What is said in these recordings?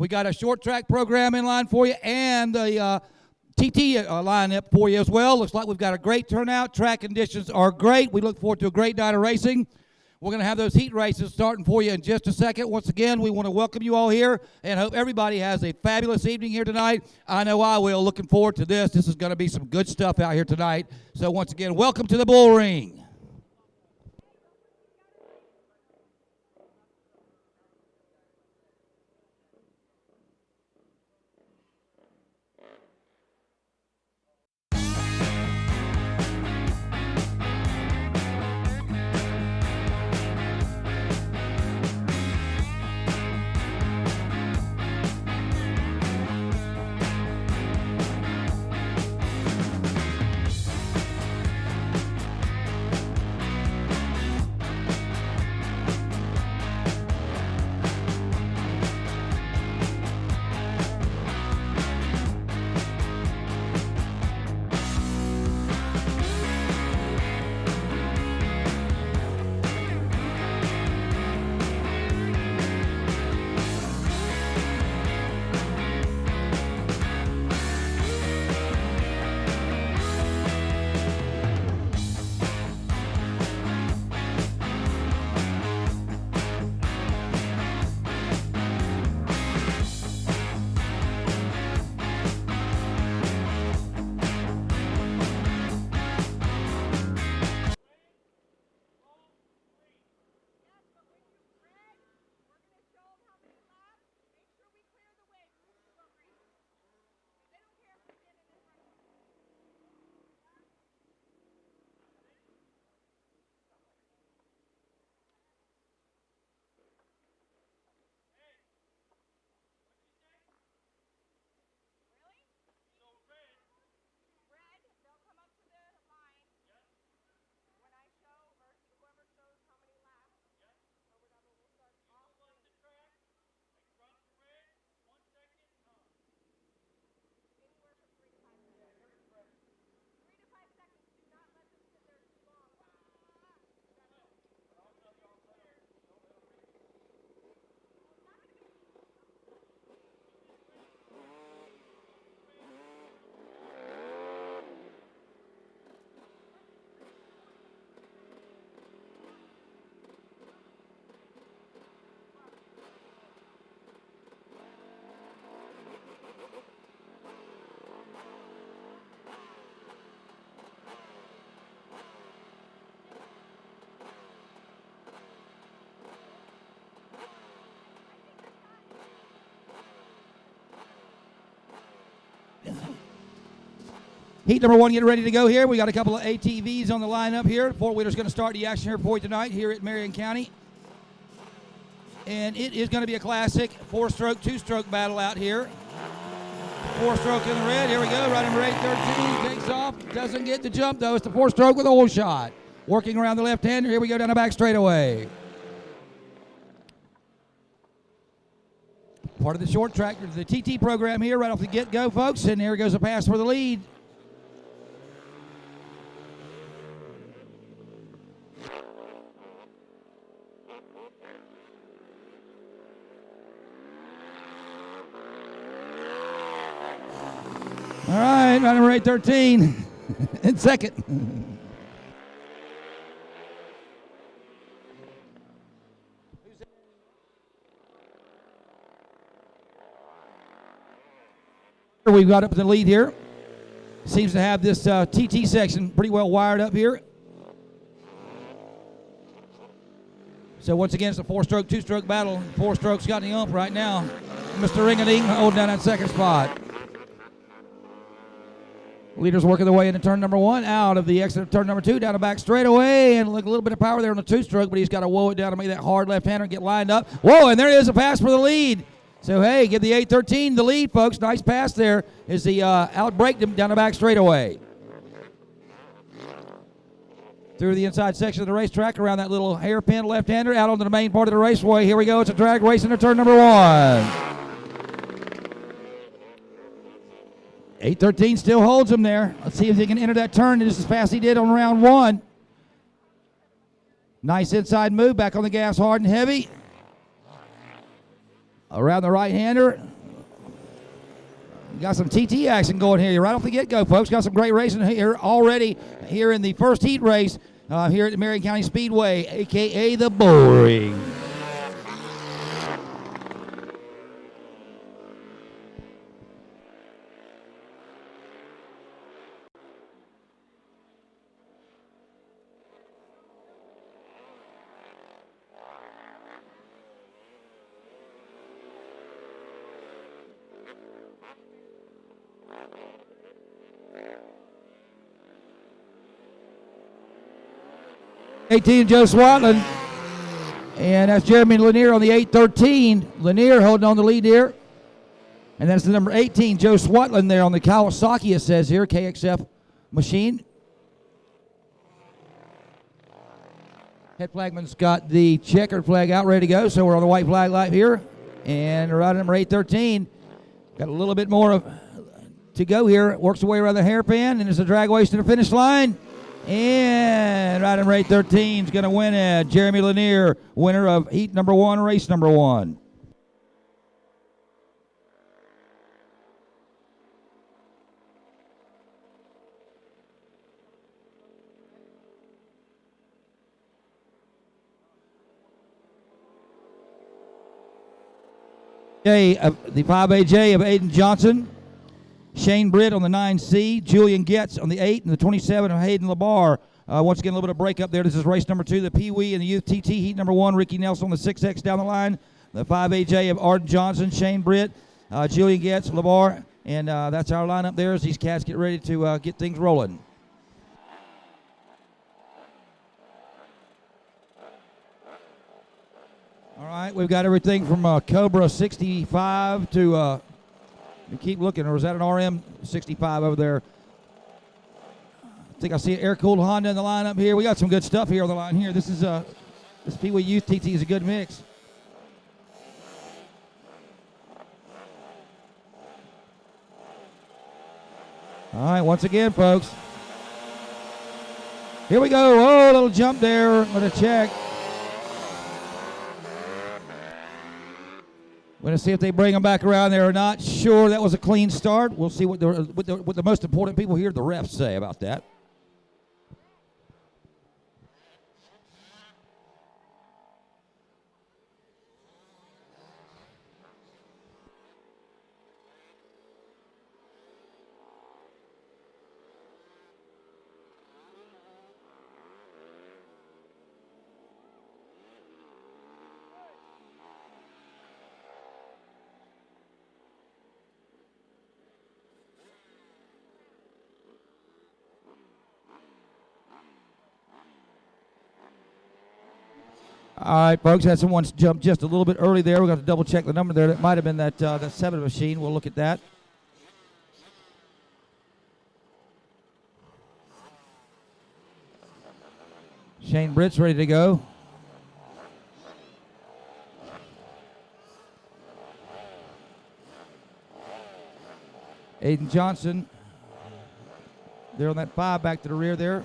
We got a short track program in line for you and the TT lineup for you as well. Looks like we've got a great turnout. Track conditions are great. We look forward to a great night of racing. We're going to have those heat races starting for you in just a second. Once again, we want to welcome you all here and hope everybody has a fabulous evening here tonight. I know I will. Looking forward to this. This is going to be some good stuff out here tonight. So once again, welcome to the Bullring. Heat number one getting ready to go here. We got a couple of ATVs on the lineup here. Four-wheeler's going to start the action here for you tonight here at Marion County. And it is going to be a classic four-stroke, two-stroke battle out here. Four-stroke in the red. Here we go. Ride number 813 takes off. Doesn't get the jump, though. It's the four-stroke with a whole shot. Working around the left-hander. Here we go down the back straightaway. Part of the short track, the TT program here right off the get-go, folks. And here goes a pass for the lead. All right, ride number 813 in second. We've got up in the lead here. Seems to have this TT section pretty well wired up here. So once again, it's a four-stroke, two-stroke battle. Four-stroke's got the ump right now. Mr. Ring-a-ding holding down that second spot. Leaders working their way into turn number one, out of the exit of turn number two, down the back straightaway, and look, a little bit of power there on the two-stroke, but he's got to woe it down to make that hard left-hander and get lined up. Whoa, and there is a pass for the lead. So, hey, give the 813 the lead, folks. Nice pass there as he out-braked him down the back straightaway. Through the inside section of the racetrack, around that little hairpin left-hander, out onto the main part of the raceway. Here we go. It's a drag race into turn number one. 813 still holds him there. Let's see if he can enter that turn just as fast as he did on round one. Nice inside move, back on the gas hard and heavy. Around the right-hander. got some TT action going here right off the get-go, folks. Got some great racing here already here in the first heat race here at the Marion County Speedway, a.k.a. the Bullring. '18, Joe Swatland, and that's Jeremy Lanier on the 813. Lanier holding on the lead here, and that's the number 18, Joe Swatland there on the Kawasaki, it says here, KXF machine. Head flagman's got the checkered flag out, ready to go, so we're on the white flag light here, and rider number 813. Got a little bit more to go here. Works the way around the hairpin, and it's a drag race to the finish line. And rider number 813 is going to win it. Jeremy Lanier, winner of heat number 1, race number 1. The 5AJ of Aiden Johnson. Shane Britt on the 9C, Julian Getz on the 8, and the 27 of Hayden LaBar. Once again, a little bit of breakup there. This is race number 2, the Pee Wee and the Youth TT heat number 1. Ricky Nelson on the 6X down the line. The 5AJ of Arden Johnson, Shane Britt, Julian Getz, LaBar, and that's our lineup there as these cats get ready to get things rolling. All right, we've got everything from Cobra 65 to keep looking, or is that an RM 65 over there? I think I see an air-cooled Honda in the lineup here. We got some good stuff here on the line here. This is this Pee Wee Youth TT is a good mix. All right, once again, folks. Here we go. Oh, a little jump there. I'm going to check. We're going to see if they bring them back around there or not. Sure, that was a clean start. We'll see what the most important people here, the refs, say about that. All right, folks, had someone jump just a little bit early there. We've got to double check the number there. That might have been that 7 machine. We'll look at that. Shane Britt's ready to go. Aiden Johnson, they're on that 5 back to the rear there.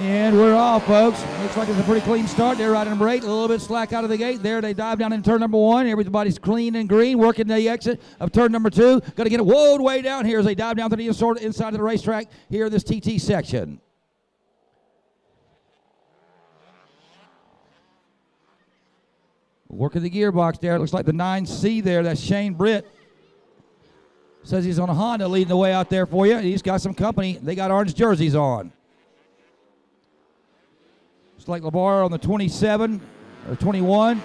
And we're off, folks. Looks like it's a pretty clean start there. Rider number 8, a little bit slack out of the gate there. They dive down in turn number 1. Everybody's clean and green, working the exit of turn number 2. Got to get it whoa way down here as they dive down to the inside of the racetrack here in this TT section. Working the gearbox there. It looks like the 9C there. That's Shane Britt. Says he's on a Honda leading the way out there for you. He's got some company. They got orange jerseys on. Like LaBar on the 27 or 21,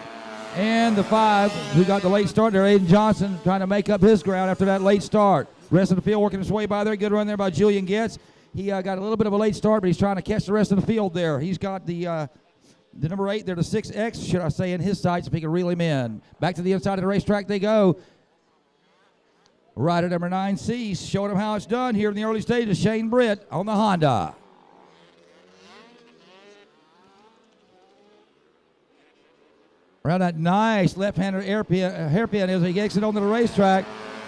and the 5 who got the late start there, Aiden Johnson, trying to make up his ground after that late start. Rest of the field working his way by there. Good run there by Julian Getz. He got a little bit of a late start, but he's trying to catch the rest of the field there. He's got the number 8 there, the 6X, should I say, in his sights if he can reel him in. Back to the inside of the racetrack they go. Rider number 9C showing him how it's done here in the early stages. Shane Britt on the Honda. Around that nice left-handed hairpin as he gets it onto the racetrack.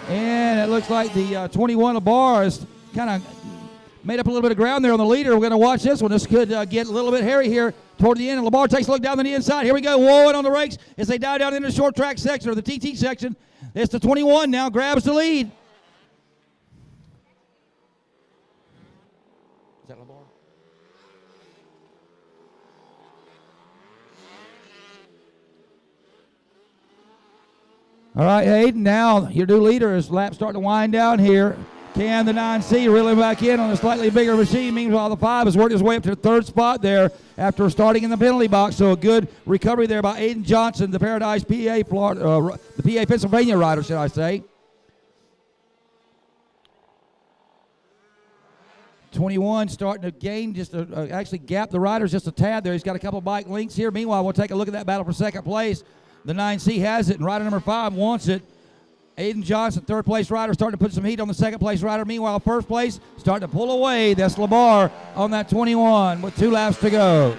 And it looks like the 21 LaBar is kind of made up a little bit of ground there on the leader. We're going to watch this one. This could get a little bit hairy here toward the end. And Lamar takes a look down the inside. Here we go. Whoa, and on the rakes as they dive down into the short track section or the TT section. It's the 21 now grabs the lead. Is that Lamar? All right, Hayden, now your new leader is lap starting to wind down here. Can the 9C reeling back in on a slightly bigger machine. Meanwhile, the 5 has worked his way up to the third spot there after starting in the penalty box. So a good recovery there by Aiden Johnson, the Paradise PA, Florida, the PA Pennsylvania rider, should I say. 21 starting to gain, just actually gap the riders just a tad there. He's got a couple bike links here. Meanwhile, we'll take a look at that battle for second place. The 9C has it, and rider number 5 wants it. Aiden Johnson, third place rider, starting to put some heat on the second place rider. Meanwhile, first place starting to pull away. That's Lamar on that 21 with 2 laps to go.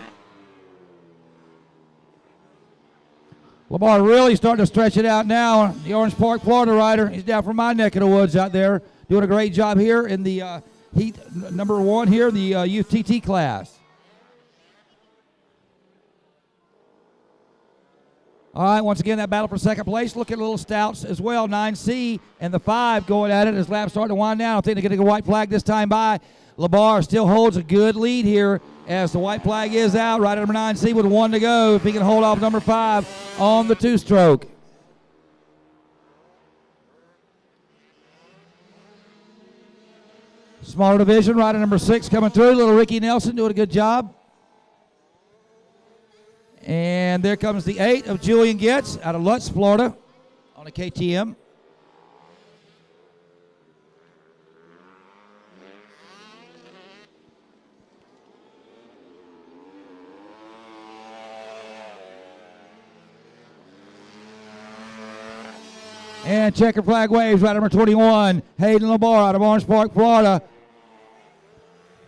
Lamar really starting to stretch it out now. The Orange Park, Florida rider. He's down from my neck of the woods out there. Doing a great job here in the heat number 1 here, the Youth TT class. All right, once again, that battle for second place. Look at little stouts as well. 9C and the 5 going at it as laps starting to wind down. I think they're going to get a white flag this time by. Lamar still holds a good lead here as the white flag is out. Rider number 9C with 1 to go. If he can hold off number 5 on the 2-stroke. Smaller division, rider number 6 coming through. Little Ricky Nelson doing a good job. And there comes the 8 of Julian Getz out of Lutz, Florida on a KTM. And checker flag waves, rider number 21, Hayden Lamar out of Orange Park, Florida.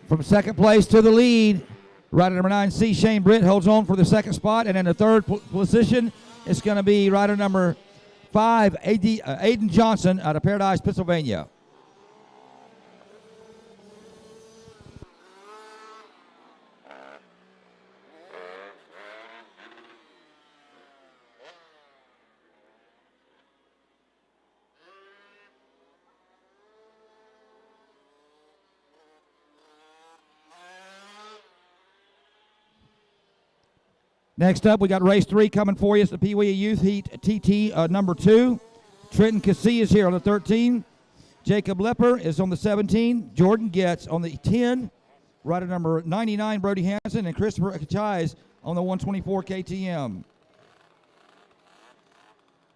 From second place to the lead. Rider number 9C, Shane Britt, holds on for the second spot. And in the third position, it's going to be rider number 5, Aiden Johnson out of Paradise, Pennsylvania. Next up, we got race 3 coming for you. It's the Peewee Youth Heat TT number 2. Trenton Casillas is here on the 13. Jacob Lepper is on the 17. Jordan Getz on the 10. Rider number 99, Brody Hansen, and Christopher Akachais on the 124 KTM.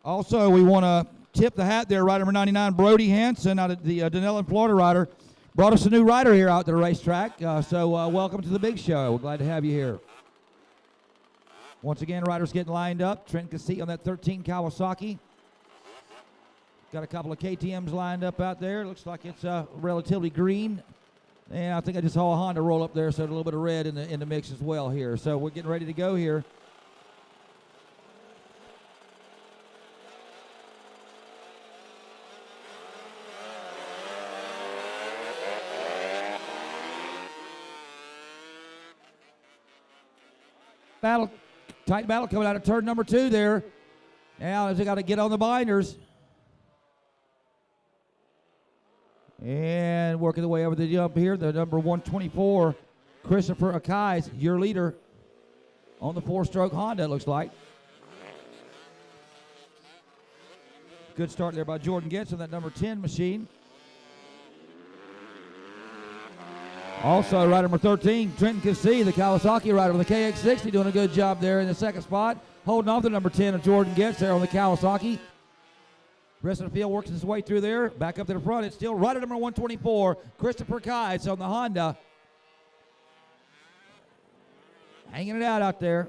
Also, we want to tip the hat there. Rider number 99, Brody Hansen, out of the Denellen, Florida rider. Brought us a new rider here out to the racetrack. So welcome to the big show. We're glad to have you here. Once again, riders getting lined up. Trent Casillas on that 13 Kawasaki. Got a couple of KTMs lined up out there. Looks like it's relatively green. And I think I just saw a Honda roll up there, so a little bit of red in the mix as well here. So we're getting ready to go here. Tight battle coming out of turn number 2 there. Now they got to get on the binders. And working the way over the jump here, the number 124, Christopher Akais, your leader on the 4-stroke Honda, it looks like. Good start there by Jordan Getz on that number 10 machine. Also, rider number 13, Trenton Casillas, the Kawasaki rider on the KX60, doing a good job there in the second spot. Holding off the number 10 of Jordan Getz there on the Kawasaki. Rest of the field works its way through there. Back up to the front. It's still rider number 124, Christopher Kites on the Honda. Hanging it out there.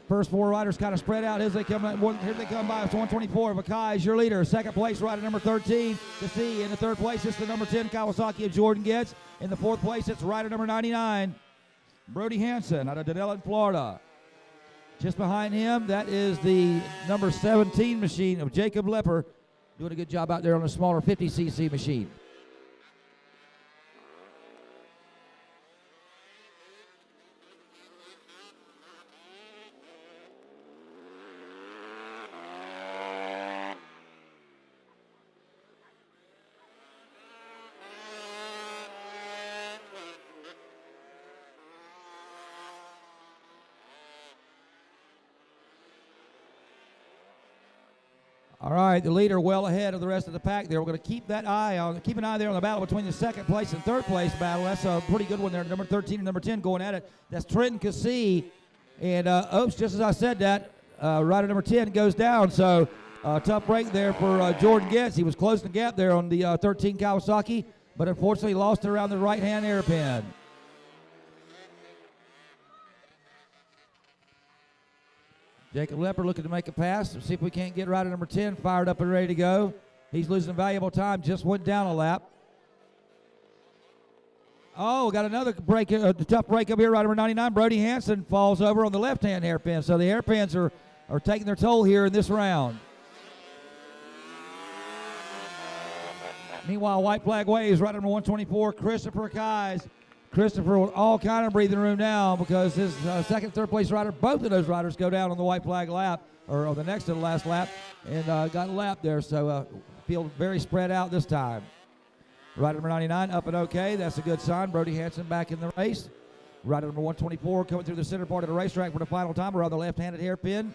First 4 riders kind of spread out as they come by. Here they come by. It's 124. Vakai is your leader. Second place, rider number 13. To see in the third place, it's the number 10 Kawasaki of Jordan Getz. In the fourth place, it's rider number 99, Brody Hansen out of Denellen, Florida. Just behind him, that is the number 17 machine of Jacob Lepper, doing a good job out there on the smaller 50cc machine. All right, the leader well ahead of the rest of the pack there. We're going to keep an eye there on the battle between the second place and third place battle. That's a pretty good one there. Number 13 and number 10 going at it. That's Trenton Cassee. And, oops, just as I said that, rider number 10 goes down. So, tough break there for Jordan Getz. He was closing the gap there on the 13 Kawasaki, but unfortunately lost it around the right-hand hairpin. Jacob Lepper looking to make a pass. See if we can't get rider number 10 fired up and ready to go. He's losing valuable time. Just went down a lap. Oh, got another break, tough break up here. Rider number 99, Brody Hansen, falls over on the left-hand hairpin. So the hairpins are taking their toll here in this round. Meanwhile, white flag waves. Rider number 124, Christopher Keyes. Christopher with all kind of breathing room now because his second, third place rider, both of those riders go down on the white flag lap, or on the next to the last lap, and got a lap there. So feel very spread out this time. Rider number 99 up and okay. That's a good sign. Brody Hansen back in the race. Rider number 124 coming through the center part of the racetrack for the final time around the left-handed hairpin.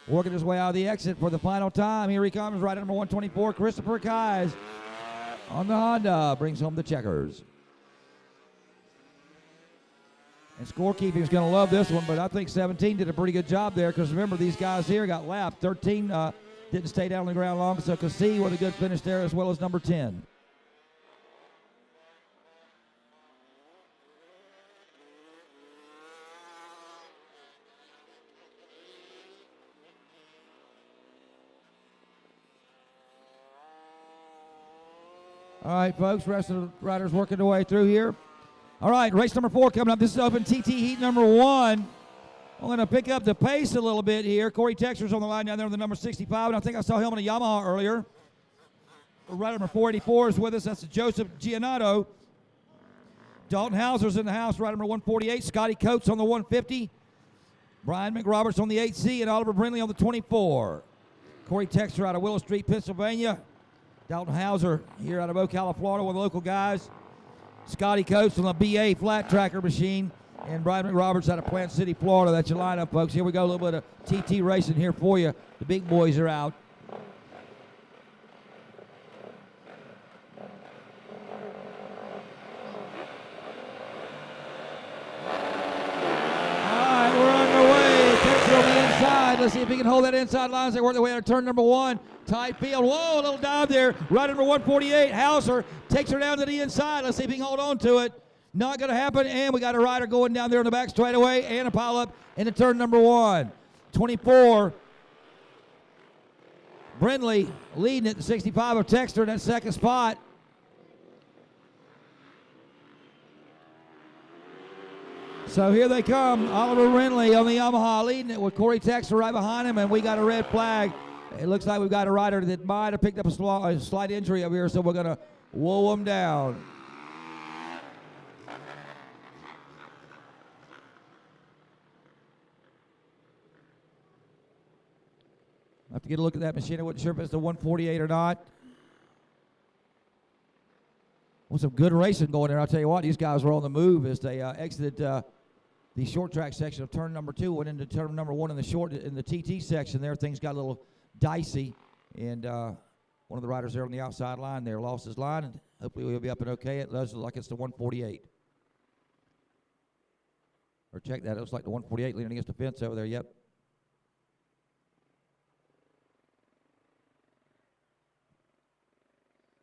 Working his way out of the exit for the final time. Here he comes, rider number 124, Christopher Keyes on the Honda. Brings home the checkers. And scorekeeping is going to love this one, but I think 17 did a pretty good job there because remember, these guys here got lapped. 13 didn't stay down on the ground long, so Cassee with a good finish there as well as number 10. All right, folks, rest of the riders working their way through here. All right, race number 4 coming up. This is open TT heat number 1. I'm going to pick up the pace a little bit here. Corey Texter's on the line down there with the number 65, and I think I saw him in a Yamaha earlier. Rider number 484 is with us. That's Joseph Giannato. Dalton Hauser's in the house. Rider number 148. Scotty Coates on the 150. Brian McRoberts on the 8C, and Oliver Brindley on the 24. Corey Texter out of Willow Street, Pennsylvania. Dalton Hauser here out of Ocala, Florida, one of the local guys. Scotty Coates on the BA flat tracker machine. And Brian McRoberts out of Plant City, Florida. That's your lineup, folks. Here we go, a little bit of TT racing here for you. The big boys are out. All right, we're underway. Texter on the inside. Let's see if he can hold that inside line as they work their way out of turn number 1. Tight field. Whoa, a little dive there. Rider number 148, Hauser, takes her down to the inside. Let's see if he can hold on to it. Not going to happen, and we got a rider going down there on the back straightaway and a pile up into turn number 1. 24, Brindley leading at the 65 of Texter in that second spot. So here they come. Oliver Brindley on the Yamaha leading it with Corey Texter right behind him, and we got a red flag. It looks like we've got a rider that might have picked up a slight injury up here, so we're going to whoa him down. I have to get a look at that machine. I wasn't sure if it's the 148 or not. Well, some good racing going there. I'll tell you what, these guys were on the move as they exited the short track section of turn number 2, went into turn number 1 in the TT section there. Things got a little dicey, and one of the riders there on the outside line there lost his line, and hopefully we'll be up and okay. It looks like it's the 148. Or check that. It looks like the 148 leaning against the fence over there. Yep.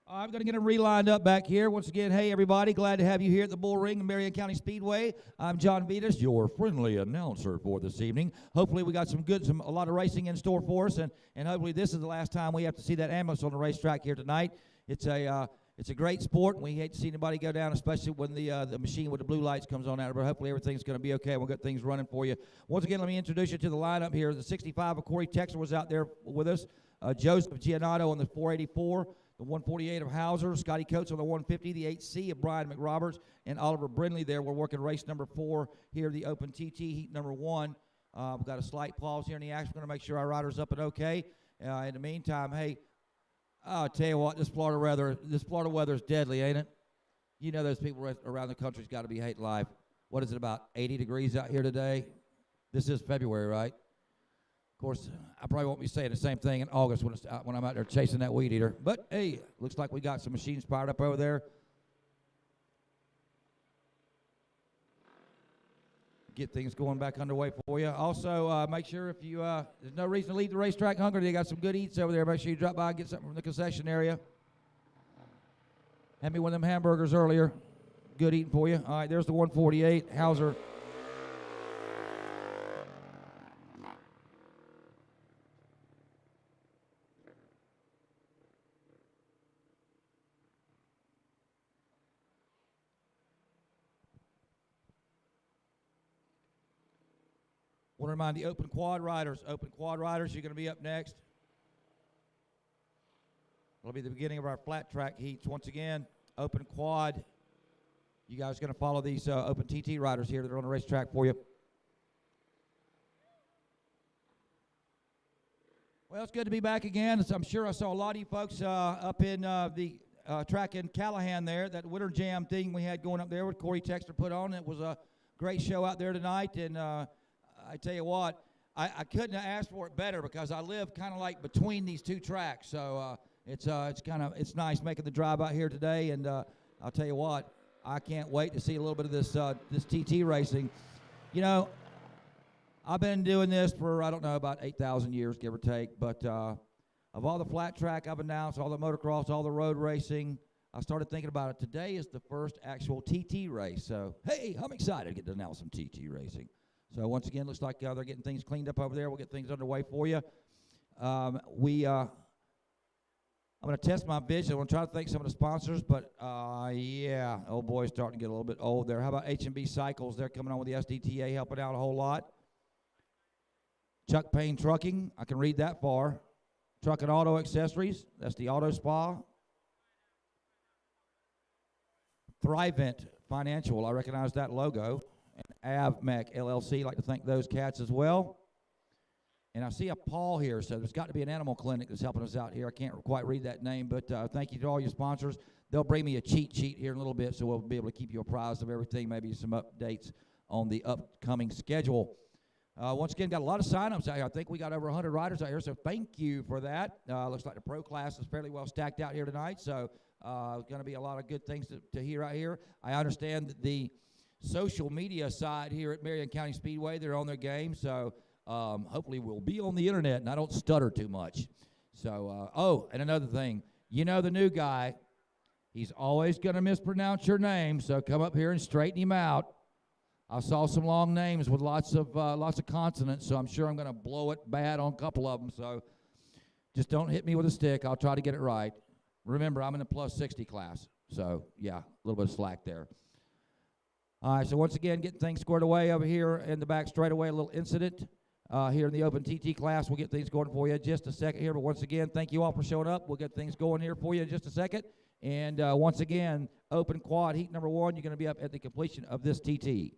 I'm going to get them relined up back here. Once again, hey, everybody. Glad to have you here at the Bullring and Marion County Speedway. I'm John Vitas, your friendly announcer for this evening. Hopefully we got a lot of racing in store for us, and hopefully this is the last time we have to see that ambulance on the racetrack here tonight. It's a It's a great sport, and we hate to see anybody go down, especially when the machine with the blue lights comes on out. But hopefully everything's going to be okay. We'll get things running for you. Once again, let me introduce you to the lineup here. The 65 of Corey Texter was out there with us. Joseph Giannato on the 484. The 148 of Hauser, Scotty Coates on the 150, the 8C of Brian McRoberts, and Oliver Brindley there. We're working race number 4 here, the Open TT, heat number 1. We've got a slight pause here in the action. We're going to make sure our rider's up and okay. In the meantime, hey, I'll tell you what, this Florida weather is deadly, ain't it? You know those people around the country's got to be hating life. What is it, about 80 degrees out here today? This is February, right? Of course, I probably won't be saying the same thing in August when I'm out there chasing that weed eater. But, hey, looks like we got some machines fired up over there. Get things going back underway for you. Also, make sure if you, there's no reason to leave the racetrack hungry. They got some good eats over there. Make sure you drop by and get something from the concession area. Had me one of them hamburgers earlier. Good eating for you. All right, there's the 148. Hauser. Want to remind the open quad riders, you're going to be up next. It'll be the beginning of our flat track heats. Once again, open quad. You guys are going to follow these open TT riders here that are on the racetrack for you. Well, it's good to be back again. I'm sure I saw a lot of you folks up in the track in Callahan there, that winter jam thing we had going up there with Corey Texter put on. It was a great show out there tonight, and I tell you what, I couldn't have asked for it better because I live kind of like between these two tracks. So it's nice making the drive out here today. And I'll tell you what, I can't wait to see a little bit of this TT racing. You know, I've been doing this for, I don't know, about 8,000 years, give or take. But of all the flat track I've announced, all the motocross, all the road racing, I started thinking about it. Today is the first actual TT race. So, hey, I'm excited to get to announce some TT racing. So once again, looks like they're getting things cleaned up over there. We'll get things underway for you. I'm going to test my vision. I'm going to try to thank some of the sponsors, but yeah, old boy's starting to get a little bit old there. How about H&B Cycles? They're coming on with the SDTA, helping out a whole lot. Chuck Payne Trucking, I can read that far. Truck and Auto Accessories, that's the Auto Spa. Thrivent Financial, I recognize that logo. And AvMech LLC, like to thank those cats as well. And I see a Paul here, so there's got to be an animal clinic that's helping us out here. I can't quite read that name, but thank you to all your sponsors. They'll bring me a cheat sheet here in a little bit, so we'll be able to keep you apprised of everything, maybe some updates on the upcoming schedule. Once again, got a lot of sign-ups out here. I think we got over 100 riders out here, so thank you for that. Looks like the pro class is fairly well stacked out here tonight, so going to be a lot of good things to hear out here. I understand that the social media side here at Marion County Speedway, they're on their game, so hopefully we'll be on the internet and I don't stutter too much. So, oh, and another thing, you know the new guy, he's always going to mispronounce your name, so come up here and straighten him out. I saw some long names with lots of consonants, so I'm sure I'm going to blow it bad on a couple of them, so just don't hit me with a stick. I'll try to get it right. Remember, I'm in the plus 60 class, so yeah, a little bit of slack there. All right, so once again, getting things squared away over here in the back straightaway, a little incident here in the Open TT class. We'll get things going for you in just a second here, but once again, thank you all for showing up. We'll get things going here for you in just a second. And once again, Open Quad Heat number 1, you're going to be up at the completion of this TT.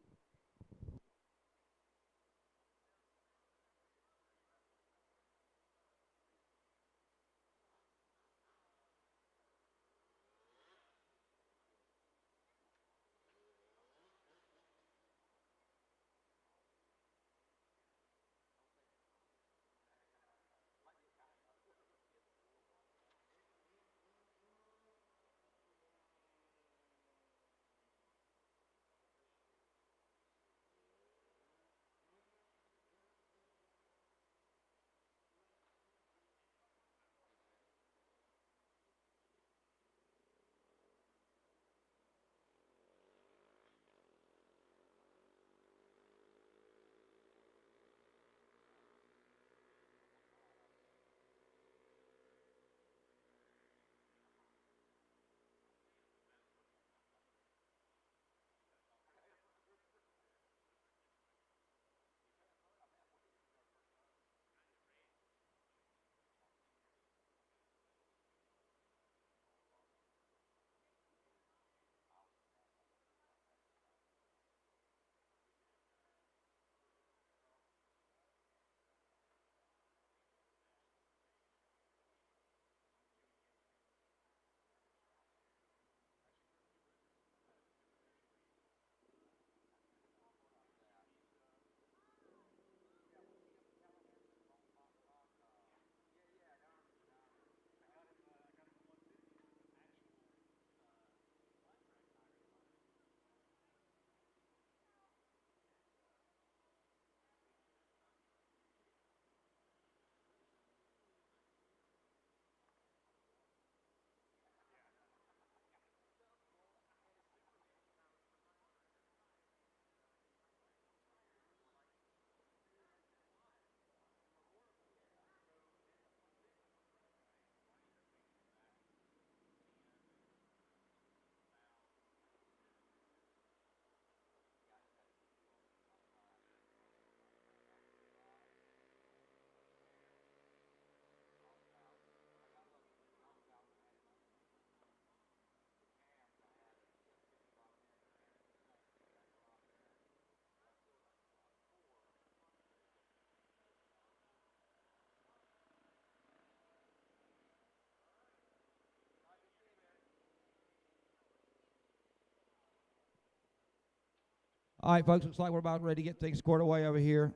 All right, folks, looks like we're about ready to get things squared away over here.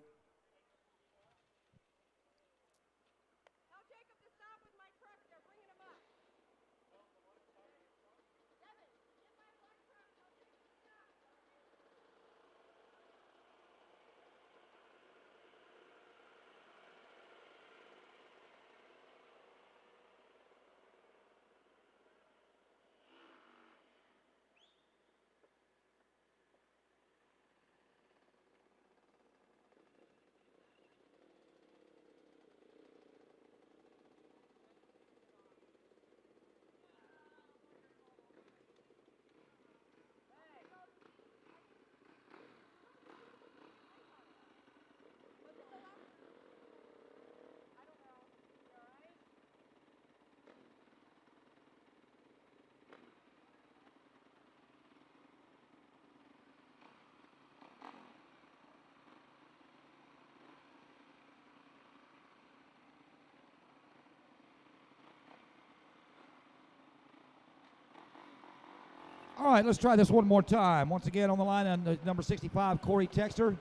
All right, let's try this one more time. Once again on the line on the number 65, Corey Texter.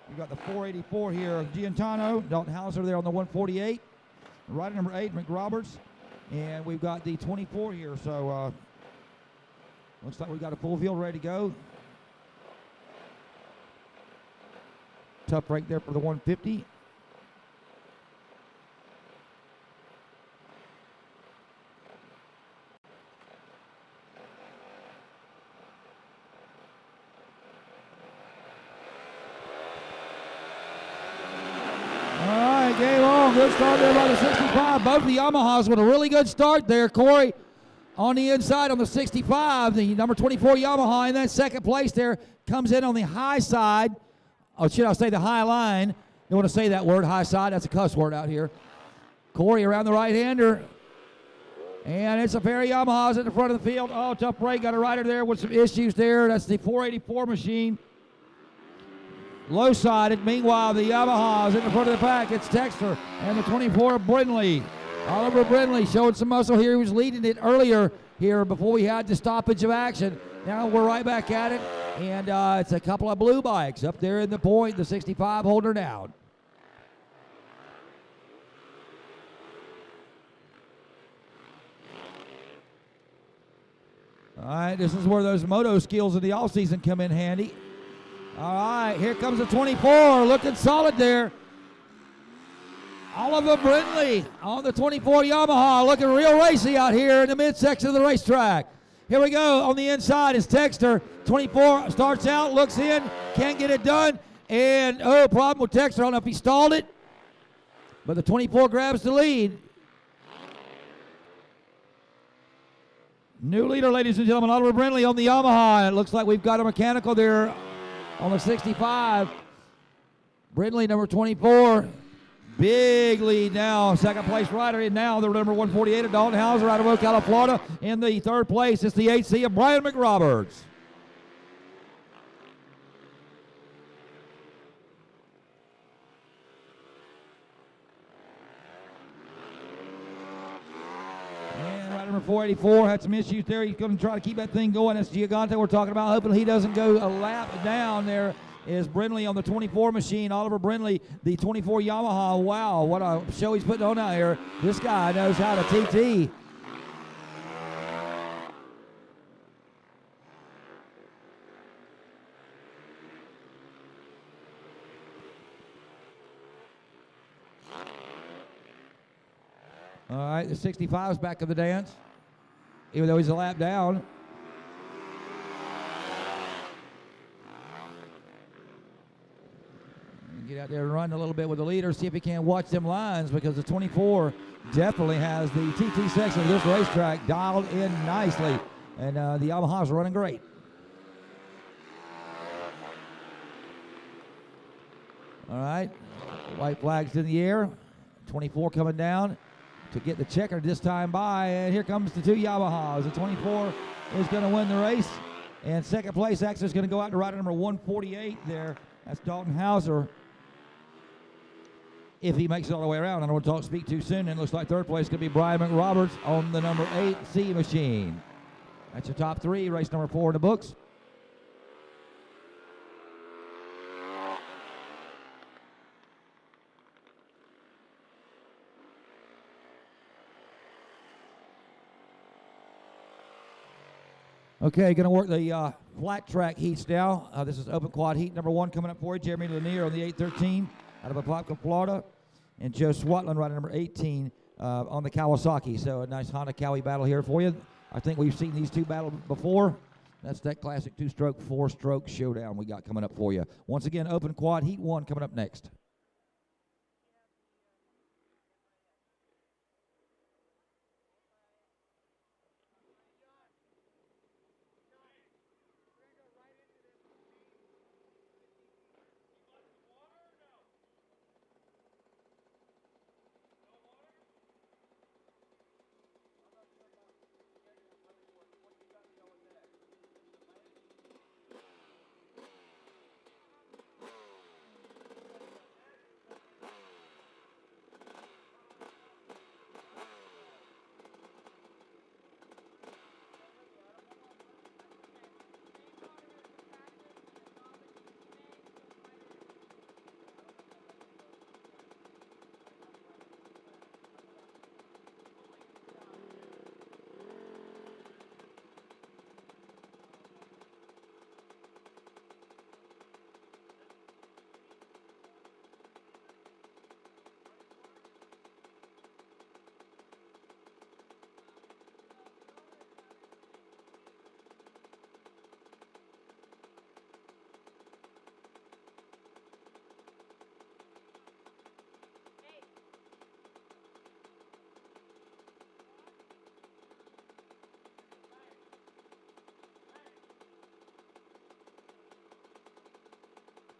We've got the 484 here, Giantano. Dalton Hauser there on the 148. Rider number 8, McRoberts. And we've got the 24 here. So looks like we've got a full field ready to go. Tough break there for the 150. Game on. Good start there by the 65. Both the Yamahas with a really good start there. Corey on the inside on the 65. The number 24 Yamaha in that second place there comes in on the high side. Oh, should I say the high line? Don't want to say that word, high side. That's a cuss word out here. Corey around the right-hander. And it's a pair of Yamahas at the front of the field. Oh, tough break. Got a rider there with some issues there. That's the 484 machine. Low-sided. Meanwhile, the Yamahas in the front of the pack. It's Texter and the 24 Brindley. Oliver Brindley showing some muscle here. He was leading it earlier here before we had the stoppage of action. Now we're right back at it, and it's a couple of blue bikes up there in the point. The 65 holding her down. All right, this is where those moto skills in the offseason come in handy. All right, here comes the 24, looking solid there. Oliver Brindley on the 24 Yamaha, looking real racy out here in the midsection of the racetrack. Here we go, on the inside is Texter. 24 starts out, looks in, can't get it done, and problem with Texter. I don't know if he stalled it, but the 24 grabs the lead. New leader, ladies and gentlemen, Oliver Brindley on the Yamaha. It looks like we've got a mechanical there on the 65. Brindley, number 24. Big lead now. Second place rider in now. The number 148 of Dalton Hauser out of Ocala, Florida. In the third place, it's the 8C of Brian McRoberts. Number 484 had some issues there. He's going to try to keep that thing going. That's Gigante we're talking about. Hoping he doesn't go a lap down. There is Brindley on the 24 machine. Oliver Brindley, the 24 Yamaha. Wow, what a show he's putting on out here. This guy knows how to TT. All right, the 65 is back in the dance, even though he's a lap down. Get out there and run a little bit with the leader, see if he can watch them lines, because the 24 definitely has the TT section of this racetrack dialed in nicely, and the Yamahas are running great. All right, white flags in the air, 24 coming down to get the checker this time by, and here comes the two Yamahas. The 24 is going to win the race, and second place actually is going to go out to rider number 148 there. That's Dalton Hauser, if he makes it all the way around. I don't want to speak too soon, and it looks like third place could be Brian McRoberts on the number 8C machine. That's your top three, race number 4 in the books. Okay, going to work the flat track heats now. This is open quad heat number 1 coming up for you. Jeremy Lanier on the 813 out of Ocala, Florida. And Joe Swatland riding number 18 on the Kawasaki. So a nice Honda Cowie battle here for you. I think we've seen these two battle before. That's that classic 2-stroke, 4-stroke showdown we got coming up for you. Once again, open quad heat 1 coming up next.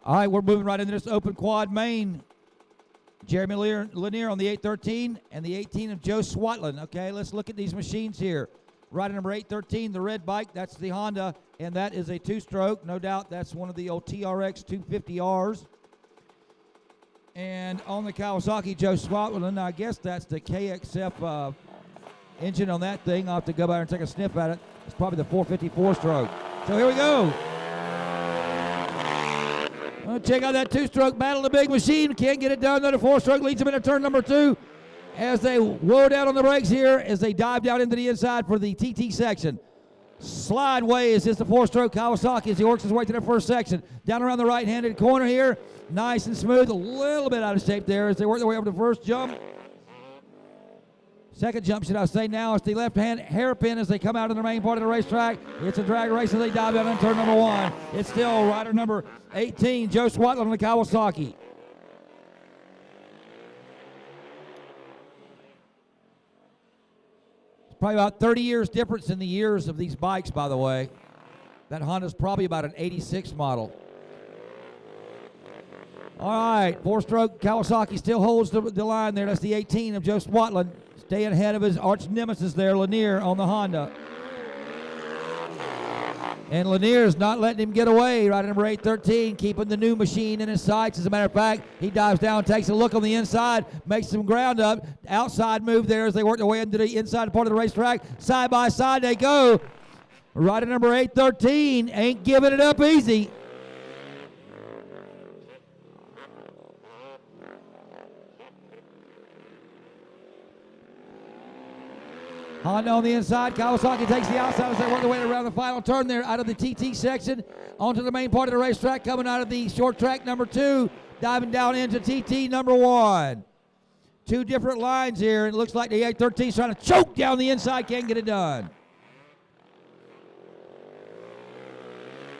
All right, we're moving right into this open quad main. Jeremy Lanier on the 813 and the 18 of Joe Swatland. Okay, let's look at these machines here. Rider number 813, the red bike, that's the Honda, and that is a 2-stroke. No doubt that's one of the old TRX 250Rs. And on the Kawasaki, Joe Swatland, I guess that's the KXF engine on that thing. I'll have to go by and take a sniff at it. It's probably the 454-stroke. So here we go. Check out that 2-stroke battle, the big machine. Can't get it done. Another 4-stroke leads them into turn number 2 as they whoa down on the brakes here as they dive down into the inside for the TT section. Slideways is the 4-stroke Kawasaki as he works his way to the first section. Down around the right-handed corner here. Nice and smooth. A little bit out of shape there as they work their way up to the first jump. Second jump, should I say now, it's the left-hand hairpin as they come out in the main part of the racetrack. It's a drag race as they dive down in turn number 1. It's still rider number 18, Joe Swatland on the Kawasaki. It's probably about 30 years difference in the years of these bikes, by the way. That Honda's probably about an 86 model. All right, 4-stroke Kawasaki still holds the line there. That's the 18 of Joe Swatland. Staying ahead of his arch nemesis there, Lanier on the Honda. And Lanier's not letting him get away. Rider number 813, keeping the new machine in his sights. As a matter of fact, he dives down, takes a look on the inside, makes some ground up. Outside move there as they work their way into the inside part of the racetrack. Side by side they go. Rider number 813 ain't giving it up easy. Honda on the inside. Kawasaki takes the outside as they work their way around the final turn there out of the TT section onto the main part of the racetrack, coming out of the short track number 2, diving down into TT number 1. Two different lines here. It looks like the 813 is trying to choke down the inside, can't get it done.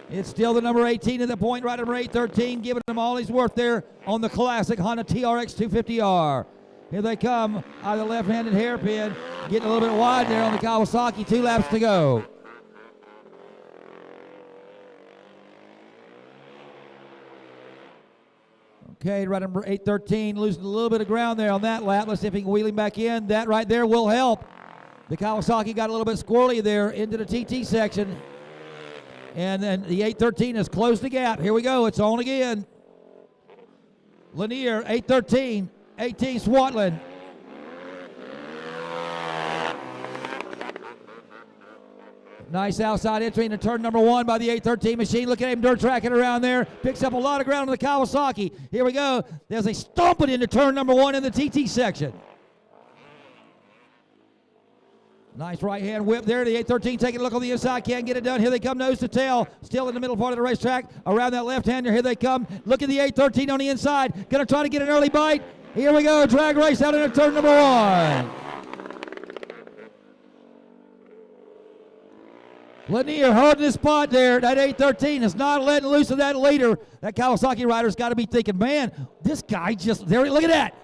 It's still the number 18 at the point, rider number 813, giving him all he's worth there on the classic Honda TRX 250R. Here they come out of the left-handed hairpin, getting a little bit wide there on the Kawasaki. 2 laps to go. Okay, right number 813 losing a little bit of ground there on that lap. Let's see if he can wheel him back in. That right there will help. The Kawasaki got a little bit squirrely there into the TT section. And then the 813 has closed the gap. Here we go. It's on again. Lanier, 813. 18 Swatland. Nice outside entry into turn number 1 by the 813 machine. Look at him dirt tracking around there. Picks up a lot of ground on the Kawasaki. Here we go. There's a stomping into turn number 1 in the TT section. Nice right-hand whip there. The 813 taking a look on the inside. Can't get it done. Here they come nose to tail. Still in the middle part of the racetrack. Around that left-hander. Here they come. Look at the 813 on the inside. Going to try to get an early bite. Here we go. Drag race out into turn number 1. Lanier holding his spot there. That 813 is not letting loose of that leader. That Kawasaki rider's got to be thinking, man, this guy just, there, look at that.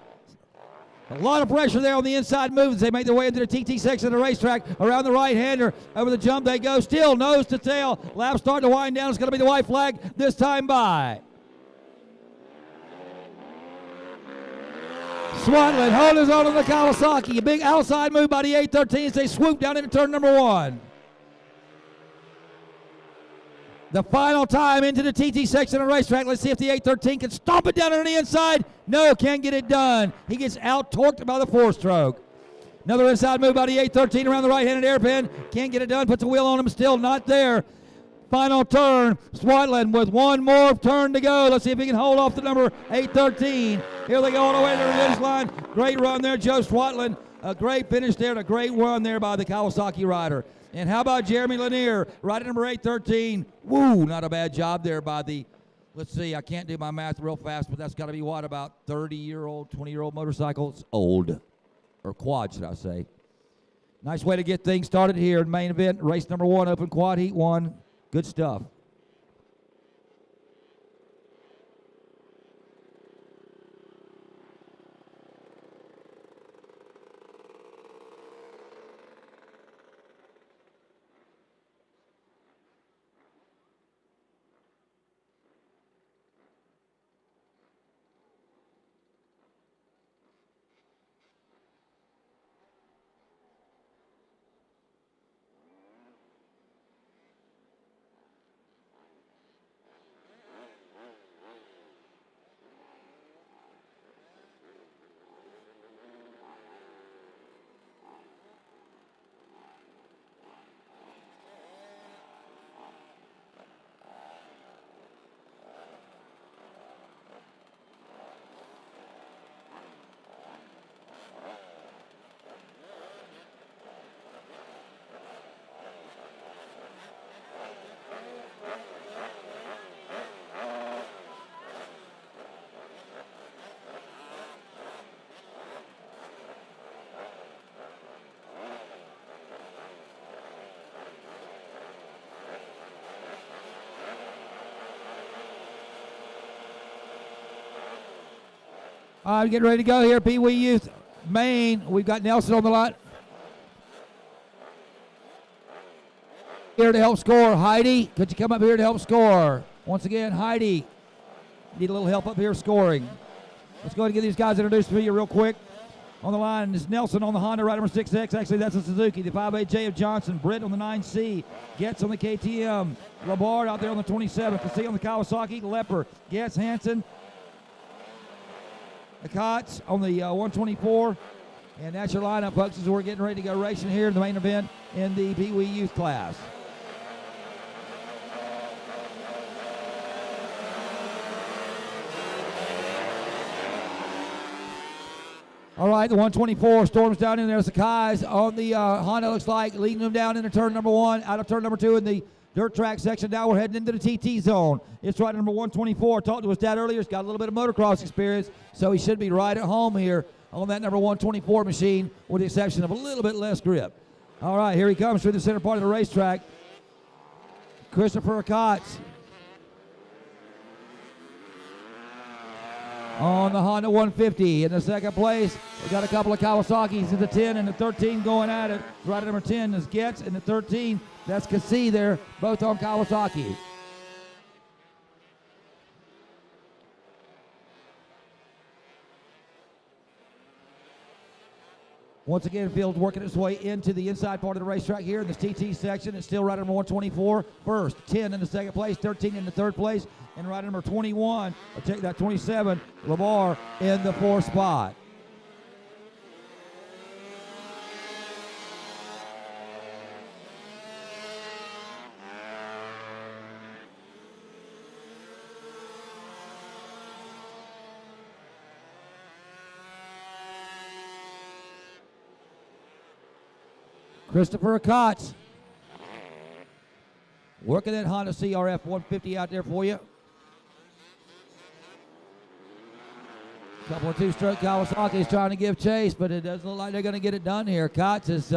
A lot of pressure there on the inside moves. They make their way into the TT section of the racetrack. Around the right-hander. Over the jump they go. Still nose to tail. Lap starting to wind down. It's going to be the white flag this time by. Swanland holding his own on the Kawasaki. A big outside move by the 813 as they swoop down into turn number 1. The final time into the TT section of the racetrack. Let's see if the 813 can stomp it down on the inside. No, can't get it done. He gets out-torqued by the 4-stroke. Another inside move by the 813 around the right-handed airpin. Can't get it done. Puts a wheel on him. Still not there. Final turn. Swatland with one more turn to go. Let's see if he can hold off the number 813. Here they go all the way to the finish line. Great run there, Joe Swatland. A great finish there and a great run there by the Kawasaki rider. And how about Jeremy Lanier, rider number 813. Woo, not a bad job there by the, let's see, I can't do my math real fast, but that's got to be what, about 30-year-old, 20-year-old motorcycles? Old, or quad, should I say. Nice way to get things started here in main event. Race number 1, open quad, heat 1. Good stuff. All right, getting ready to go here, Pee Wee Youth Maine. We've got Nelson on the line. Here to help score. Heidi, could you come up here to help score? Once again, Heidi, need a little help up here scoring. Let's go ahead and get these guys introduced to you real quick. On the line is Nelson on the Honda, rider number 6X. Actually, that's a Suzuki. The 58J of Johnson. Britt on the 9C. Getz on the KTM. Labard out there on the 27. Cassie on the Kawasaki. Lepper. Getz, Hansen. The Cots on the 124. And that's your lineup, folks, as we're getting ready to go racing here in the main event in the Pee Wee Youth class. All right, the 124 storms down in there. Sakai's on the Honda, looks like, leading them down into turn number 1, out of turn number 2 in the dirt track section. Now we're heading into the TT zone. It's rider number 124. Talked to his dad earlier. He's got a little bit of motocross experience, so he should be right at home here on that number 124 machine, with the exception of a little bit less grip. All right, here he comes through the center part of the racetrack. Christopher Kotz on the Honda 150. In the second place, we got a couple of Kawasaki's in the 10 and the 13 going at it. Rider number 10 is Getz, and the 13, that's Cassie there, both on Kawasaki. Once again, Field's working its way into the inside part of the racetrack here in this TT section. It's still rider number 124 first, 10 in the second place, 13 in the third place, and rider number 21, I'll take that 27, Lamar in the 4th spot. Christopher Kotz working that Honda CRF 150 out there for you. Couple of two-stroke Kawasaki's trying to give chase, but it doesn't look like they're going to get it done here. Kotz has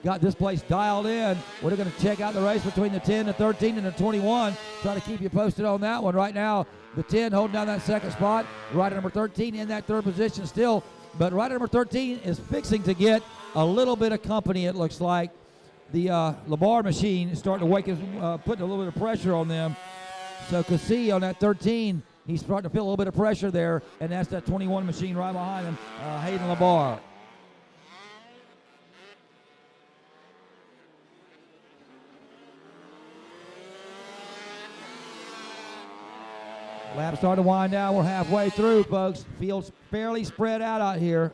got this place dialed in. We're going to check out the race between the 10, the 13, and the 21. Try to keep you posted on that one. Right now, the 10 holding down that second spot. Rider number 13 in that third position still. But rider number 13 is fixing to get a little bit of company, it looks like. The LeBar machine is starting to putting a little bit of pressure on them. So Cassie on that 13, he's starting to feel a little bit of pressure there, and that's that 21 machine right behind him, Hayden LeBar. Lap starting to wind down. We're halfway through, folks. Field's fairly spread out here.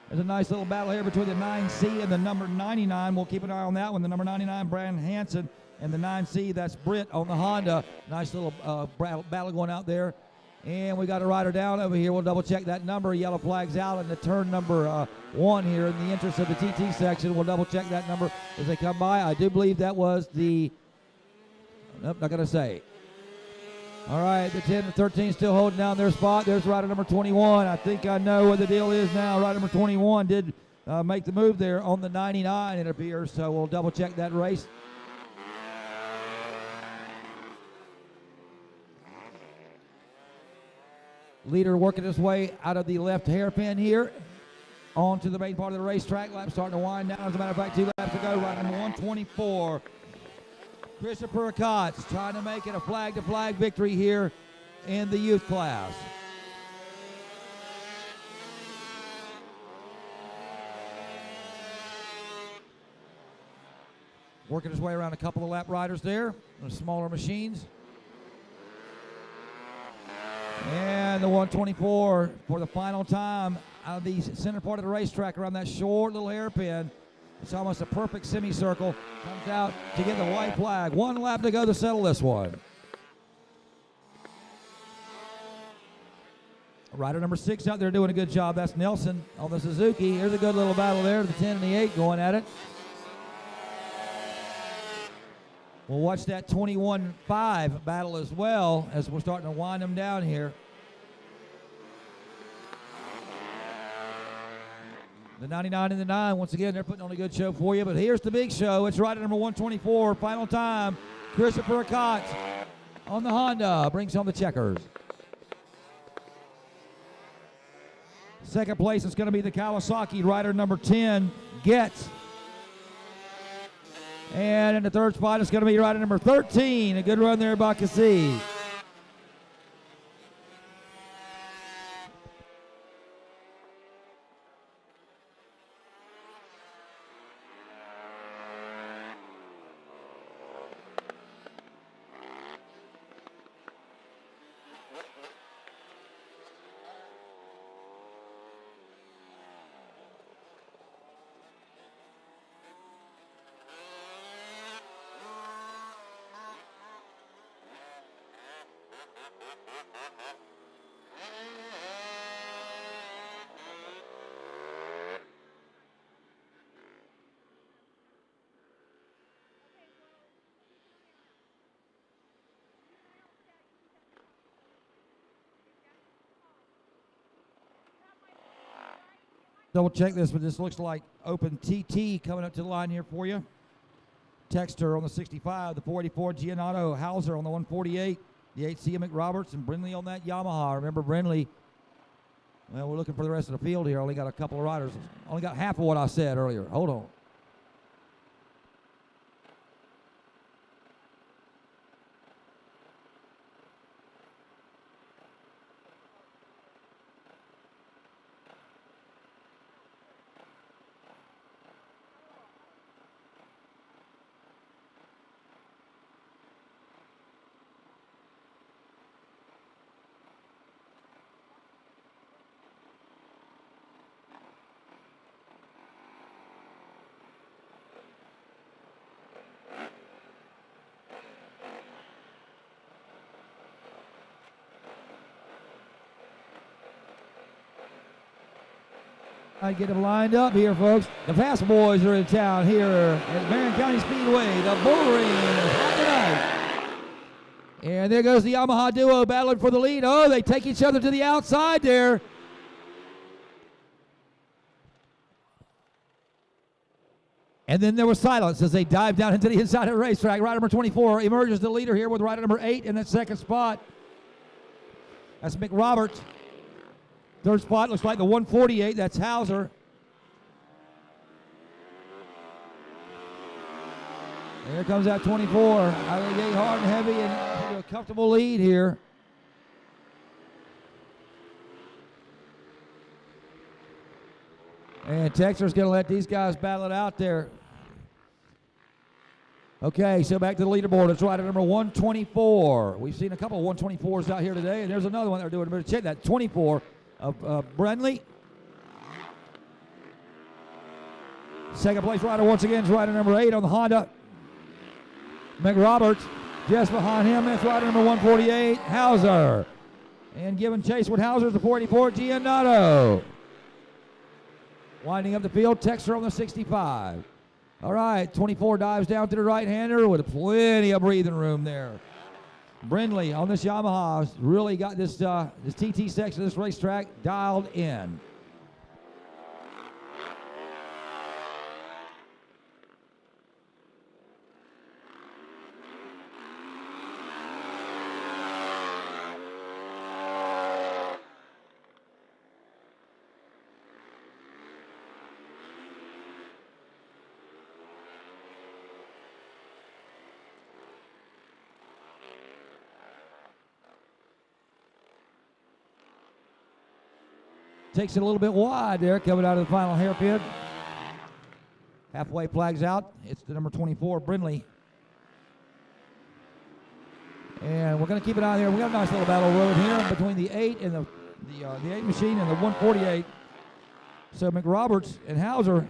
There's a nice little battle here between the 9C and the number 99. We'll keep an eye on that one. The number 99, Brandon Hansen, and the 9C, that's Britt on the Honda. Nice little battle going out there. And we got a rider down over here. We'll double check that number. Yellow flag's out in the turn number 1 here in the entrance of the TT section. We'll double check that number as they come by. I do believe that was the, nope, not going to say. All right, the 10 and 13 still holding down their spot. There's rider number 21. I think I know what the deal is now. Rider number 21 did make the move there on the 99, it appears. So we'll double check that race. Leader working his way out of the left hairpin here onto the main part of the racetrack. Lap starting to wind down. As a matter of fact, 2 laps to go. Rider number 124. Christopher Kotz trying to make it a flag-to-flag victory here in the youth class. Working his way around a couple of lap riders there, the smaller machines. And the 124 for the final time out of the center part of the racetrack around that short little hairpin. It's almost a perfect semicircle. Comes out to get the white flag. 1 lap to go to settle this one. Rider number 6 out there doing a good job. That's Nelson on the Suzuki. Here's a good little battle there. The 10 and the 8 going at it. We'll watch that 21-5 battle as well as we're starting to wind them down here. The 99 and the 9, once again, they're putting on a good show for you. But here's the big show. It's rider number 124, final time. Christopher Kotz on the Honda brings home the checkers. Second place is going to be the Kawasaki, rider number 10, Getz. And in the third spot, it's going to be rider number 13. A good run there by Cassie. Double check this, but this looks like open TT coming up to the line here for you. Texter on the 65, the 44 Giannato Hauser on the 148, the 8 Cia McRoberts, and Brindley on that Yamaha. Remember Brindley, well, we're looking for the rest of the field here. Only got a couple of riders. Only got half of what I said earlier. Hold on. I get them lined up here, folks. The fast boys are in town here at Marion County Speedway. The Bullring is hot tonight. And there goes the Yamaha duo battling for the lead. Oh, they take each other to the outside there. And then there was silence as they dive down into the inside of the racetrack. Rider number 24 emerges the leader here with rider number 8 in that second spot. That's Mick Roberts. Third spot looks like the 148. That's Hauser. Here comes that 24. Out of the gate hard and heavy and into a comfortable lead here. And Texter's going to let these guys battle it out there. Okay, so back to the leaderboard. It's rider number 124. We've seen a couple of 124s out here today, and there's another one they're doing a bit of check. That 24 of Brenly. Second place rider once again is rider number 8 on the Honda. McRoberts. Just behind him, that's rider number 148, Hauser. And giving chase with Hauser is the 484, Giannato. Winding up the field, Texter on the 65. All right, 24 dives down to the right-hander with plenty of breathing room there. Brindley on this Yamaha has really got this TT section of this racetrack dialed in. Takes it a little bit wide there, coming out of the final hairpin. Halfway flags out. It's the number 24, Brindley. And we're going to keep it on there. We got a nice little battle road here between the 8 and the 8 machine and the 148. So McRoberts and Hauser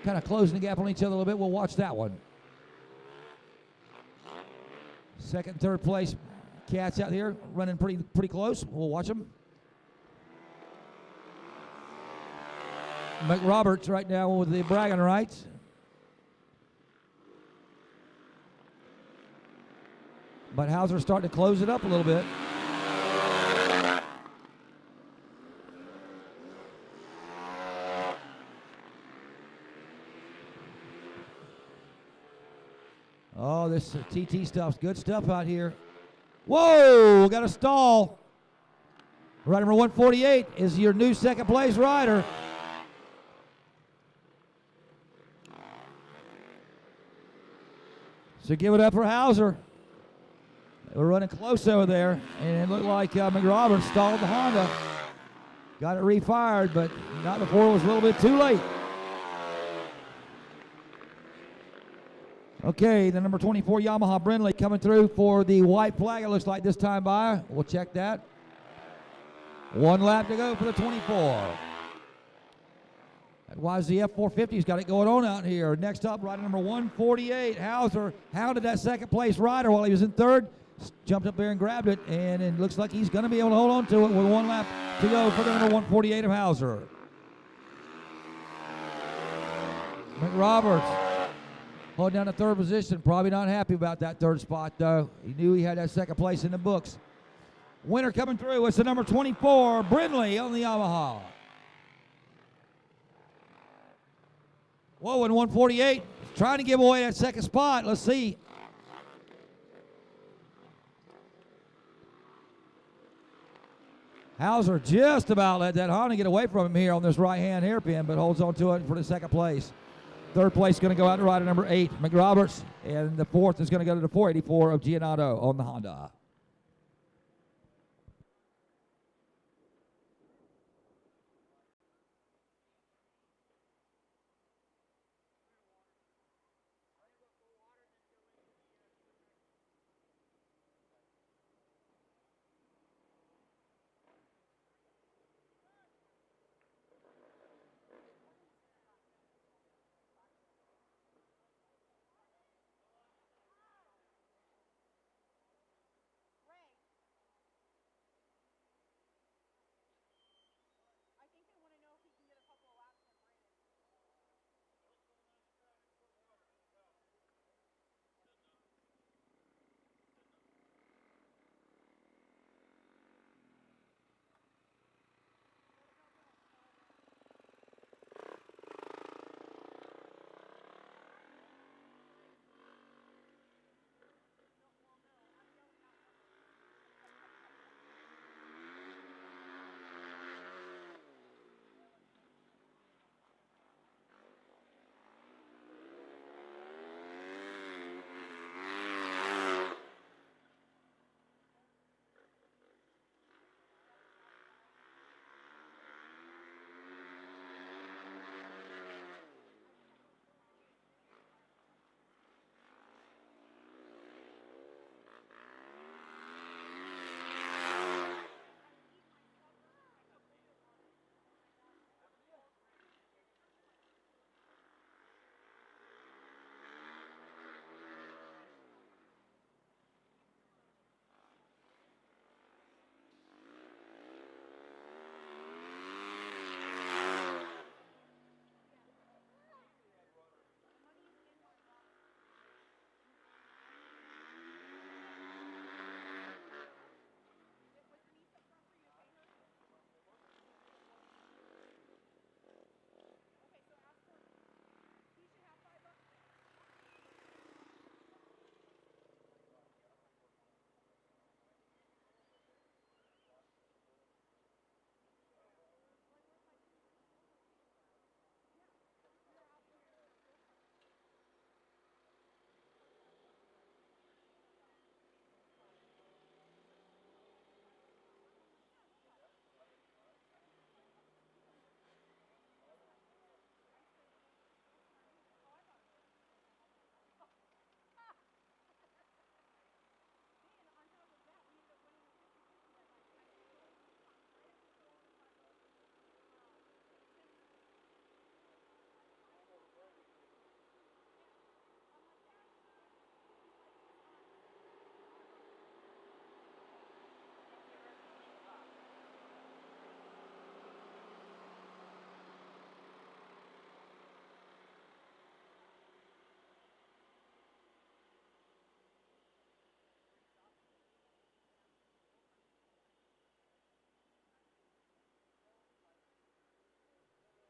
kind of closing the gap on each other a little bit. We'll watch that one. Second and third place cats out here running pretty close. We'll watch them. McRoberts right now with the bragging rights. But Hauser's starting to close it up a little bit. Oh, this TT stuff's good stuff out here. Whoa, got a stall. Rider number 148 is your new second place rider. So give it up for Hauser. They were running close over there, and it looked like McRoberts stalled the Honda. Got it refired, but not before it was a little bit too late. Okay, the number 24 Yamaha Brindley coming through for the white flag, it looks like this time by. We'll check that. One lap to go for the 24. That YZF 450's got it going on out here. Next up, rider number 148, Hauser. Hounded that second place rider while he was in third. Jumped up there and grabbed it, and it looks like he's going to be able to hold on to it with one lap to go for the number 148 of Hauser. McRoberts holding down the third position. Probably not happy about that third spot, though. He knew he had that second place in the books. Winner coming through is the number 24, Brindley on the Yamaha. Whoa, and 148 trying to give away that second spot. Let's see. Hauser just about let that Honda get away from him here on this right-hand hairpin, but holds on to it for the second place. Third place is going to go out to rider number 8, McRoberts, and the fourth is going to go to the 484 of Giannato on the Honda.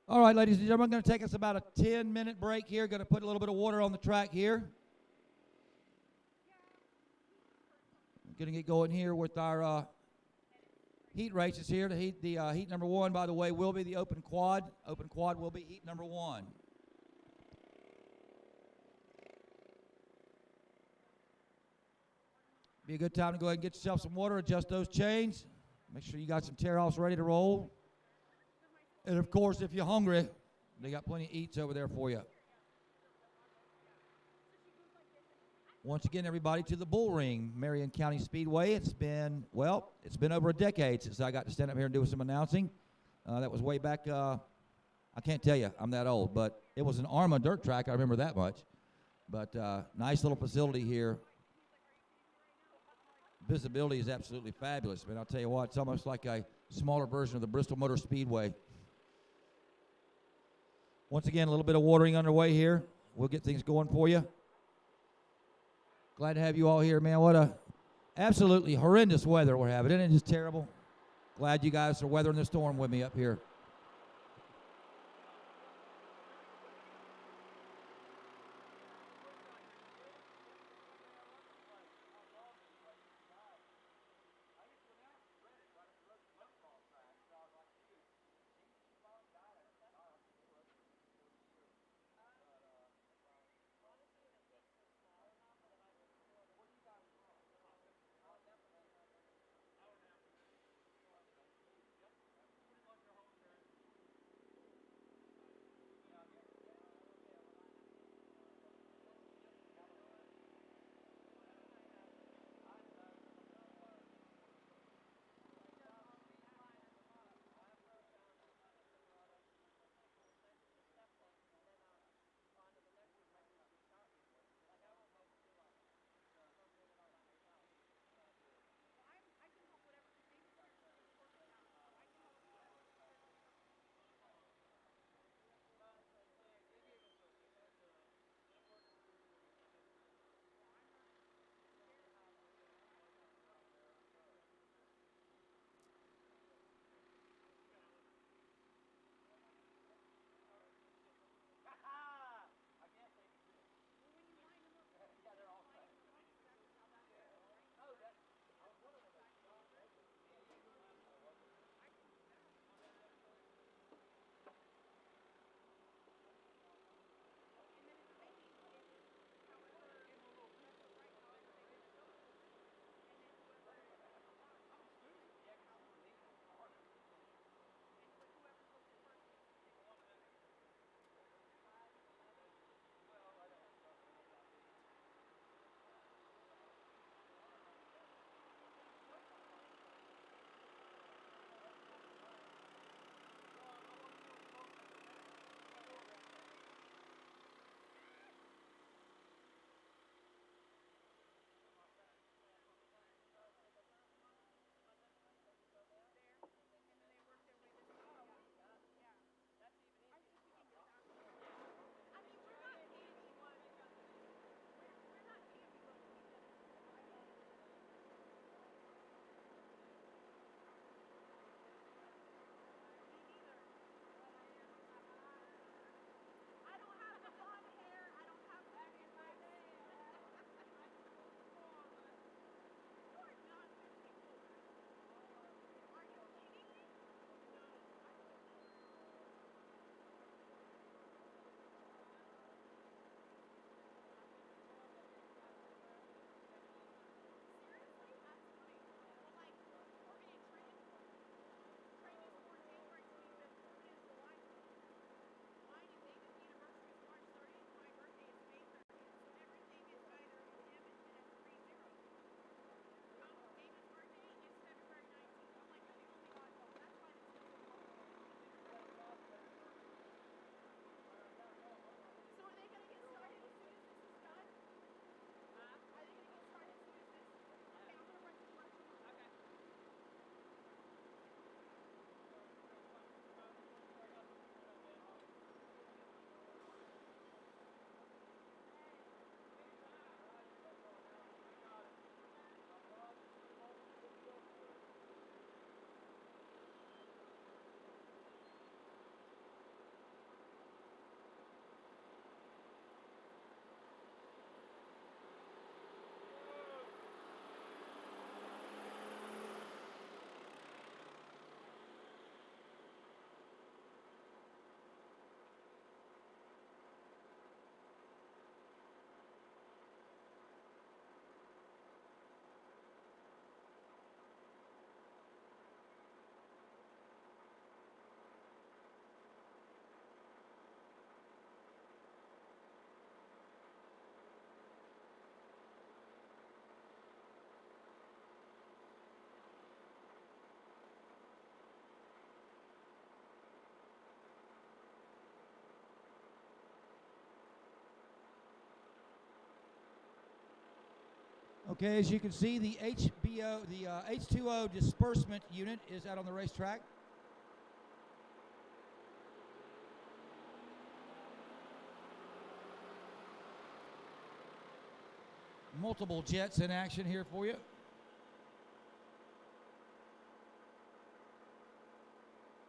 All right, ladies and gentlemen, going to take us about a 10-minute break here. Going to put a little bit of water on the track here. Going to get going here with our heat races here. The heat number 1, by the way, will be the open quad. Open quad will be heat number 1. Be a good time to go ahead and get yourself some water, adjust those chains. Make sure you got some tear-offs ready to roll. And, of course, if you're hungry, they got plenty of eats over there for you. Once again, everybody, to the Bullring, Marion County Speedway. It's been over a decade since I got to stand up here and do some announcing. That was way back, I can't tell you, I'm that old, but it was an ARMA dirt track, I remember that much. But nice little facility here. Visibility is absolutely fabulous, man. I'll tell you what, it's almost like a smaller version of the Bristol Motor Speedway. Once again, a little bit of watering underway here. We'll get things going for you. Glad to have you all here, man. What a absolutely horrendous weather we're having. Isn't it just terrible? Glad you guys are weathering the storm with me up here. Okay, as you can see, the H2O disbursement unit is out on the racetrack. Multiple jets in action here for you.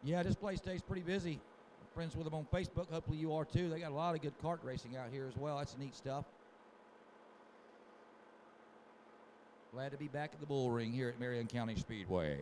Yeah, this place stays pretty busy. I'm friends with them on Facebook. Hopefully you are too. They got a lot of good kart racing out here as well. That's neat stuff. Glad to be back at the Bullring here at Marion County Speedway.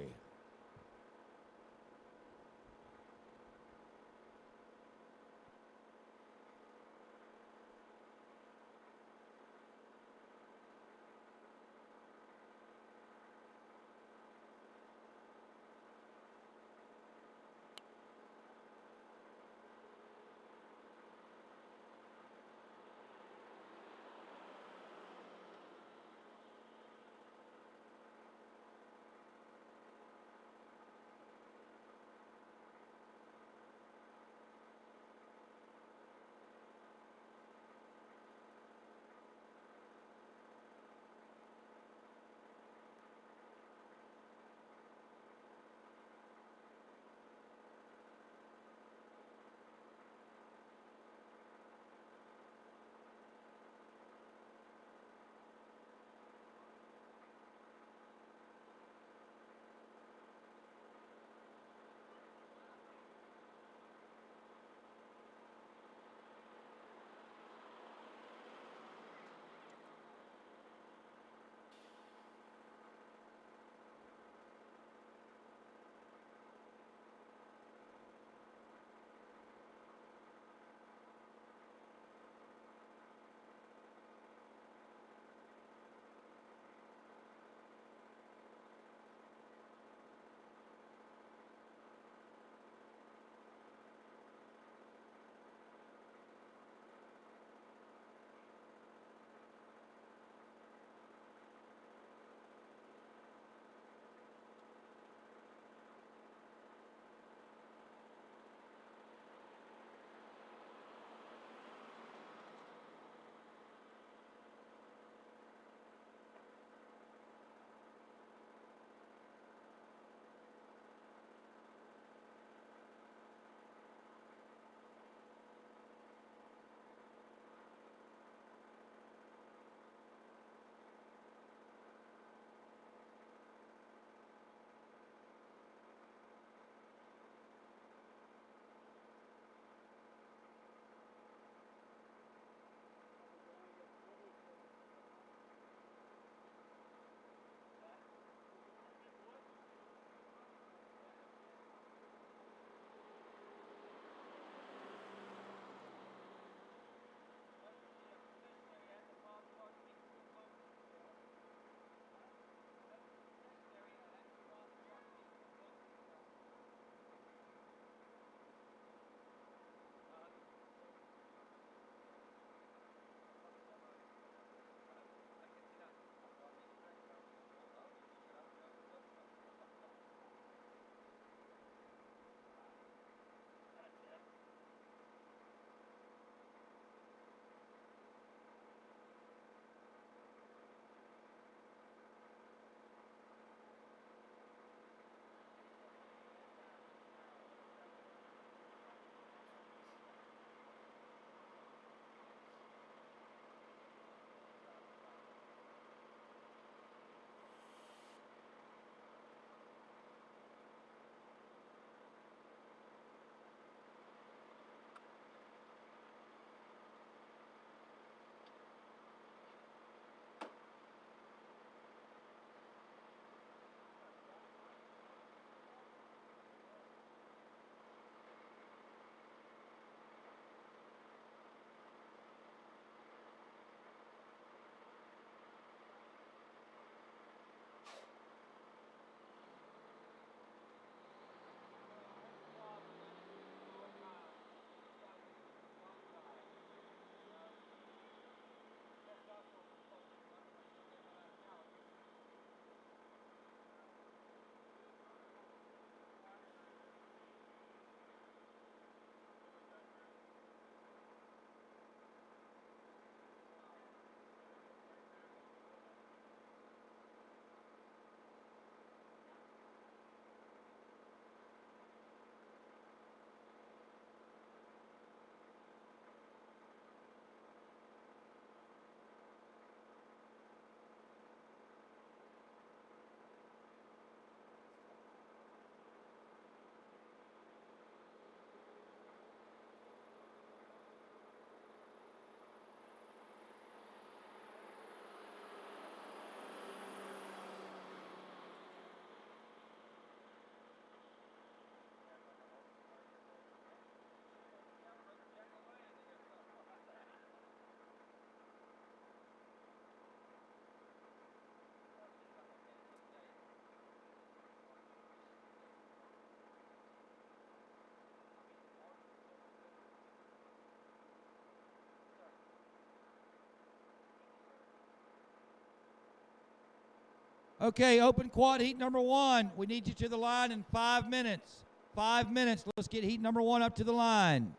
Okay, open quad heat number 1. We need you to the line in 5 minutes. 5 minutes. Let's get heat number 1 up to the line.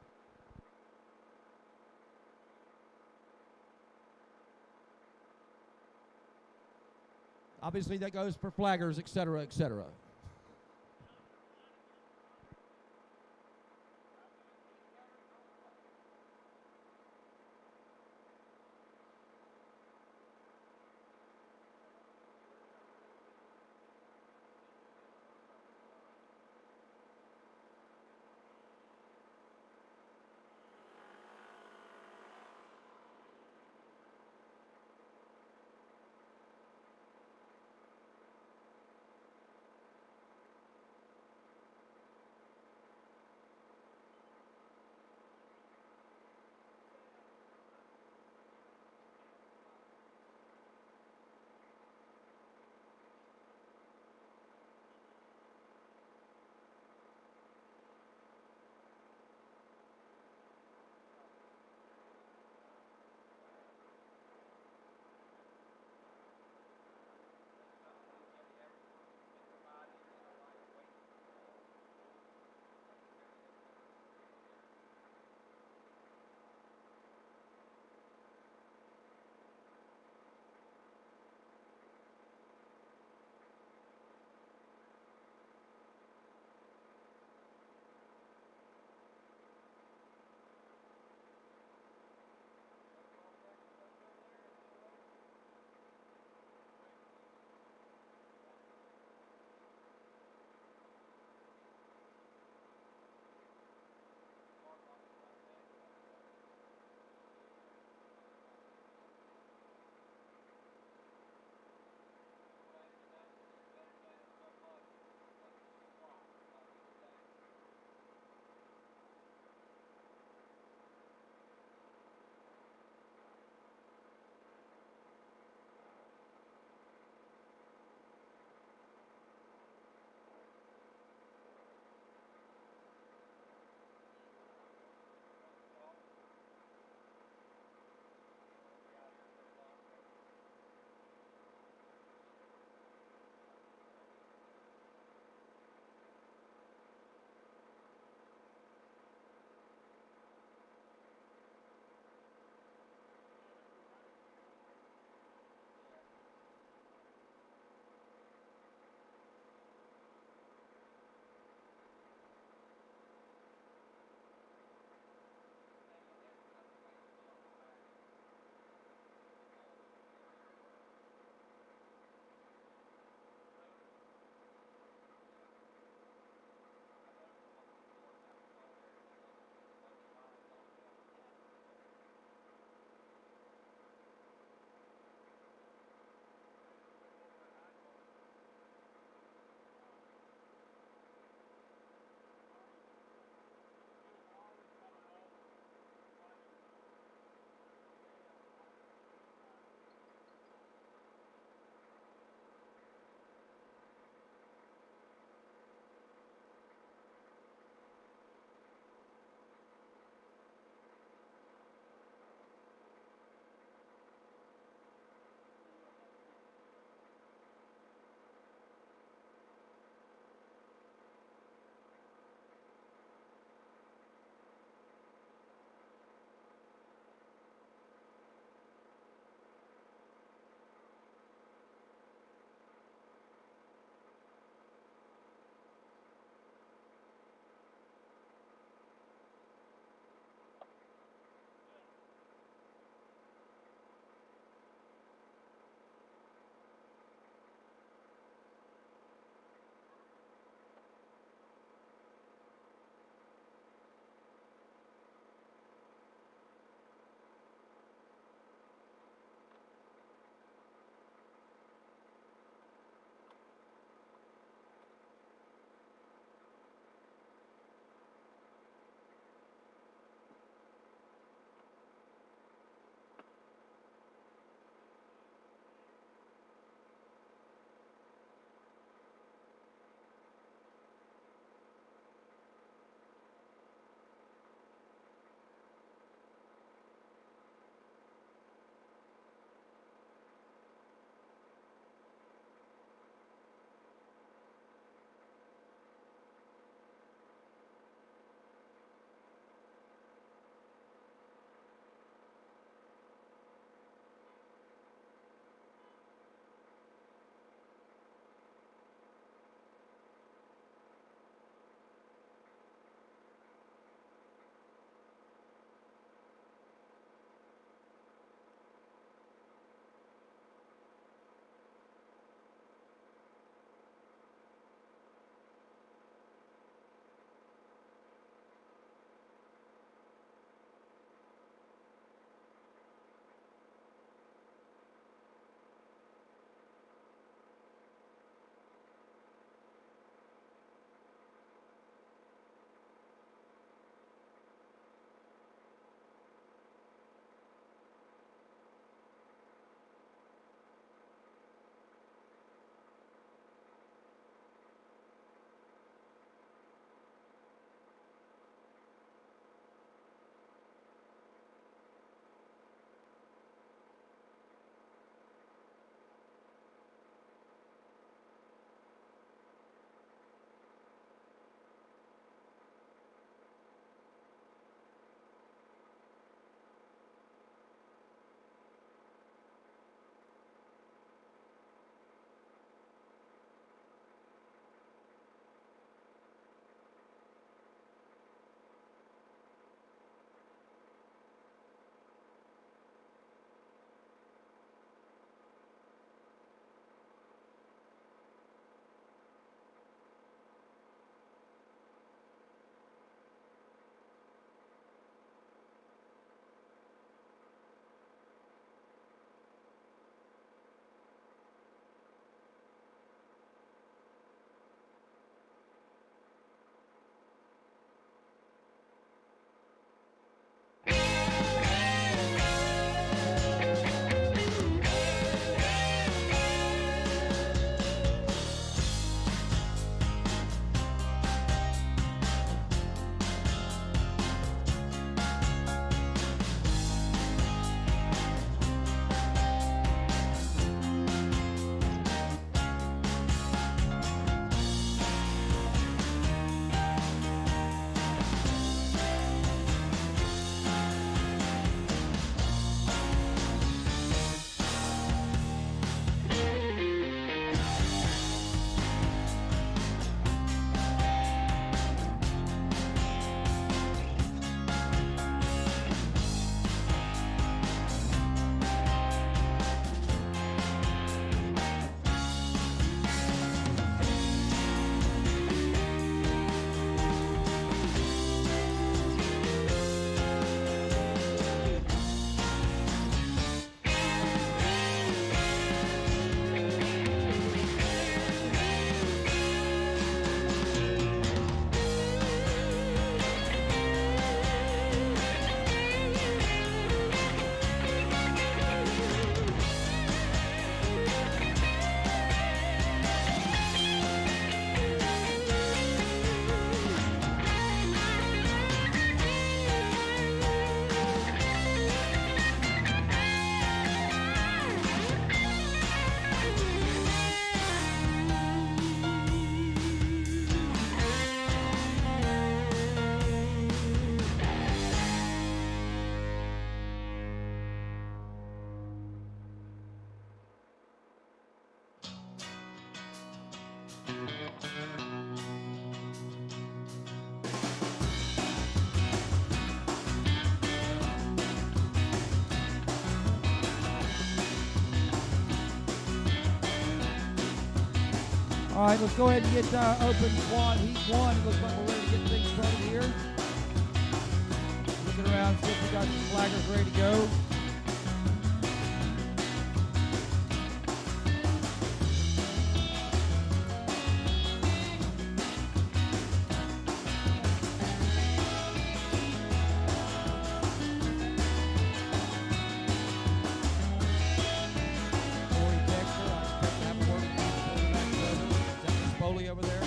Obviously, that goes for flaggers, et cetera, et cetera. All right, let's go ahead and get open quad heat one. It looks like we're ready to get things started here. Looking around, see if we got some flaggers ready to go. Over there.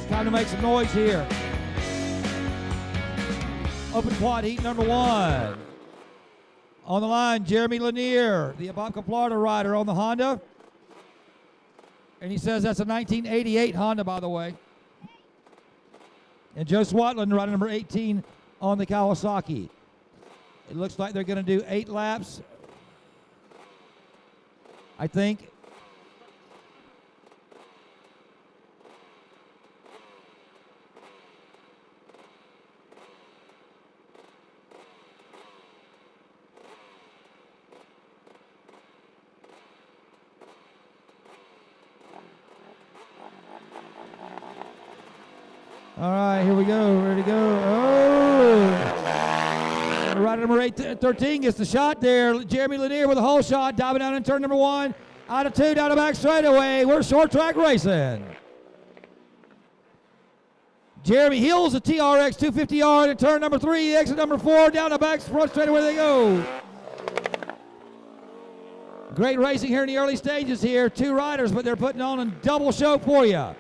Time to make some noise here. Open quad heat number one. On the line, Jeremy Lanier, the Ocala, Florida rider on the Honda. And he says that's a 1988 Honda, by the way. And Joe Swatland, rider number 18 on the Kawasaki. It looks like they're going to do 8 laps, I think. All right, here we go. Ready to go. Oh! Rider number 13 gets the shot there. Jeremy Lanier with a hole shot, diving down in turn number 1. Out of 2, down the back straightaway. We're short track racing. Jeremy heels the TRX 250R in turn number 3. Exit number 4, down the back front straightaway they go. Great racing here in the early stages here. 2 riders, but they're putting on a double show for you.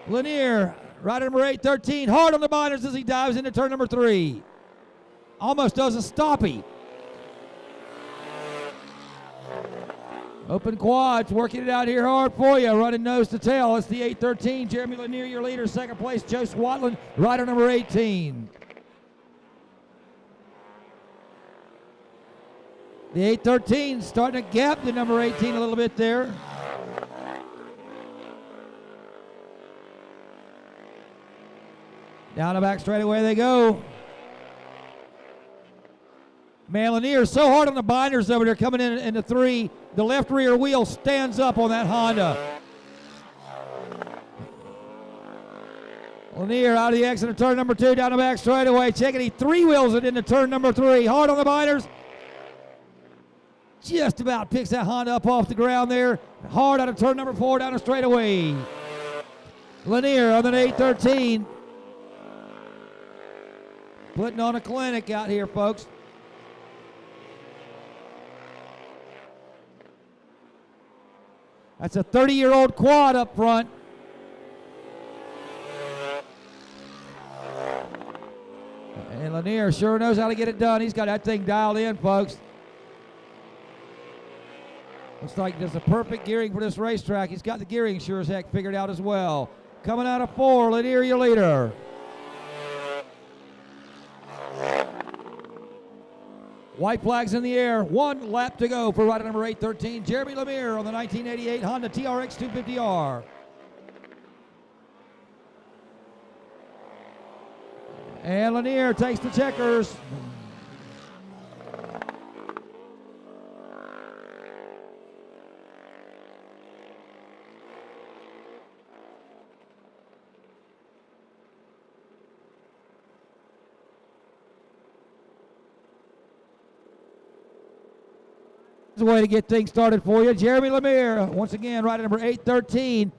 Lanier, rider number 813, hard on the binders as he dives into turn number 3. Almost does a stoppie. Open quads, working it out here hard for you, running nose to tail. It's the 813, Jeremy Lanier, your leader. Second place, Joe Swatland, rider number 18. The 813 starting to gap the number 18 a little bit there. Down the back straightaway they go. Man, Lanier is so hard on the binders over there coming in the 3. The left rear wheel stands up on that Honda. Lanier out of the exit of turn number 2, down the back straightaway. Checking, he 3-wheels it into turn number 3. Hard on the binders. Just about picks that Honda up off the ground there. Hard out of turn number 4, down the straightaway. Lanier on the 813. Putting on a clinic out here, folks. That's a 30-year-old quad up front. And Lanier sure knows how to get it done. He's got that thing dialed in, folks. Looks like there's a perfect gearing for this racetrack. He's got the gearing sure as heck figured out as well. Coming out of 4, Lanier, your leader. White flags in the air. 1 lap to go for rider number 813, Jeremy Lemire on the 1988 Honda TRX 250R. And Lanier takes the checkers. A way to get things started for you. Jeremy Lemire, once again, rider number 813.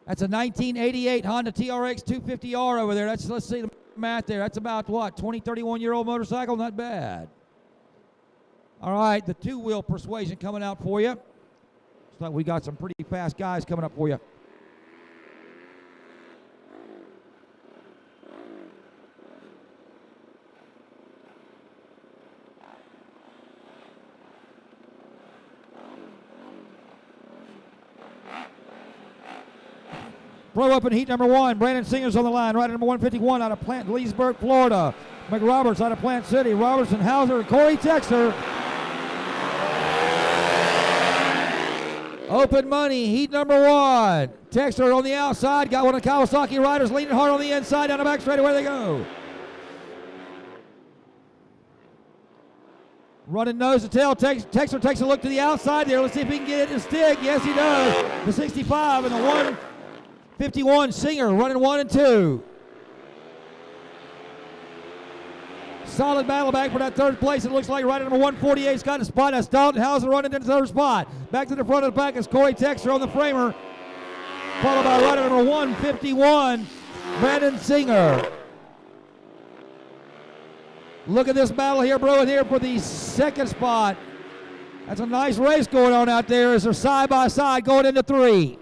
That's a 1988 Honda TRX 250R over there. Let's see the math there. That's about what, 20, 31-year-old motorcycle? Not bad. All right, the 2-wheel Persuasion coming out for you. Looks like we got some pretty fast guys coming up for you. Pro Open heat number 1, Brandon Singer's on the line, rider number 151 out of Plant Leesburg, Florida. McRoberts out of Plant City, Robertson, Hauser, and Corey Texter. Open money, heat number 1. Texter on the outside, got one of the Kawasaki riders leaning hard on the inside, down the back straight, away they go. Running nose to tail, Texter takes a look to the outside there. Let's see if he can get it to stick. Yes, he does. The 65 and the 151 Singer running 1 and 2. Solid battle back for that 3rd place. It looks like rider number 148's got a spot. That's Dalton Hauser running into the 3rd spot. Back to the front of the pack is Corey Texter on the framer, followed by rider number 151, Brandon Singer. Look at this battle here brewing here for the 2nd spot. That's a nice race going on out there as they're side by side going into 3.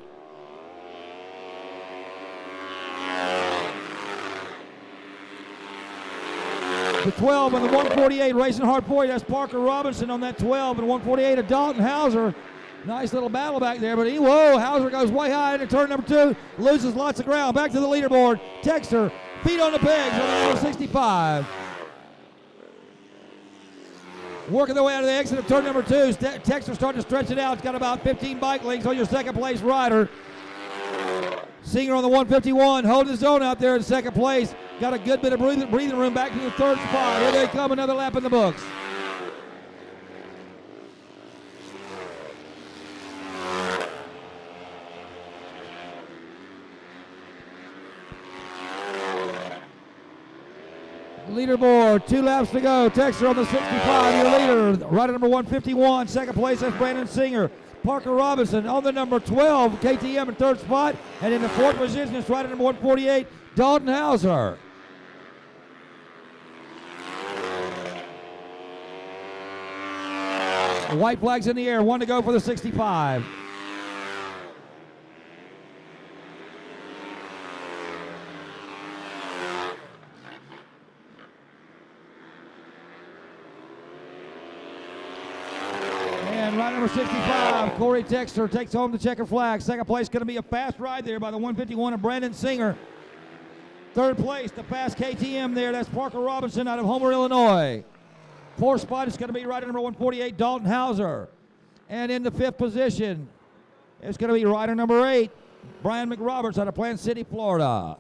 The 12 and the 148 racing hard for you. That's Parker Robinson on that 12 and 148 of Dalton Hauser. Nice little battle back there, but whoa, Hauser goes way high into turn number 2, loses lots of ground. Back to the leaderboard. Texter, feet on the pegs on the number 65. Working their way out of the exit of turn number 2. Texter starting to stretch it out. It's got about 15 bike lengths on your 2nd place rider. Singer on the 151, holding his own out there in 2nd place. Got a good bit of breathing room back to the 3rd spot. Here they come, another lap in the books. Leaderboard, 2 laps to go. Texter on the 65, your leader. Rider number 151, 2nd place, that's Brandon Singer. Parker Robinson on the number 12, KTM in 3rd spot. And in the 4th position is rider number 148, Dalton Hauser. The white flags in the air, 1 to go for the 65. And rider number 65, Corey Texter, takes home the checker flag. 2nd place going to be a fast ride there by the 151 of Brandon Singer. 3rd place, the fast KTM there. That's Parker Robinson out of Homer, Illinois. 4th spot is going to be rider number 148, Dalton Hauser. And in the 5th position, it's going to be rider number 8, Brian McRoberts out of Plant City, Florida.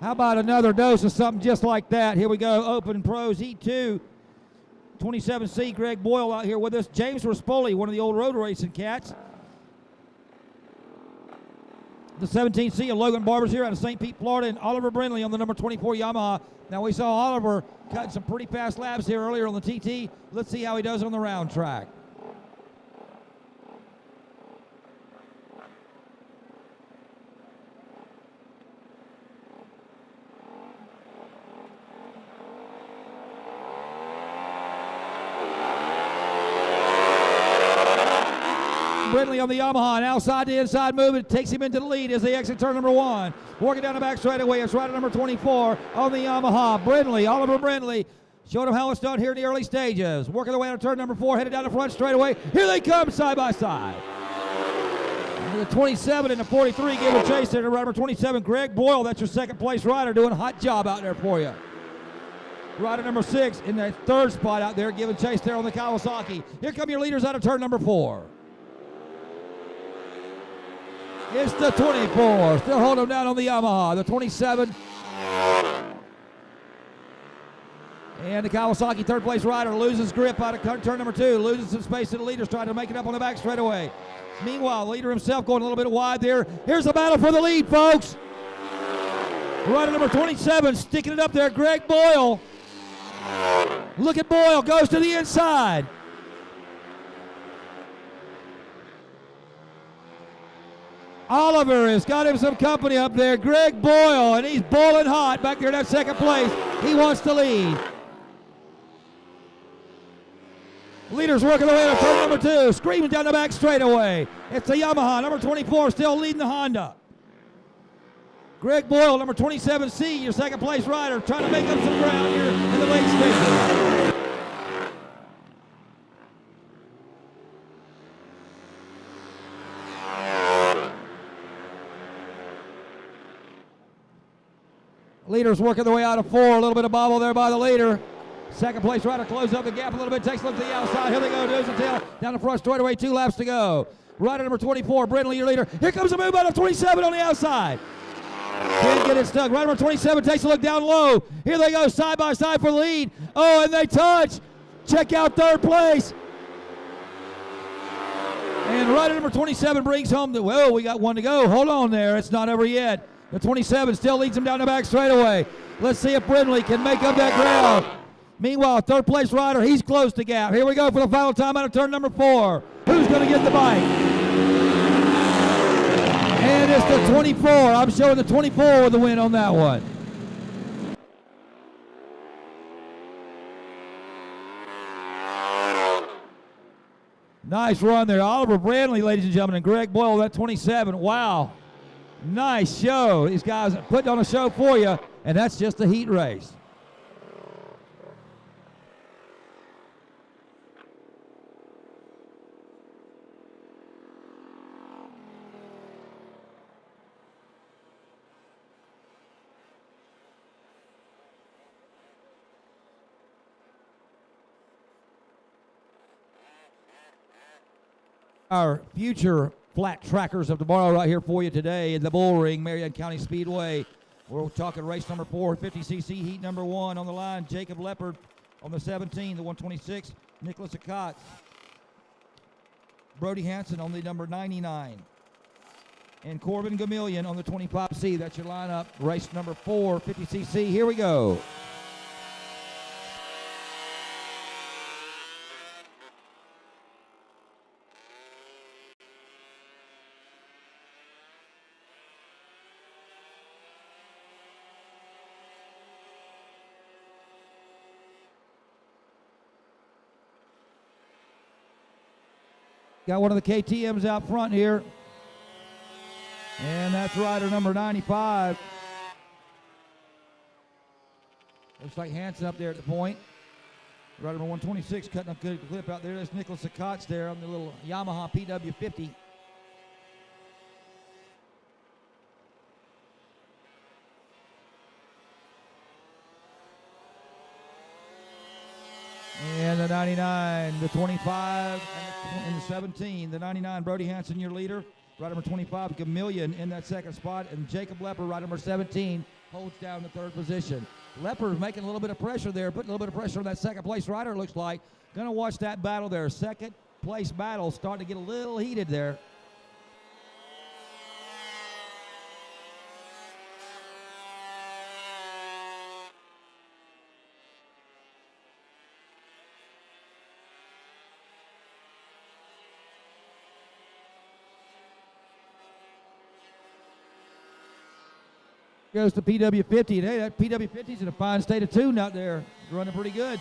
How about another dose of something just like that? Here we go, Open Pros E2. 27C, Greg Boyle out here with us. James Rispoli, one of the old road racing cats. The 17C of Logan Barber's here out of St. Pete, Florida, and Oliver Brindley on the number 24 Yamaha. Now we saw Oliver cutting some pretty fast laps here earlier on the TT. Let's see how he does on the round track. Brindley on the Yamaha, and outside to inside movement takes him into the lead as they exit turn number 1. Working down the back straightaway, it's rider number 24 on the Yamaha. Brindley, Oliver Brindley, showing them how it's done here in the early stages. Working their way out of turn number 4, headed down the front straightaway. Here they come side by side. And the 27 and the 43 giving chase there to rider number 27, Greg Boyle. That's your second place rider, doing a hot job out there for you. Rider number 6 in that third spot out there, giving chase there on the Kawasaki. Here come your leaders out of turn number 4. It's the 24, still holding them down on the Yamaha. The 27 and the Kawasaki third place rider loses grip out of turn number 2, loses some space to the leaders, trying to make it up on the back straightaway. Meanwhile, the leader himself going a little bit wide there. Here's the battle for the lead, folks. Rider number 27 sticking it up there, Greg Boyle. Look at Boyle, goes to the inside. Oliver has got him some company up there. Greg Boyle, and he's boiling hot back there in that second place. He wants to lead. Leaders working their way to turn number 2, screaming down the back straightaway. It's the Yamaha, number 24, still leading the Honda. Greg Boyle, number 27C, your second place rider, trying to make up some ground here in the late stages. Leaders working their way out of 4, a little bit of bobble there by the leader. Second place rider closes up the gap a little bit, takes a look to the outside. Here they go, nose and tail, down the front straightaway, 2 laps to go. Rider number 24, Brindley, your leader. Here comes a move out of 27 on the outside. Can't get it stuck. Rider number 27 takes a look down low. Here they go, side by side for the lead. Oh, and they touch. Check out third place. And rider number 27 brings home the, well, we got one to go. Hold on there, it's not over yet. The 27 still leads him down the back straightaway. Let's see if Brindley can make up that ground. Meanwhile, third place rider, he's closed the gap. Here we go for the final time out of turn number 4. Who's going to get the bike? And it's the 24. I'm showing the 24 with the win on that one. Nice run there. Oliver Brindley, ladies and gentlemen, and Greg Boyle, that 27. Wow. Nice show. These guys putting on a show for you, and that's just a heat race. Our future flat trackers of tomorrow right here for you today in the Bullring, Marion County Speedway. We're talking race number 4, 50cc, heat number 1 on the line. Jacob Leopard on the 17, the 126. Nicholas Acott. Brody Hansen on the number 99. And Corbin Gamillion on the 25C. That's your lineup. Race number 4, 50cc. Here we go. Got one of the KTMs out front here. And that's rider number 95. Looks like Hansen up there at the point. Rider number 126 cutting a good clip out there. There's Nicholas Acott there on the little Yamaha PW50. And the 99, the 25, and the 17. The 99, Brody Hansen, your leader. Rider number 25, Gamillion in that second spot. And Jacob Leopard, rider number 17, holds down the third position. Leopard making a little bit of pressure there, putting a little bit of pressure on that second place rider, it looks like. Going to watch that battle there. Second place battle starting to get a little heated there. Goes to PW50, and hey, that PW50's in a fine state of tune out there. Running pretty good.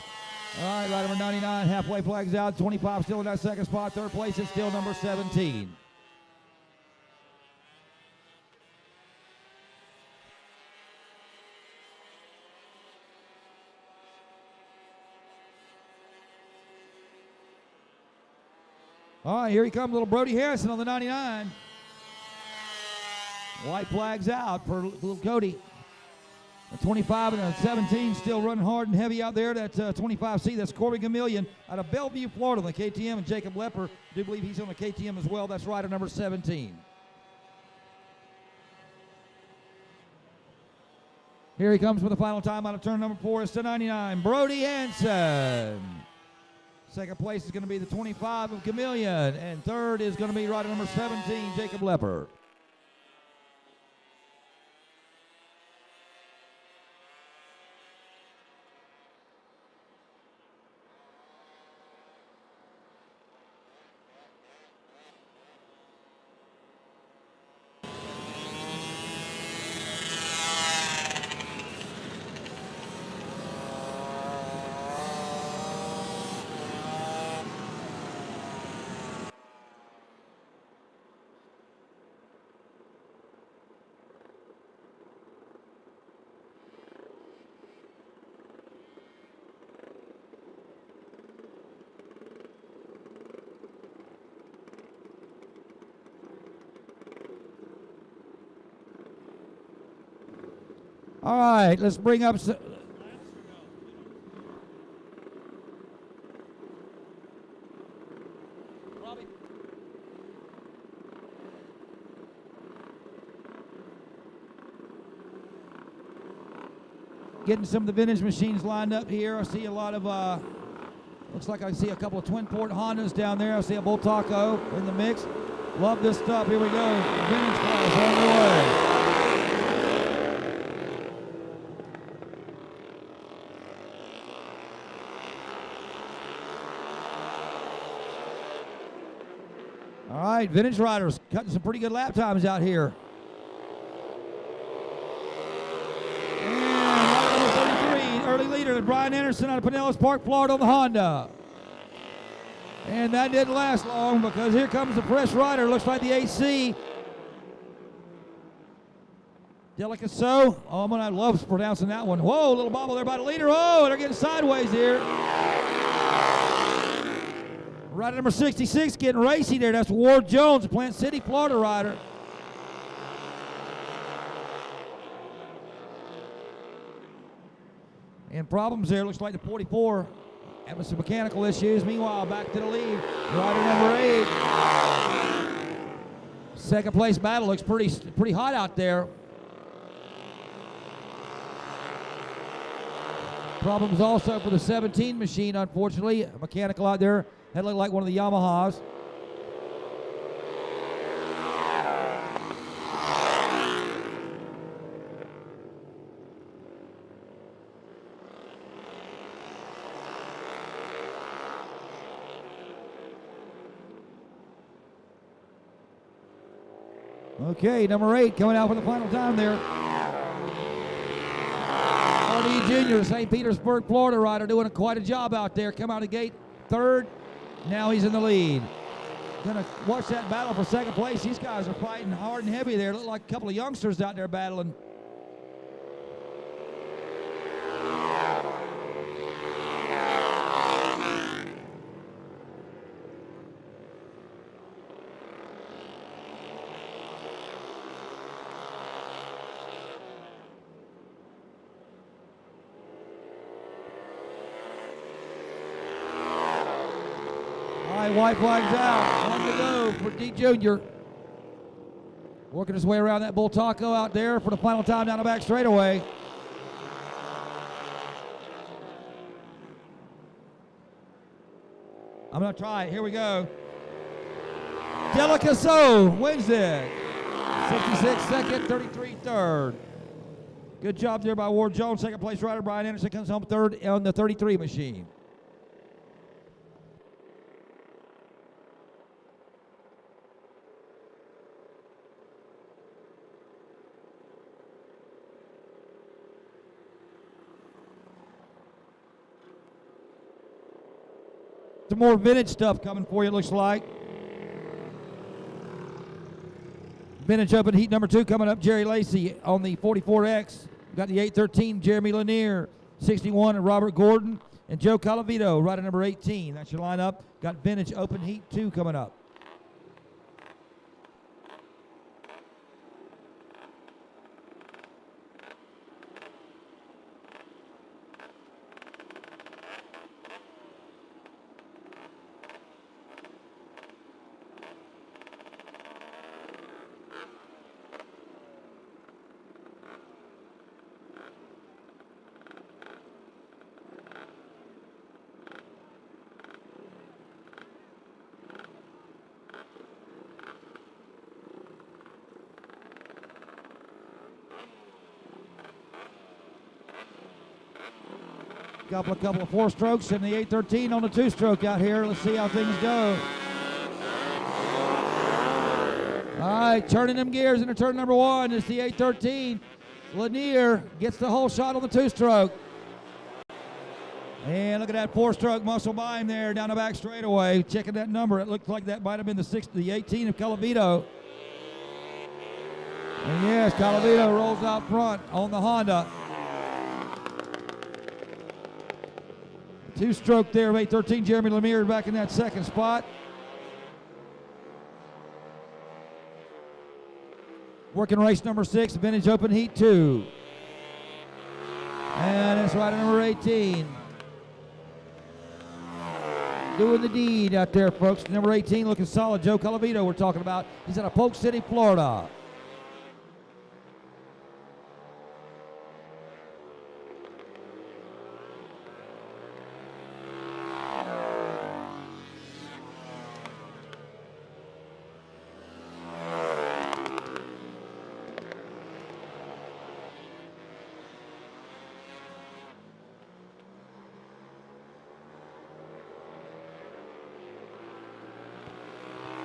All right, rider number 99, halfway flags out. 25 still in that second spot. Third place is still number 17. All right, here he comes, little Brody Harrison on the 99. White flags out for little Cody. The 25 and the 17 still running hard and heavy out there. That's 25C. That's Corbin Gamillion out of Bellevue, Florida on the KTM. And Jacob Lepper, I do believe he's on the KTM as well. That's rider number 17. Here he comes for the final time out of turn number 4. It's the 99, Brody Hansen. Second place is going to be the 25 of Gamillion. And third is going to be rider number 17, Jacob Lepper. All right, let's bring up getting some of the vintage machines lined up here. I see a lot of, looks like I see a couple of twin port Hondas down there. I see a Bull Taco in the mix. Love this stuff. Here we go. Vintage class on the way. All right, vintage riders cutting some pretty good lap times out here. And number 33, early leader, Brian Anderson out of Pinellas Park, Florida on the Honda. And that didn't last long because here comes the fresh rider. Looks like the AC. Delicaso. Oh, I love pronouncing that one. Whoa, little bobble there by the leader. Oh, they're getting sideways here. Rider number 66 getting racy there. That's Ward Jones, a Plant City, Florida rider. And problems there. Looks like the 44 having some mechanical issues. Meanwhile, back to the lead. Rider number 8. Second place battle looks pretty hot out there. Problems also for the 17 machine, unfortunately. A mechanical out there. That looked like one of the Yamahas. Okay, number 8 coming out for the final time there. R.D. Jr., St. Petersburg, Florida rider, doing quite a job out there. Come out of the gate third. Now he's in the lead. Gonna watch that battle for second place. These guys are fighting hard and heavy there. Look like a couple of youngsters out there battling. White flags out. One to go for D Jr. Working his way around that Bull Taco out there for the final time down the back straightaway. I'm going to try it. Here we go. Delicaso wins it. 66 second, 33 third. Good job there by Ward Jones. Second place rider Brian Anderson comes home third on the 33 machine. Some more vintage stuff coming for you, it looks like. Vintage Open Heat number 2 coming up. Jerry Lacey on the 44X. Got the 813, Jeremy Lanier, 61, and Robert Gordon. And Joe Calavito, rider number 18. That's your lineup. Got Vintage Open Heat 2 coming up. Couple of 4-strokes and the 813 on the 2-stroke out here. Let's see how things go. All right, turning them gears into turn number 1. It's the 813. Lanier gets the whole shot on the 2-stroke. And look at that 4-stroke muscle by him there down the back straightaway. Checking that number. It looked like that might have been the 18 of Calavito. And yes, Calavito rolls out front on the Honda. 2-stroke there of 813. Jeremy Lemire back in that second spot. Working race number 6, Vintage Open Heat 2. And it's rider number 18. Doing the deed out there, folks. Number 18 looking solid. Joe Calavito we're talking about. He's out of Polk City, Florida.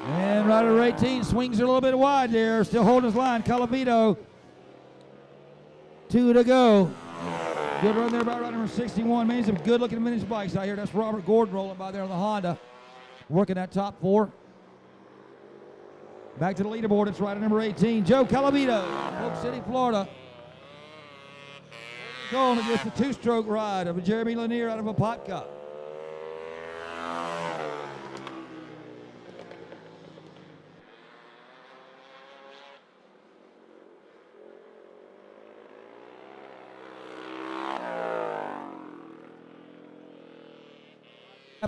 And rider 18 swings it a little bit wide there. Still holding his line. Calavito. 2 to go. Good run there by rider number 61. Man, some good looking vintage bikes out here. That's Robert Gordon rolling by there on the Honda. Working that top 4. Back to the leaderboard. It's rider number 18. Joe Calavito. Polk City, Florida. Going against the 2-stroke ride of Jeremy Lanier out of a pot cup.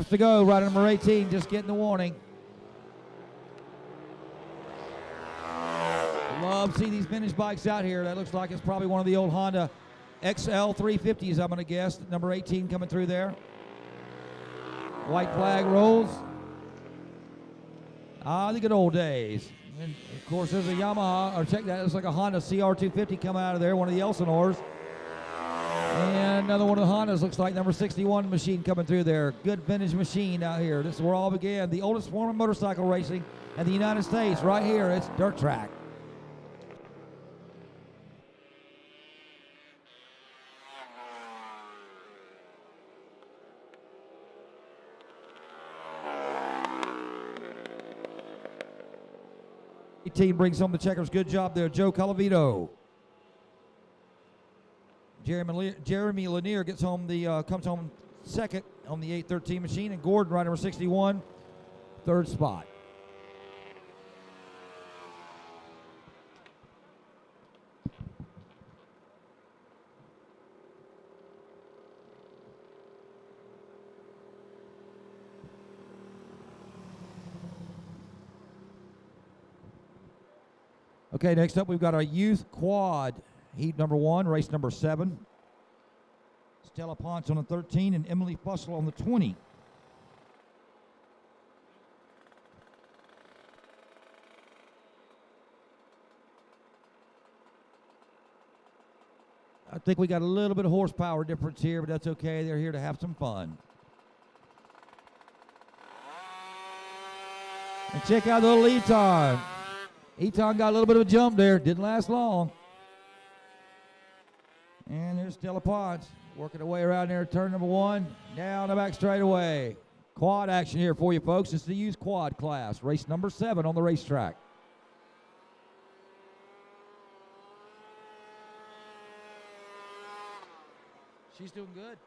Laps to go, rider number 18 just getting the warning. Love to see these vintage bikes out here. That looks like it's probably one of the old Honda XL 350s, I'm going to guess. Number 18 coming through there. White flag rolls. The good old days. And of course there's a Yamaha, or check that, it looks like a Honda CR250 coming out of there, one of the Elsinores. And another one of the Hondas looks like number 61 machine coming through there. Good vintage machine out here. This is where all began. The oldest form of motorcycle racing in the United States. Right here, it's dirt track. Team brings home the checkers. Good job there, Joe Calavito. Jeremy Lanier gets home comes home second on the 813 machine, and Gordon, rider number 61, third spot. Okay, next up we've got our youth quad heat number 1, race number 7. Stella Ponce on the 13 and Emily Fussell on the 20. I think we got a little bit of horsepower difference here, but that's okay. They're here to have some fun. And check out the little Eton. Eton got a little bit of a jump there. Didn't last long. And there's Stella Ponce working her way around there. Turn number 1. Down the back straightaway. Quad action here for you folks. It's the youth quad class, race number 7 on the racetrack. She's doing good.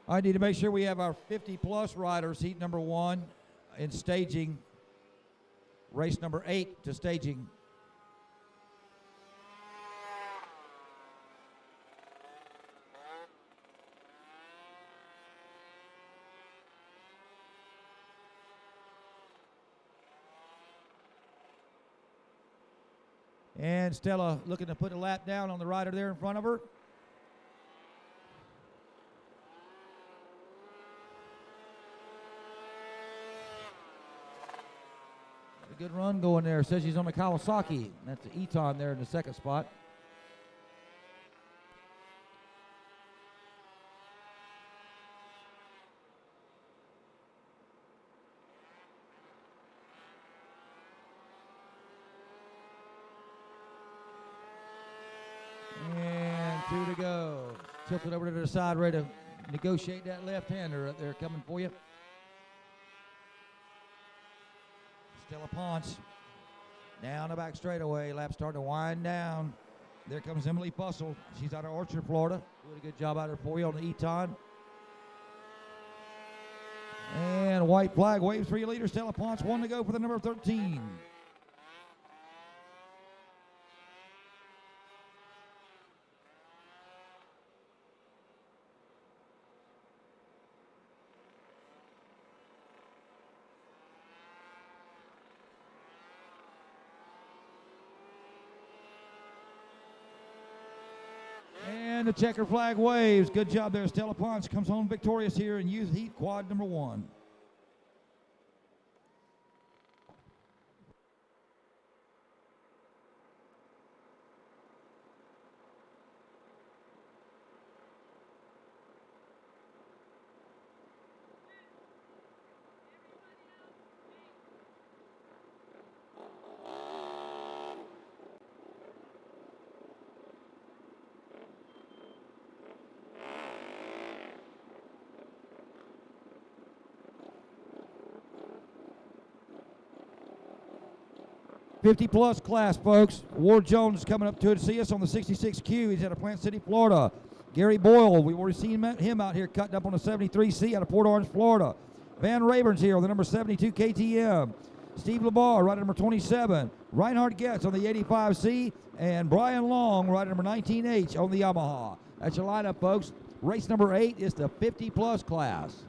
I need to make sure we have our 50-plus riders, heat number 1, in staging. Race number 8 to staging. And Stella looking to put a lap down on the rider there in front of her. A good run going there. Says she's on the Kawasaki. That's the Eton there in the second spot. And 2 to go. Tilted over to the side, ready to negotiate that left-hander up there coming for you. Stella Ponce down the back straightaway. Lap starting to wind down. There comes Emily Fussell. She's out of Orchard, Florida. Doing a good job out there for you on the Eton. And white flag waves for your leader, Stella Ponce. 1 to go for the number 13. And the checker flag waves. Good job there. Stella Ponce comes home victorious here in youth heat quad number 1. '50-plus class, folks. Ward Jones is coming up to see us on the 66Q. He's out of Plant City, Florida. Gary Boyle, we've already seen him out here cutting up on the 73C out of Port Orange, Florida. Van Rayburn's here on the number 72 KTM. Steve LeBar, rider number 27. Reinhard Getz on the 85C. And Brian Long, rider number 19H on the Yamaha. That's your lineup, folks. Race number 8 is the 50-plus class.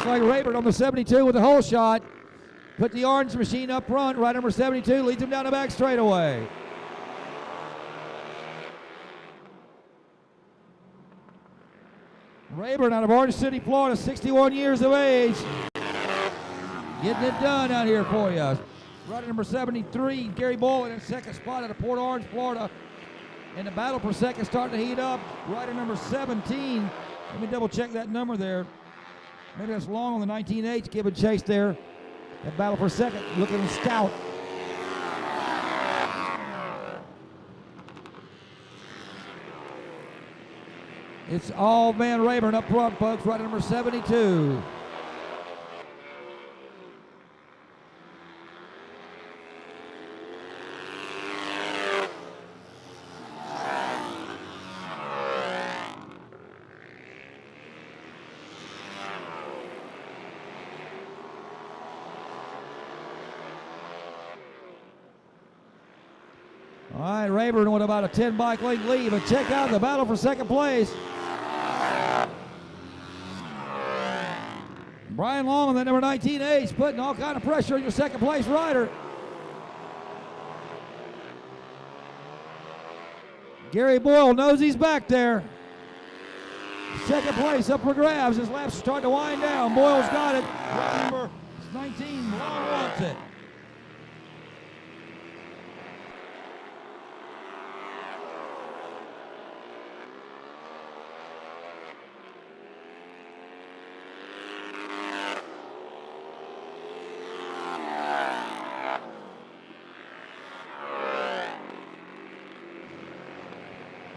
Like Rayburn on the 72 with the hole shot. Put the orange machine up front. Rider number 72 leads him down the back straightaway. Rayburn out of Orange City, Florida, 61 years of age. Getting it done out here for you. Rider number 73, Gary Boyle in second spot out of Port Orange, Florida. And the battle for second starting to heat up. Rider number 17. Let me double check that number there. Maybe that's Long on the 19H giving chase there. That battle for second, looking stout. It's all Van Rayburn up front, folks. Rider number 72. All right, Rayburn with about a 10-bike length lead, but check out the battle for second place. Brian Long on that number 19H putting all kind of pressure on your second place rider. Gary Boyle knows he's back there. Second place up for grabs. His laps start to wind down. Boyle's got it. Number 19, Long wants it.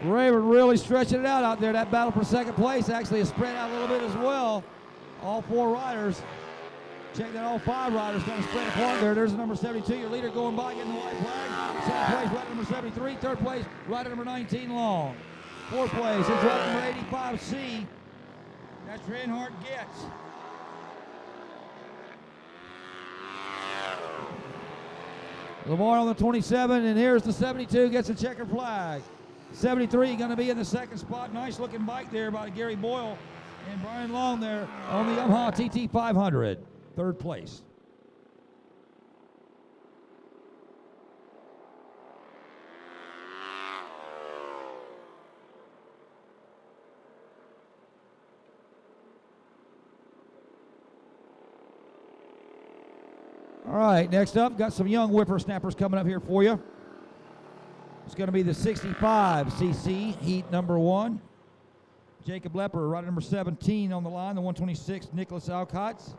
Raven really stretching it out there. That battle for second place actually is spread out a little bit as well. All four riders. Check that, all five riders kind of spread apart there. There's the number 72, your leader going by, getting the white flag. Second place, rider number 73. Third place, rider number 19, Long. Fourth place is rider number 85C. That's Reinhardt Getz. Lamar on the 27, and here's the 72, gets a checkered flag. 73 going to be in the second spot. Nice looking bike there by Gary Boyle and Brian Long there on the Yamaha TT 500. Third place. All right, next up, got some young whippersnappers coming up here for you. It's going to be the 65cc heat number 1. Jacob Lepper, rider number 17 on the line. The 126, Nicholas Alcotts.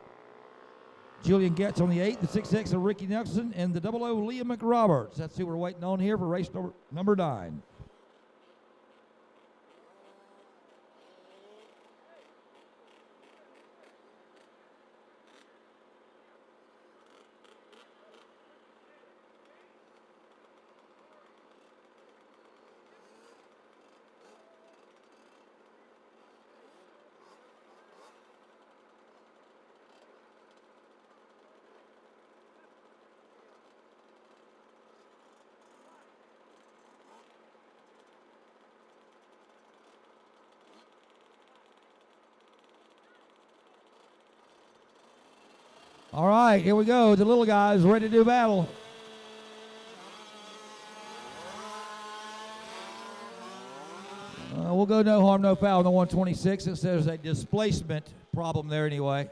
Julian Getz on the 8. The 66 of Ricky Nelson. And the 00, Liam McRoberts. That's who we're waiting on here for race number 9. All right, here we go. The little guys ready to do battle. We'll go no harm, no foul on the 126. It says a displacement problem there anyway.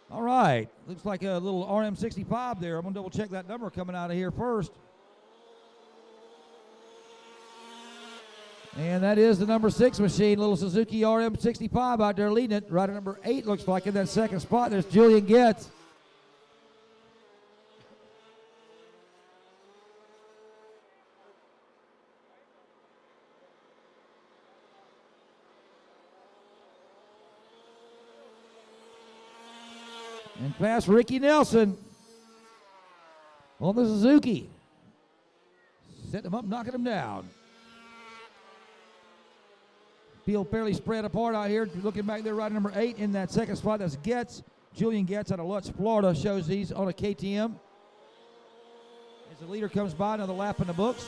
All right, looks like a little RM65 there. I'm going to double check that number coming out of here first. And that is the number 6 machine, little Suzuki RM65 out there leading it. Rider number 8 looks like in that second spot. There's Julian Getz. And past Ricky Nelson on the Suzuki. Setting him up, knocking him down. Field fairly spread apart out here. Looking back there, rider number 8 in that second spot. That's Getz. Julian Getz out of Lutz, Florida, shows he's on a KTM. As the leader comes by, another lap in the books.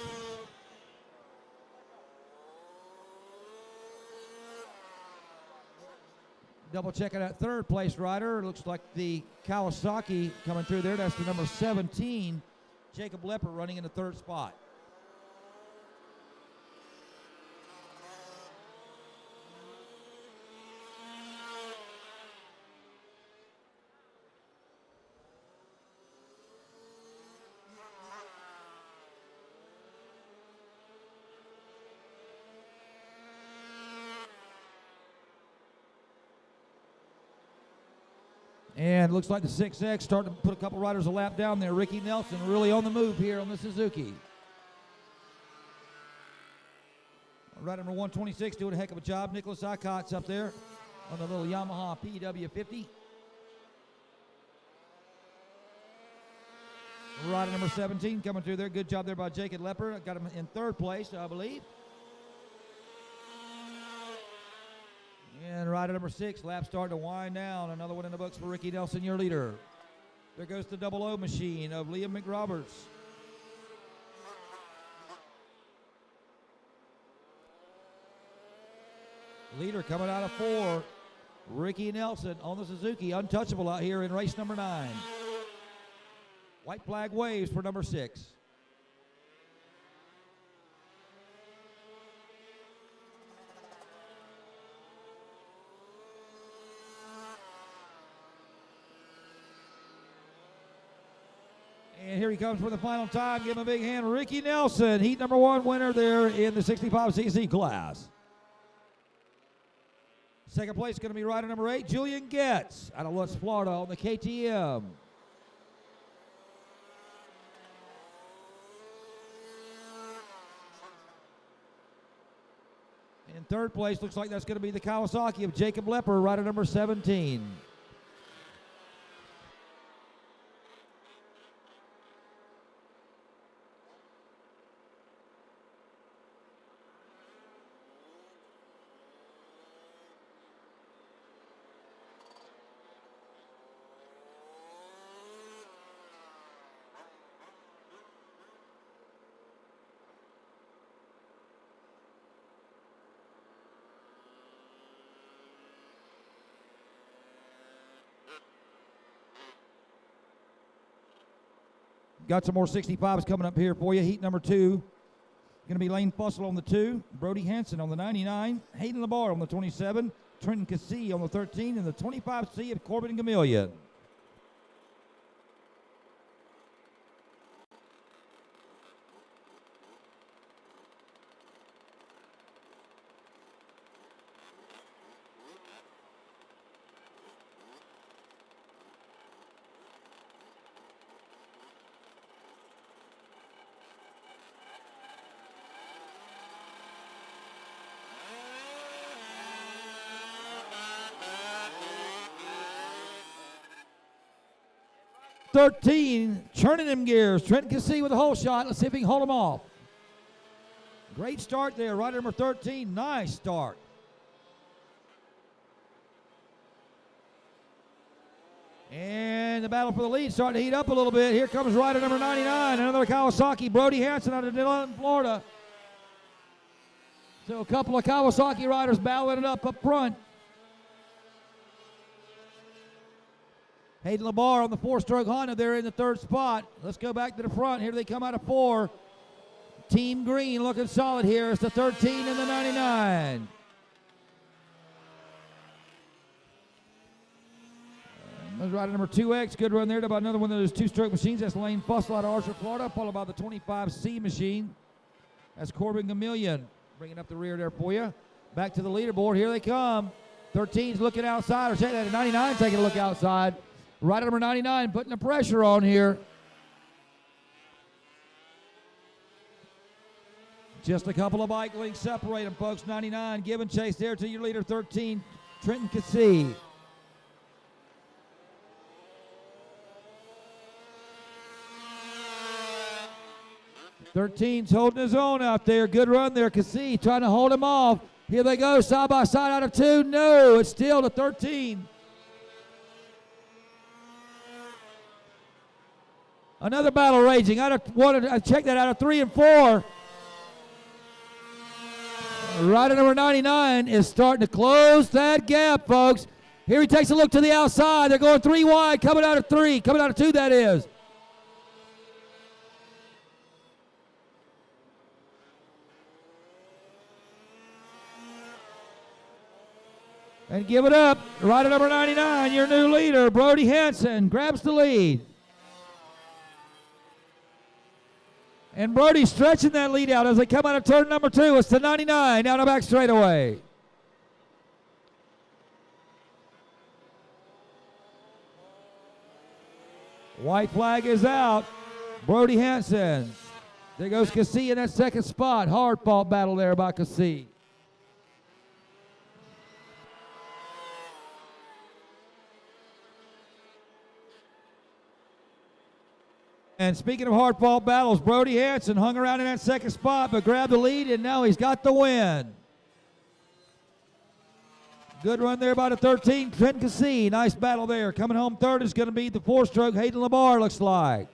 Double checking that third place rider. Looks like the Kawasaki coming through there. That's the number 17, Jacob Lepper, running in the third spot. And looks like the 6X starting to put a couple riders a lap down there. Ricky Nelson really on the move here on the Suzuki. Rider number 126 doing a heck of a job. Nicholas Alcotts up there on the little Yamaha PW50. Rider number 17 coming through there. Good job there by Jacob Lepper. Got him in third place, I believe. And rider number 6, lap starting to wind down. Another one in the books for Ricky Nelson, your leader. There goes the 00 machine of Liam McRoberts. Leader coming out of 4, Ricky Nelson on the Suzuki, untouchable out here in race number 9. White flag waves for number 6. Here he comes for the final time. Give him a big hand. Ricky Nelson, heat number 1 winner there in the 65cc class. Second place is going to be rider number 8, Julian Getz, out of Lutz, Florida on the KTM. In third place, looks like that's going to be the Kawasaki of Jacob Lepper, rider number 17. Got some more 65s coming up here for you. Heat number 2. Going to be Lane Fussell on the 2, Brody Hansen on the 99, Hayden Labar on the 27, Trenton Cassee on the 13, and the 25C of Corbin Gamillion. Churning them gears. Trenton Cassee with a hole shot. Let's see if he can hold them off. Great start there. Rider number 13. Nice start. And the battle for the lead starting to heat up a little bit. Here comes rider number 99. Another Kawasaki. Brody Hansen out of Dillon, Florida. So a couple of Kawasaki riders battling it up front. Hayden Labar on the 4-stroke Honda there in the 3rd spot. Let's go back to the front. Here they come out of 4. Team Green looking solid here. It's the 13 and the 99. There's rider number 2X. Good run there to about another one of those 2-stroke machines. That's Lane Fussell out of Archer, Florida, followed by the 25C machine. That's Corbin Gamillion bringing up the rear there for you. Back to the leaderboard. Here they come. 13's looking outside, or check that, 99 taking a look outside. Rider number 99 putting the pressure on here. Just a couple of bike lengths separate them, folks. 99 giving chase there to your leader, 13, Trenton Cassee. .13's holding his own out there. Good run there, Cassee trying to hold him off. Here they go, side by side out of 2. No, it's still the 13. Another battle raging. Out of 1, I checked that, out of 3 and 4. Rider number 99 is starting to close that gap, folks. Here he takes a look to the outside. They're going 3 wide, coming out of 3, coming out of 2, that is. And give it up. Rider number 99, your new leader, Brody Hansen, grabs the lead. And Brody stretching that lead out as they come out of turn number 2. It's the 99 down the back straightaway. White flag is out. Brody Hansen. There goes Cassee in that 2nd spot. Hard fought battle there by Cassee. And speaking of hard-fought battles, Brody Hansen hung around in that 2nd spot but grabbed the lead, and now he's got the win. Good run there by the 13, Trenton Cassee. Nice battle there. Coming home 3rd is going to be the 4-stroke Hayden Labar, looks like.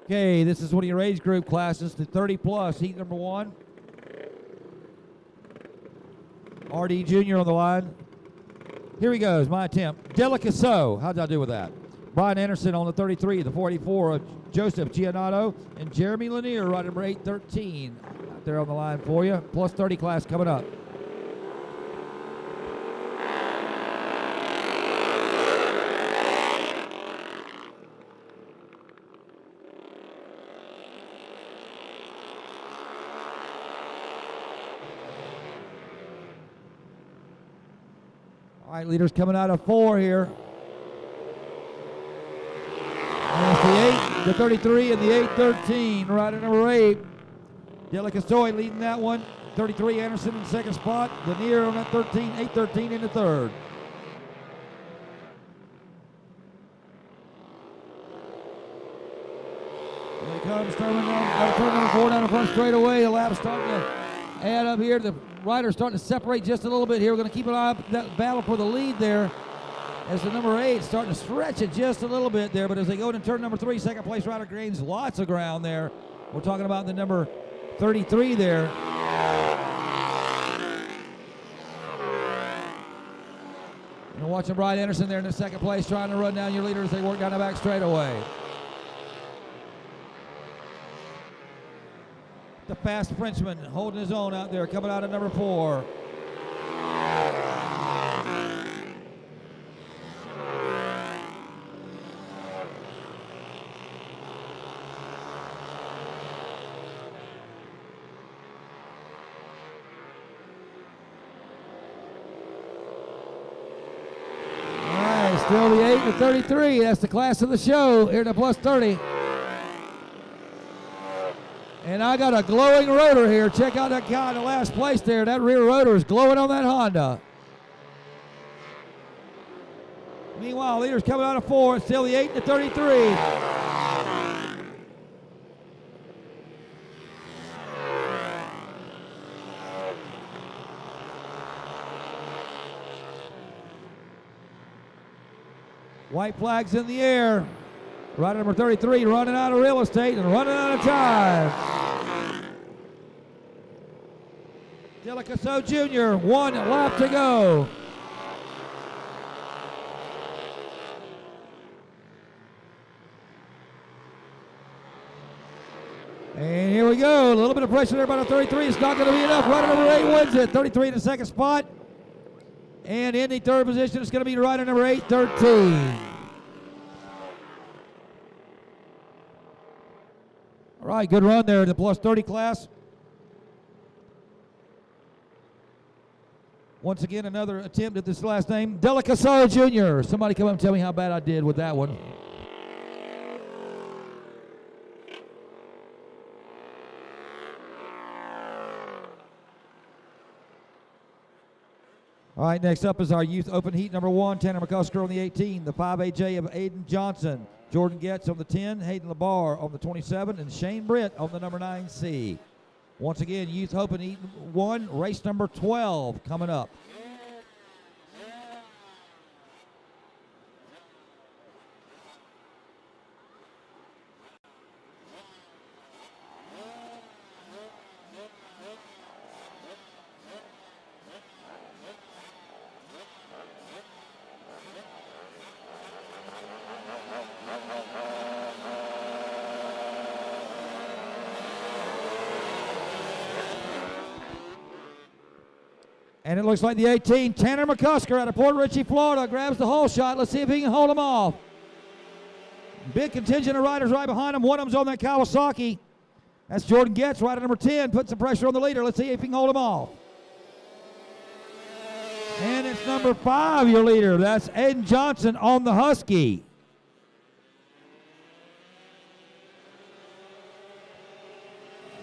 Okay, this is one of your age group classes, the 30 plus, heat number 1. RD Jr. on the line. Here he goes, my attempt. Delicaso, how'd I do with that? Brian Anderson on the 33, the 484 of Joseph Giannato, and Jeremy Lanier, right number 813. Out there on the line for you. Plus 30 class coming up. All right, leaders coming out of 4 here. And it's the 8, the 33, and the 813, right at number 8. Delicasoy leading that one. 33, Anderson in second spot. Lanier on that 13, 813 in the third. Here he comes, turn number 4 down the front straight away. The lap's starting to add up here. The riders starting to separate just a little bit here. We're going to keep an eye on that battle for the lead there as the number 8 starting to stretch it just a little bit there. But as they go into turn number 3, second place rider gains lots of ground there. We're talking about the number 33 there. And watching Brian Anderson there in the second place trying to run down your leader as they work down the back straightaway. The fast Frenchman holding his own out there, coming out of number 4. All right, still the 8 to 33. That's the class of the show here to plus 30. And I got a glowing rotor here. Check out that guy in the last place there. That rear rotor is glowing on that Honda. Meanwhile, leaders coming out of 4. It's still the 8 to 33. White flags in the air. Rider number 33 running out of real estate and running out of time. Delicaso Jr., 1 lap to go. And here we go. A little bit of pressure there by the 33. It's not going to be enough. Rider number 8 wins it. 33 in the second spot. And in the third position, it's going to be rider number 813. All right, good run there in the plus 30 class. Once again, another attempt at this last name. Delicaso Jr. Somebody come up and tell me how bad I did with that one. All right, next up is our youth open heat number 1. Tanner McCusker on the 18, the 5AJ of Aiden Johnson. Jordan Getz on the 10, Hayden LaBar on the 27, and Shane Britt on the number 9C. Once again, youth open heat 1, race number 12 coming up. And it looks like the 18, Tanner McCusker out of Port Richey, Florida, grabs the hole shot. Let's see if he can hold him off. Big contingent of riders right behind him. One of them's on that Kawasaki. That's Jordan Getz, rider number 10, putting some pressure on the leader. Let's see if he can hold him off. And it's number 5, your leader. That's Aiden Johnson on the Husky.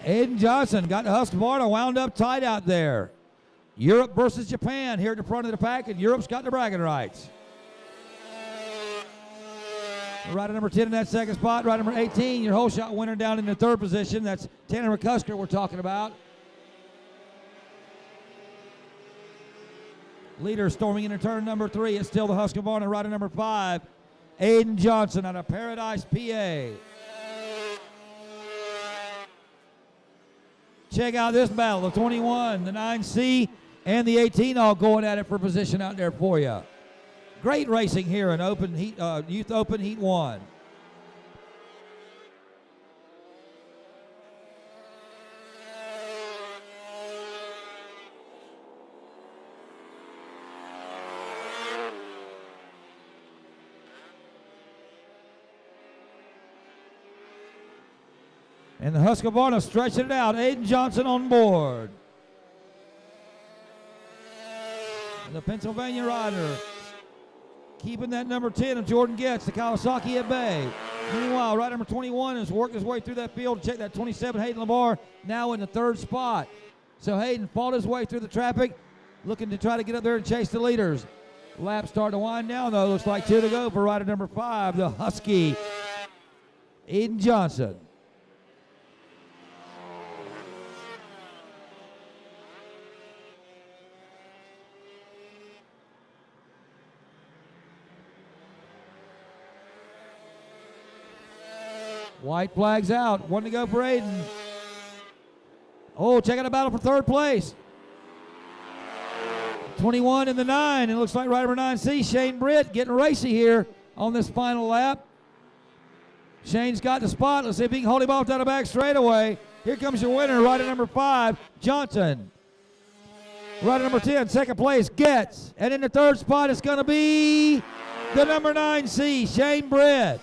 Aiden Johnson got the Husqvarna wound up tight out there. Europe versus Japan here at the front of the pack, and Europe's got the bragging rights. Rider number 10 in that second spot. Rider number 18, your whole shot winner down in the third position. That's Tanner McCusker we're talking about. Leader storming into turn number 3. It's still the Husqvarna. Rider number 5, Aiden Johnson out of Paradise, PA. Check out this battle. The 21, the 9C, and the 18 all going at it for position out there for you. Great racing here in Open Heat, Youth Open Heat 1. And the Husqvarna stretching it out. Aiden Johnson on board. And the Pennsylvania rider keeping that number 10 of Jordan Getz, the Kawasaki at bay. Meanwhile, rider number 21 has worked his way through that field to check that 27, Hayden Lamar, now in the third spot. So Hayden fought his way through the traffic, looking to try to get up there and chase the leaders. Lap starting to wind down, though. Looks like 2 to go for rider number 5, the Husky, Aiden Johnson. White flags out. 1 to go for Aiden. Oh, check out a battle for third place. 21 and the 9. And it looks like rider number 9C, Shane Britt, getting racy here on this final lap. Shane's got the spot. Let's see if he can hold him off down the back straightaway. Here comes your winner, rider number 5, Johnson. Rider number 10, second place, Getz. And in the third spot, it's going to be the number 9C, Shane Britt.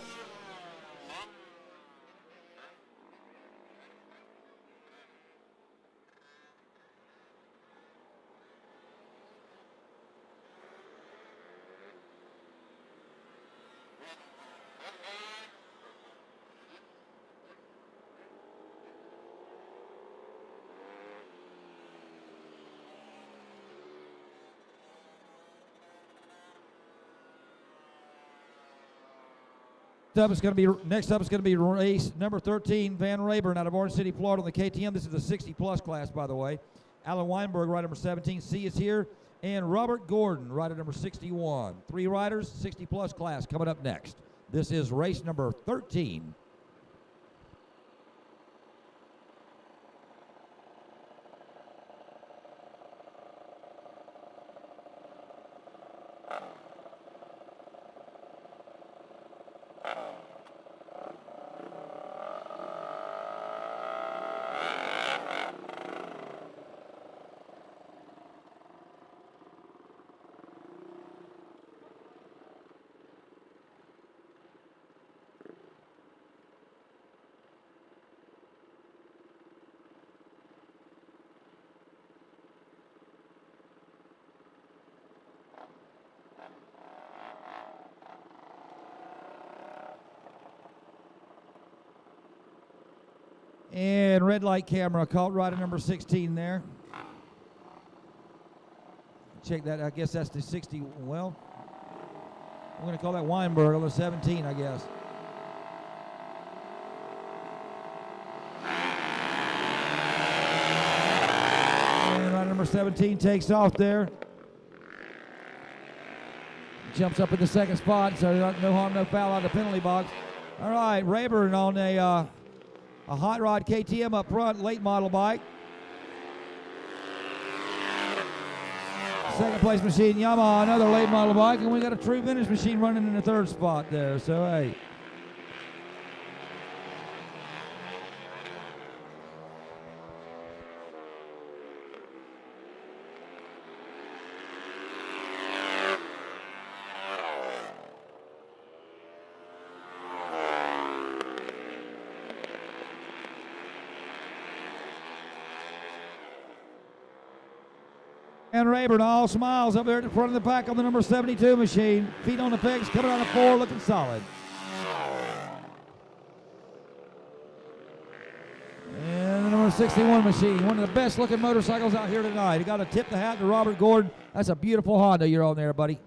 Next up is going to be race number 13, Van Rayburn out of Orange City, Florida on the KTM. This is the 60-plus class, by the way. Alan Weinberg, rider number 17, C is here. And Robert Gordon, rider number 61. 3 riders, 60-plus class coming up next. This is race number 13. And red light camera caught rider number 16 there. Check that. I guess that's the 60. Well, I'm going to call that Weinberg on the 17, I guess. And rider number 17 takes off there. Jumps up in the second spot, so no harm, no foul out of the penalty box. All right, Rayburn on a hot rod KTM up front, late model bike. Second place machine, Yamaha, another late model bike, and we got a true vintage machine running in the third spot there, so hey. And Rayburn all smiles up there at the front of the pack on the number 72 machine. Feet on the pegs, coming on the 4, looking solid. And the number 61 machine, one of the best looking motorcycles out here tonight. You got to tip the hat to Robert Gordon. That's a beautiful Honda you're on there, buddy.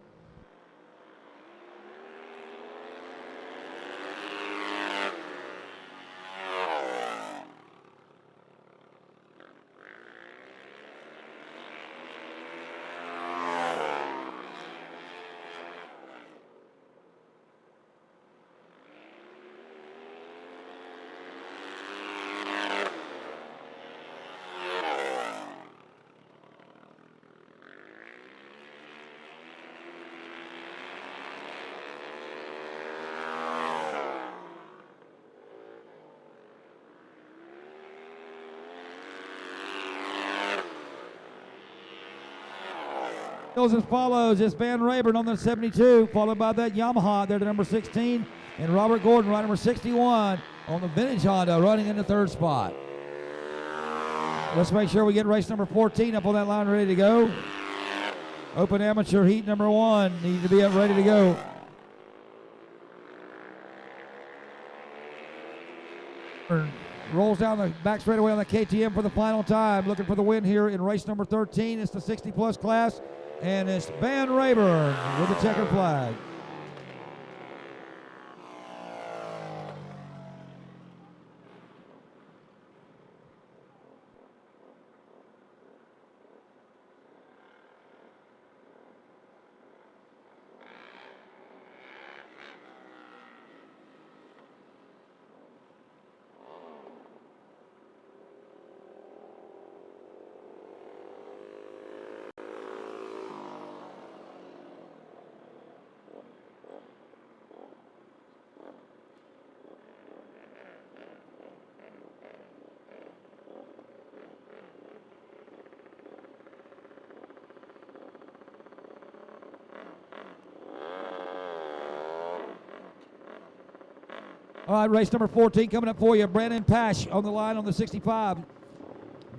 As follows, it's Van Rayburn on the 72, followed by that Yamaha there to number 16, and Robert Gordon, right number 61, on the vintage Honda, running in the third spot. Let's make sure we get race number 14 up on that line ready to go. Open amateur heat number 1 needs to be up ready to go. Rolls down the back straightaway on the KTM for the final time, looking for the win here in race number 13. It's the 60-plus class, and it's Van Rayburn with the checkered flag. All right, race number 14 coming up for you. Brandon Pash on the line on the 65.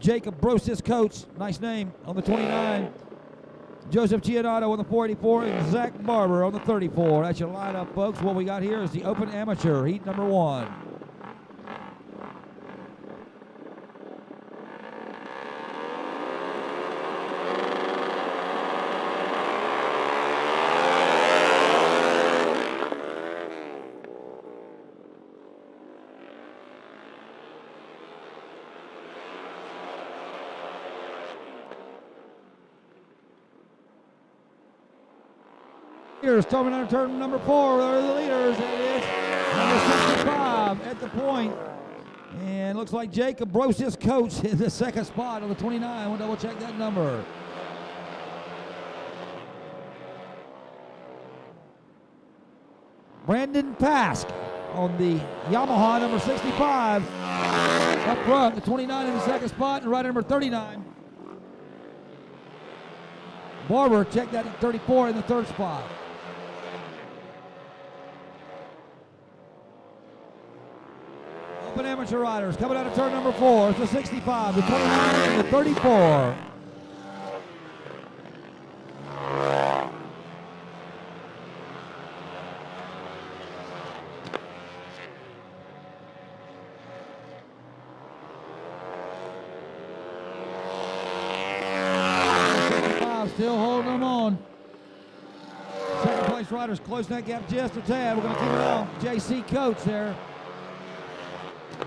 Jacob Brosis Coates, nice name, on the 29. Joseph Giannato on the 484, and Zach Barber on the 34. That's your lineup, folks. What we got here is the Open Amateur, heat number 1. Coming under turn number 4, they're the leaders. It is number 65 at the point. And looks like Jacob Brosis Coates in the second spot on the 29. We'll double check that number. Brandon Pask on the Yamaha number 65. Up front, the 29 in the second spot, and rider number 39. Barber, check that at 34 in the third spot. Open amateur riders coming out of turn number 4. It's the 65, the 29, and the 34. Still holding them on. Second place riders closing that gap just a tad. We're going to keep it on. JC Coates there.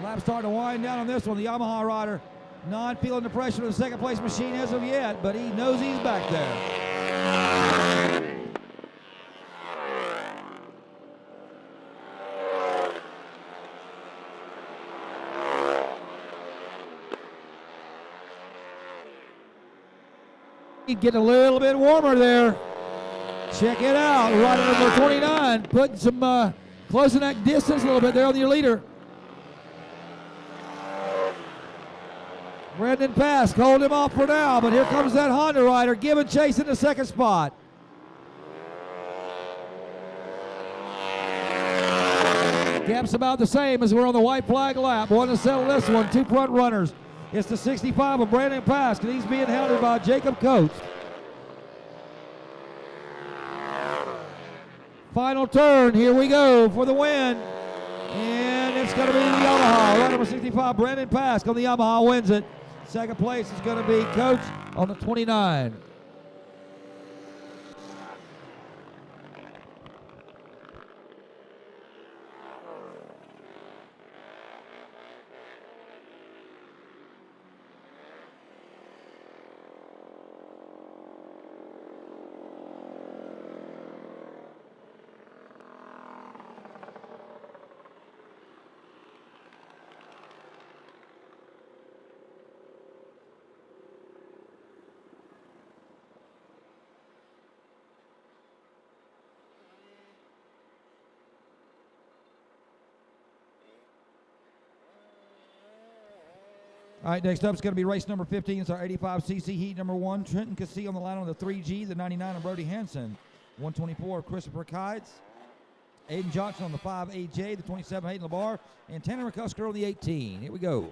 Lap starting to wind down on this one. The Yamaha rider not feeling the pressure of the second place machine as of yet, but he knows he's back there. Getting a little bit warmer there. Check it out. Rider number 29 putting some closing that distance a little bit there on your leader. Brandon Pask hold him off for now, but here comes that Honda rider giving chase in the second spot. Gap's about the same as we're on the white flag lap. One to settle this one, 2 front runners. It's the 65 of Brandon Pask, and he's being held by Jacob Coates. Final turn, here we go for the win. And it's going to be the Yamaha. Rider number 65, Brandon Pask on the Yamaha wins it. Second place is going to be Coates on the 29. All right, next up is going to be race number 15. It's our 85cc heat number 1. Trenton Cassie on the line on the 3G, the 99 of Brody Hansen. 124 of Christopher Kides. Aiden Johnson on the 5 AJ, the 27 Hayden LeBar, and Tanner McCusker on the 18. Here we go.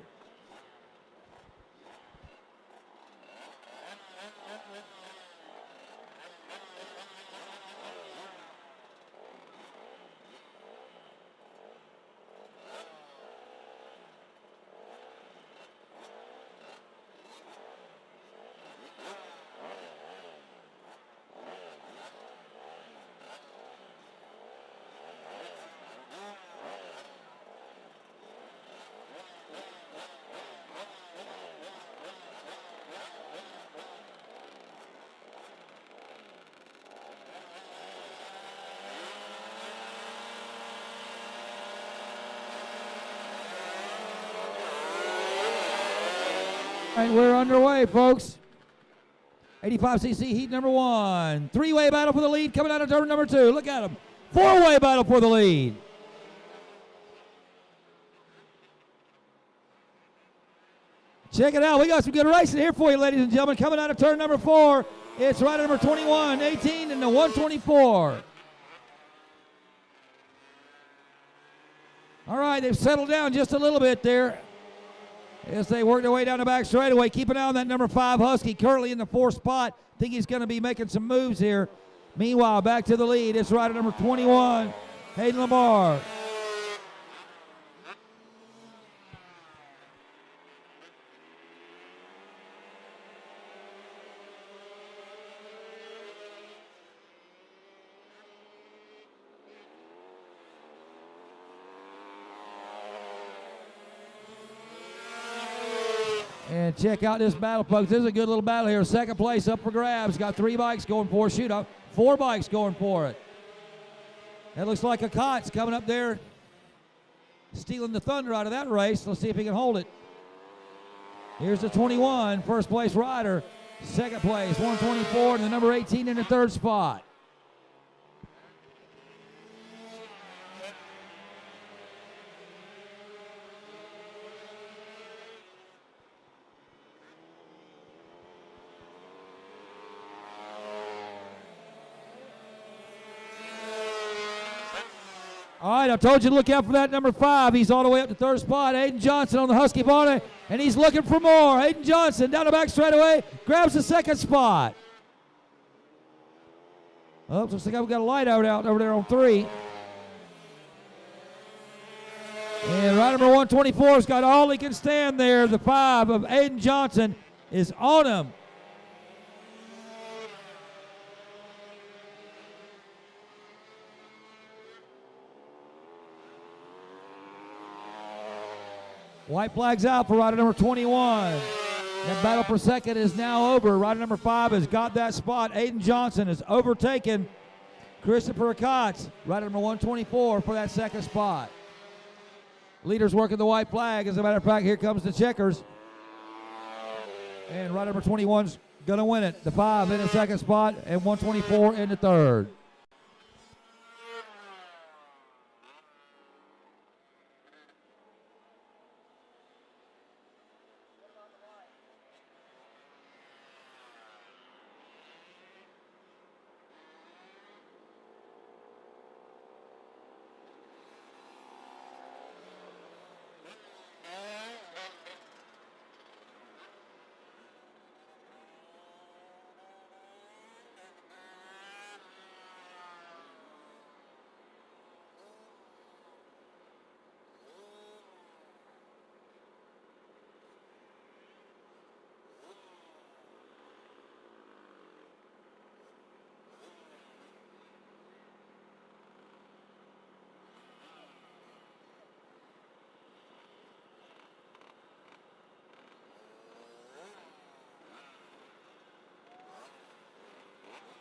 All right, we're underway, folks. 85cc heat number 1. 3-way battle for the lead coming out of turn number 2. Look at them. 4-way battle for the lead. Check it out. We got some good racing here for you, ladies and gentlemen. Coming out of turn number 4, it's rider number 21, 18, and the 124. All right, they've settled down just a little bit there as they work their way down the back straightaway. Keep an eye on that number 5 Husky, currently in the 4th spot. Think he's going to be making some moves here. Meanwhile, back to the lead, it's rider number 21, Hayden LeBar. And check out this battle, folks. This is a good little battle here. Second place up for grabs. Got 3 bikes going for a shootout. 4 bikes going for it. That looks like a Cott's coming up there, stealing the thunder out of that race. Let's see if he can hold it. Here's the 21, first place rider. Second place, 124, and the number 18 in the 3rd spot. All right, I told you to look out for that number 5. He's all the way up to 3rd spot. Aiden Johnson on the Husky body, and he's looking for more. Aiden Johnson down the back straightaway, grabs the 2nd spot. Oh, looks like I've got a light out over there on 3. And rider number 124's got all he can stand there. The 5 of Aiden Johnson is on him. White flag's out for rider number 21. That battle for second is now over. Rider number 5 has got that spot. Aiden Johnson has overtaken Christopher Cots. Rider number 124 for that 2nd spot. Leaders working the white flag. As a matter of fact, here comes the checkers. And rider number 21's going to win it. The 5 in the 2nd spot and 124 in the 3rd.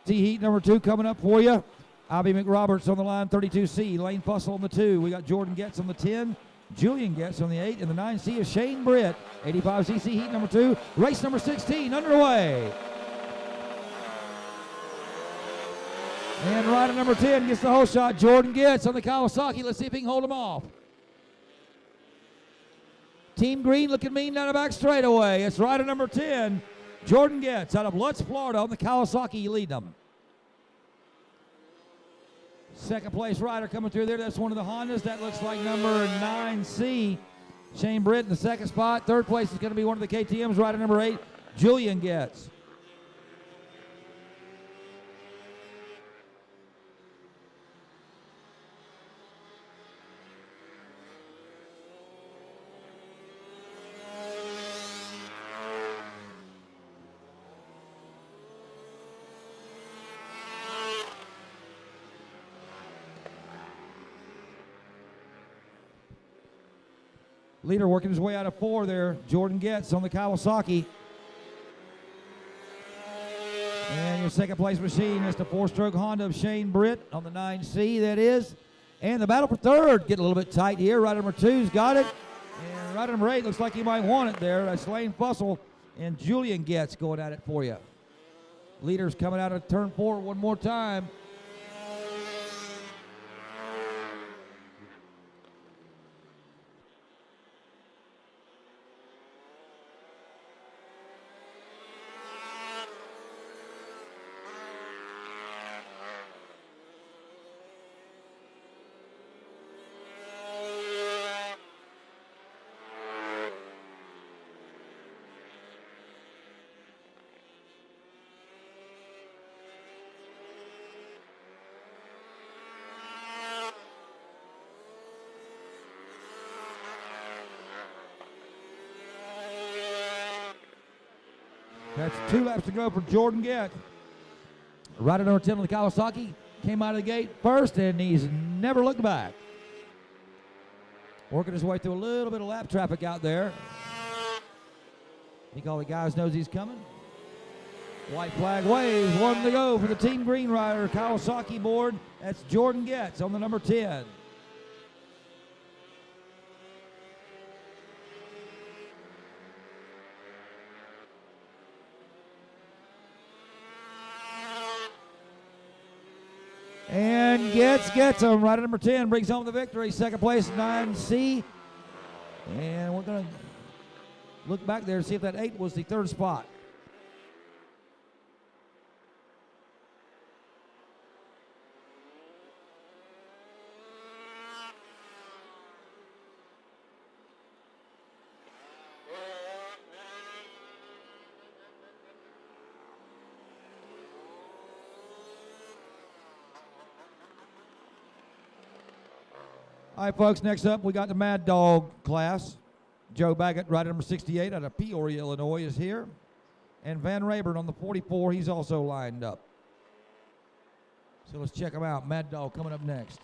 Heat number 2 coming up for you. Avi McRoberts on the line, 32C. Lane Fussell on the 2. We got Jordan Getz on the 10. Julian Getz on the 8. And the 9C is Shane Britt. 85cc heat number 2. Race number 16 underway. And rider number 10 gets the whole shot. Jordan Getz on the Kawasaki. Let's see if he can hold him off. Team Green looking mean down the back straightaway. It's rider number 10, Jordan Getz out of Lutz, Florida on the Kawasaki leading them. Second place rider coming through there. That's one of the Hondas. That looks like number 9C, Shane Britt in the second spot. Third place is going to be one of the KTMs, rider number 8, Julian Getz. Leader working his way out of 4 there, Jordan Getz on the Kawasaki. And your second place machine is the 4-stroke Honda of Shane Britt on the 9C, that is. And the battle for third getting a little bit tight here. Rider number 2's got it. And rider number 8 looks like he might want it there. That's Lane Fussell and Julian Getz going at it for you. Leaders coming out of turn 4 one more time. That's 2 laps to go for Jordan Getz. Rider number 10 on the Kawasaki came out of the gate first, and he's never looked back. Working his way through a little bit of lap traffic out there. I think all the guys knows he's coming. White flag waves, 1 to go for the Team Green rider, Kawasaki board. That's Jordan Getz on the number 10. And Getz gets him. Rider number 10 brings home the victory. Second place, 9C. And we're going to look back there and see if that 8 was the third spot. All right, folks, next up we got the Mad Dog class. Joe Baggett, rider number 68 out of Peoria, Illinois, is here. And Van Rayburn on the 44, he's also lined up. So let's check them out. Mad Dog coming up next.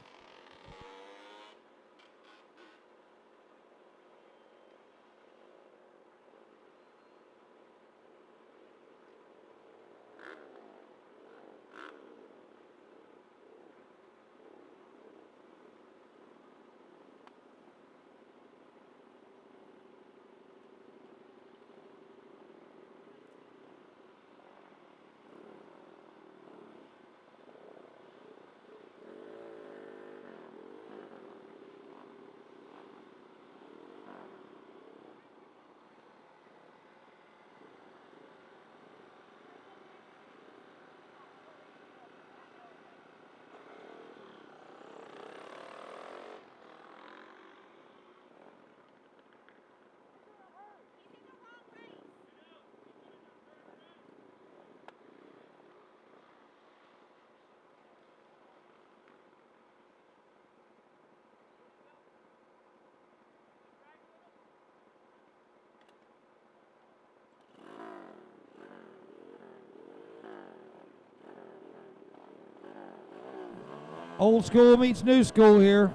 Old school meets new school here.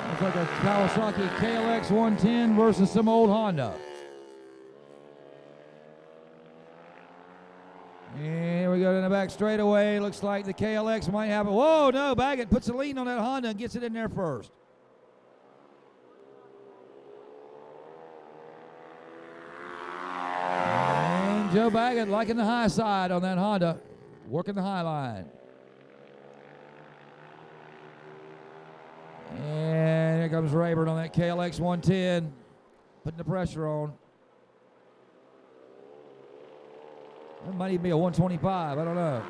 Looks like a Kawasaki KLX 110 versus some old Honda. And we go in the back straightaway. Looks like the KLX might have it. Whoa, no, Baggett puts a lean on that Honda and gets it in there first. And Joe Baggett liking the high side on that Honda, working the high line. And here comes Rayburn on that KLX 110, putting the pressure on. That might even be a 125, I don't know.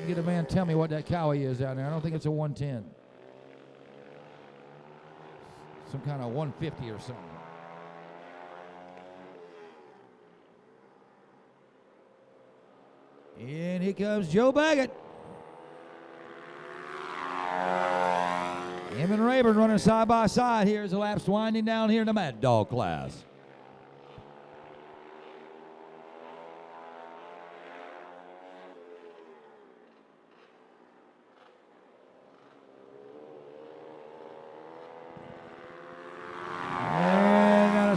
Get a man tell me what that Cowie is down there. I don't think it's a 110. Some kind of 150 or something. And here comes Joe Baggett. Him and Rayburn running side by side here as the laps winding down here in the Mad Dog class.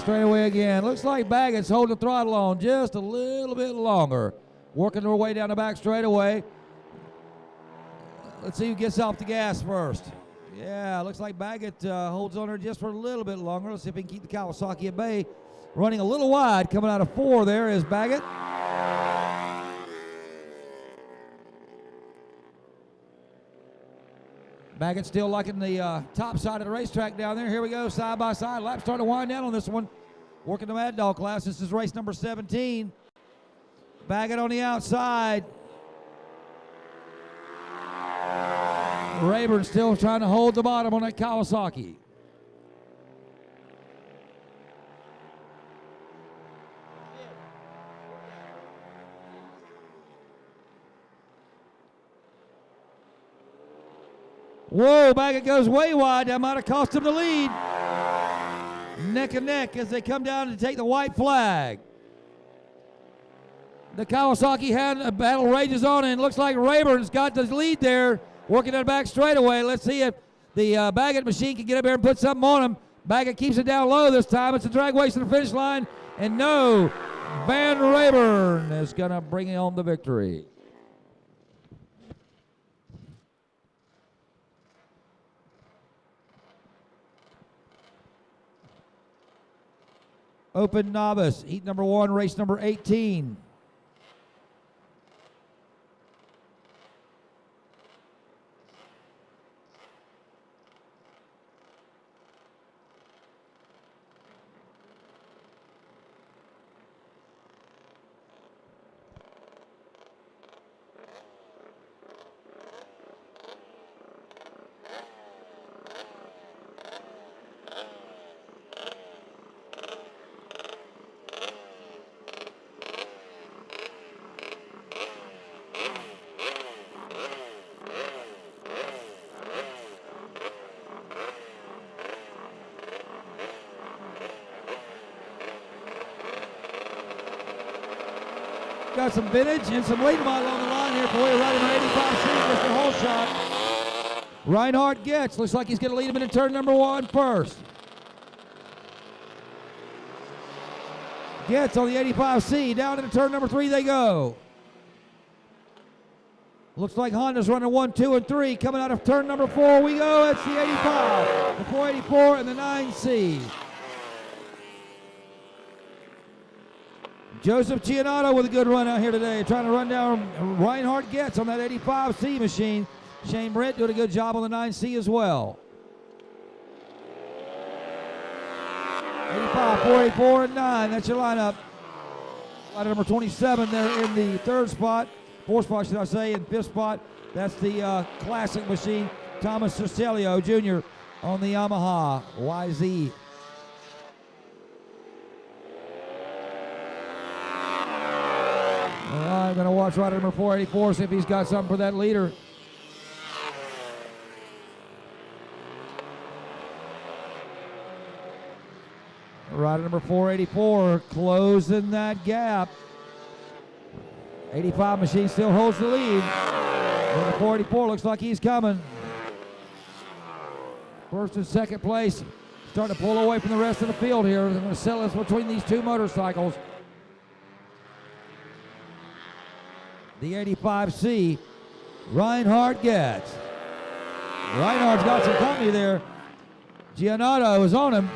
Straightaway again. Looks like Baggett's holding the throttle on just a little bit longer. Working their way down the back straightaway. Let's see who gets off the gas first. Yeah, looks like Baggett holds on her just for a little bit longer. Let's see if he can keep the Kawasaki at bay. Running a little wide, coming out of 4 there is Baggett. Baggett still liking the top side of the racetrack down there. Here we go, side by side. Lap starting to wind down on this one. Working the Mad Dog class. This is race number 17. Baggett on the outside. Rayburn still trying to hold the bottom on that Kawasaki. Whoa, Baggett goes way wide. That might have cost him the lead. Neck and neck as they come down to take the white flag. The Kawasaki battle rages on, and it looks like Rayburn's got the lead there, working that back straightaway. Let's see if the Baggett machine can get up there and put something on him. Baggett keeps it down low this time. It's a drag race to the finish line, and no, Van Rayburn is going to bring home the victory. Open Novice, heat number 1, race number 18. Got some vintage and some late model on the line here for you, riding on 85C, Mr. Holshot. Reinhardt gets, looks like he's going to lead him into turn number 1 first. Gets on the 85C, down into turn number 3 they go. Looks like Honda's running 1, 2, and 3. Coming out of turn number 4 we go, that's the 85, the 484, and the 9C. Joseph Giannato with a good run out here today, trying to run down Reinhardt Getz on that 85C machine. Shane Brett doing a good job on the 9C as well. 85, 484, and 9, that's your lineup. Line number 27 there in the 3rd spot, 4th spot should I say, in 5th spot, that's the classic machine, Thomas Cercelio Jr. on the Yamaha YZ. I'm going to watch rider number 484, see if he's got something for that leader. Rider number 484 closing that gap. 85 machine still holds the lead. Number 484 looks like he's coming. First and second place. Starting to pull away from the rest of the field here. They're going to settle us between these two motorcycles. The 85C, Reinhardt Getz. Reinhardt's got some company there. Giannato is on him.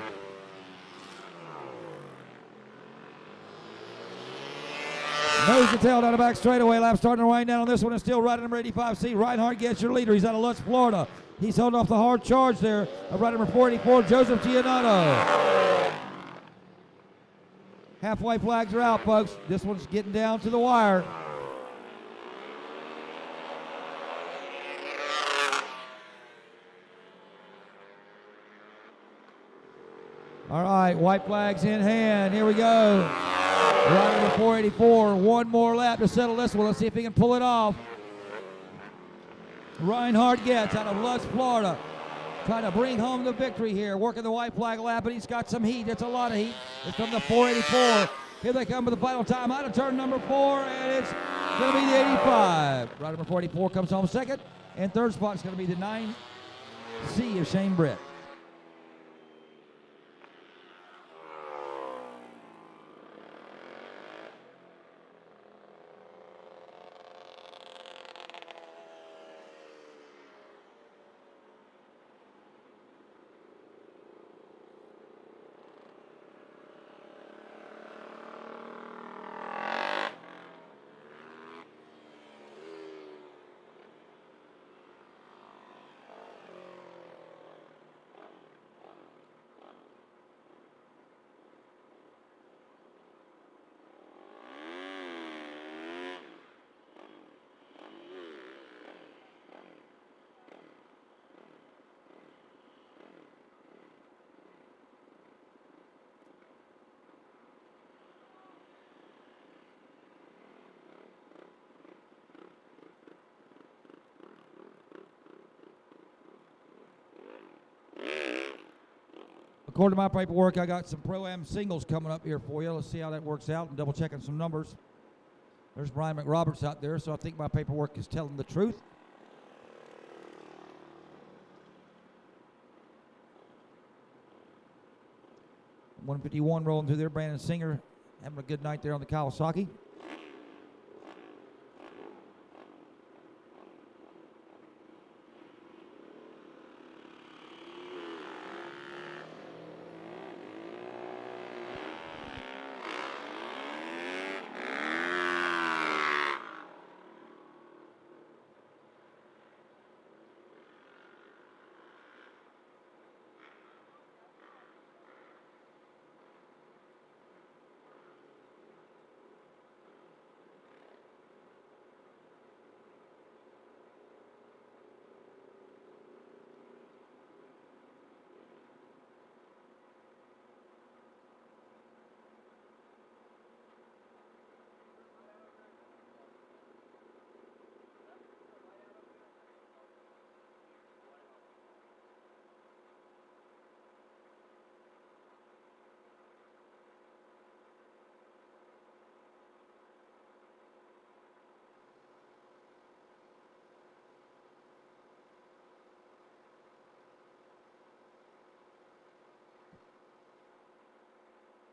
Nose to tail down the back straightaway. Lap starting to wind down on this one. Is still riding number 85C. Reinhardt gets your leader. He's out of Lutz, Florida. He's holding off the hard charge there of rider number 44, Joseph Giannato. Halfway flags are out, folks. This one's getting down to the wire. All right, white flags in hand. Here we go. Rider number 484. One more lap to settle this one. Let's see if he can pull it off. Reinhardt gets out of Lutz, Florida. Trying to bring home the victory here. Working the white flag lap, but he's got some heat. It's a lot of heat. It's from the 484. Here they come with the final time out of turn number 4, and it's going to be the 85. Rider number 44 comes home second, and third spot is going to be the 9C of Shane Britt. According to my paperwork, I got some Pro-Am singles coming up here for you. Let's see how that works out and double checking some numbers. There's Brian McRoberts out there, so I think my paperwork is telling the truth. .151 rolling through there. Brandon Singer having a good night there on the Kawasaki.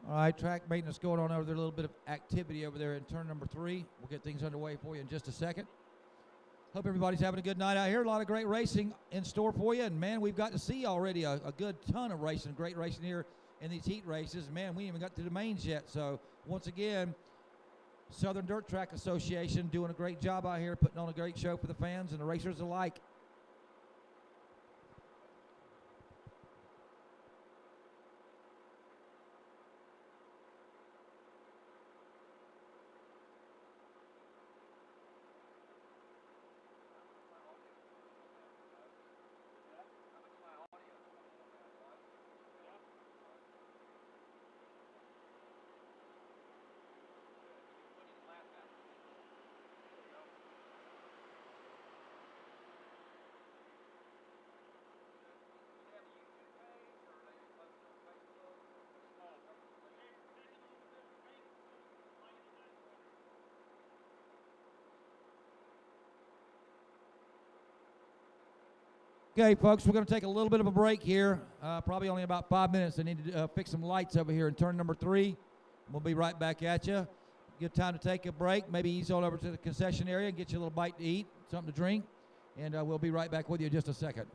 All right, track maintenance going on over there. A little bit of activity over there in turn number 3. We'll get things underway for you in just a second. Hope everybody's having a good night out here. A lot of great racing in store for you. And, man, we've got to see already a good ton of racing, great racing here in these heat races. Man, we ain't even got to the mains yet. So, once again, Southern Dirt Track Association doing a great job out here, putting on a great show for the fans and the racers alike. Okay, folks, we're going to take a little bit of a break here, probably only about 5 minutes. I need to fix some lights over here in turn number 3. We'll be right back at you. Good time to take a break. Maybe ease on over to the concession area and get you a little bite to eat, something to drink, and we'll be right back with you in just a second.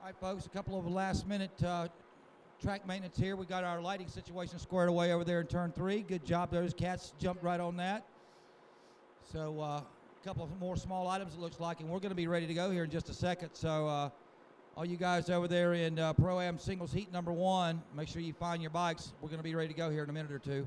All right, folks, a couple of last-minute track maintenance here. We got our lighting situation squared away over there in turn 3. Good job. Those cats jumped right on that. So a couple of more small items, it looks like, and we're going to be ready to go here in just a second. So all you guys over there in Pro-Am Singles Heat number 1, make sure you find your bikes. We're going to be ready to go here in a minute or two.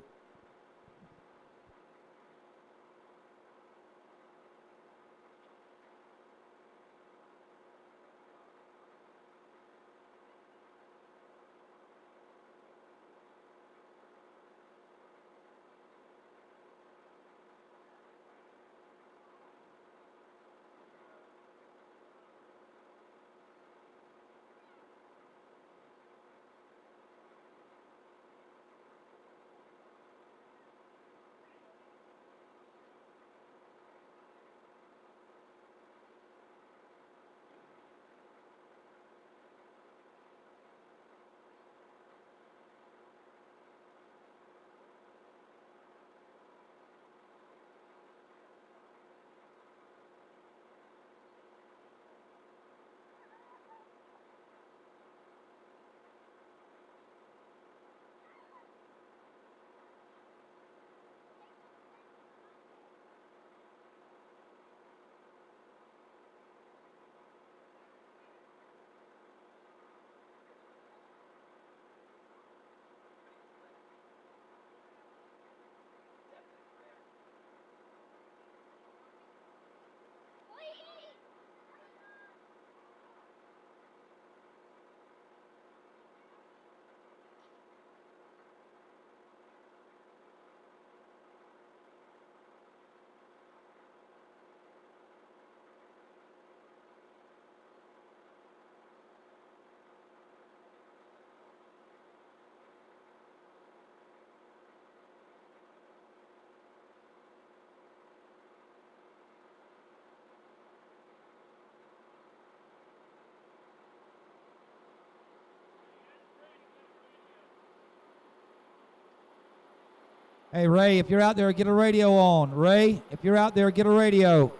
Hey, Ray, if you're out there, get a radio on. Ray, if you're out there, get a radio.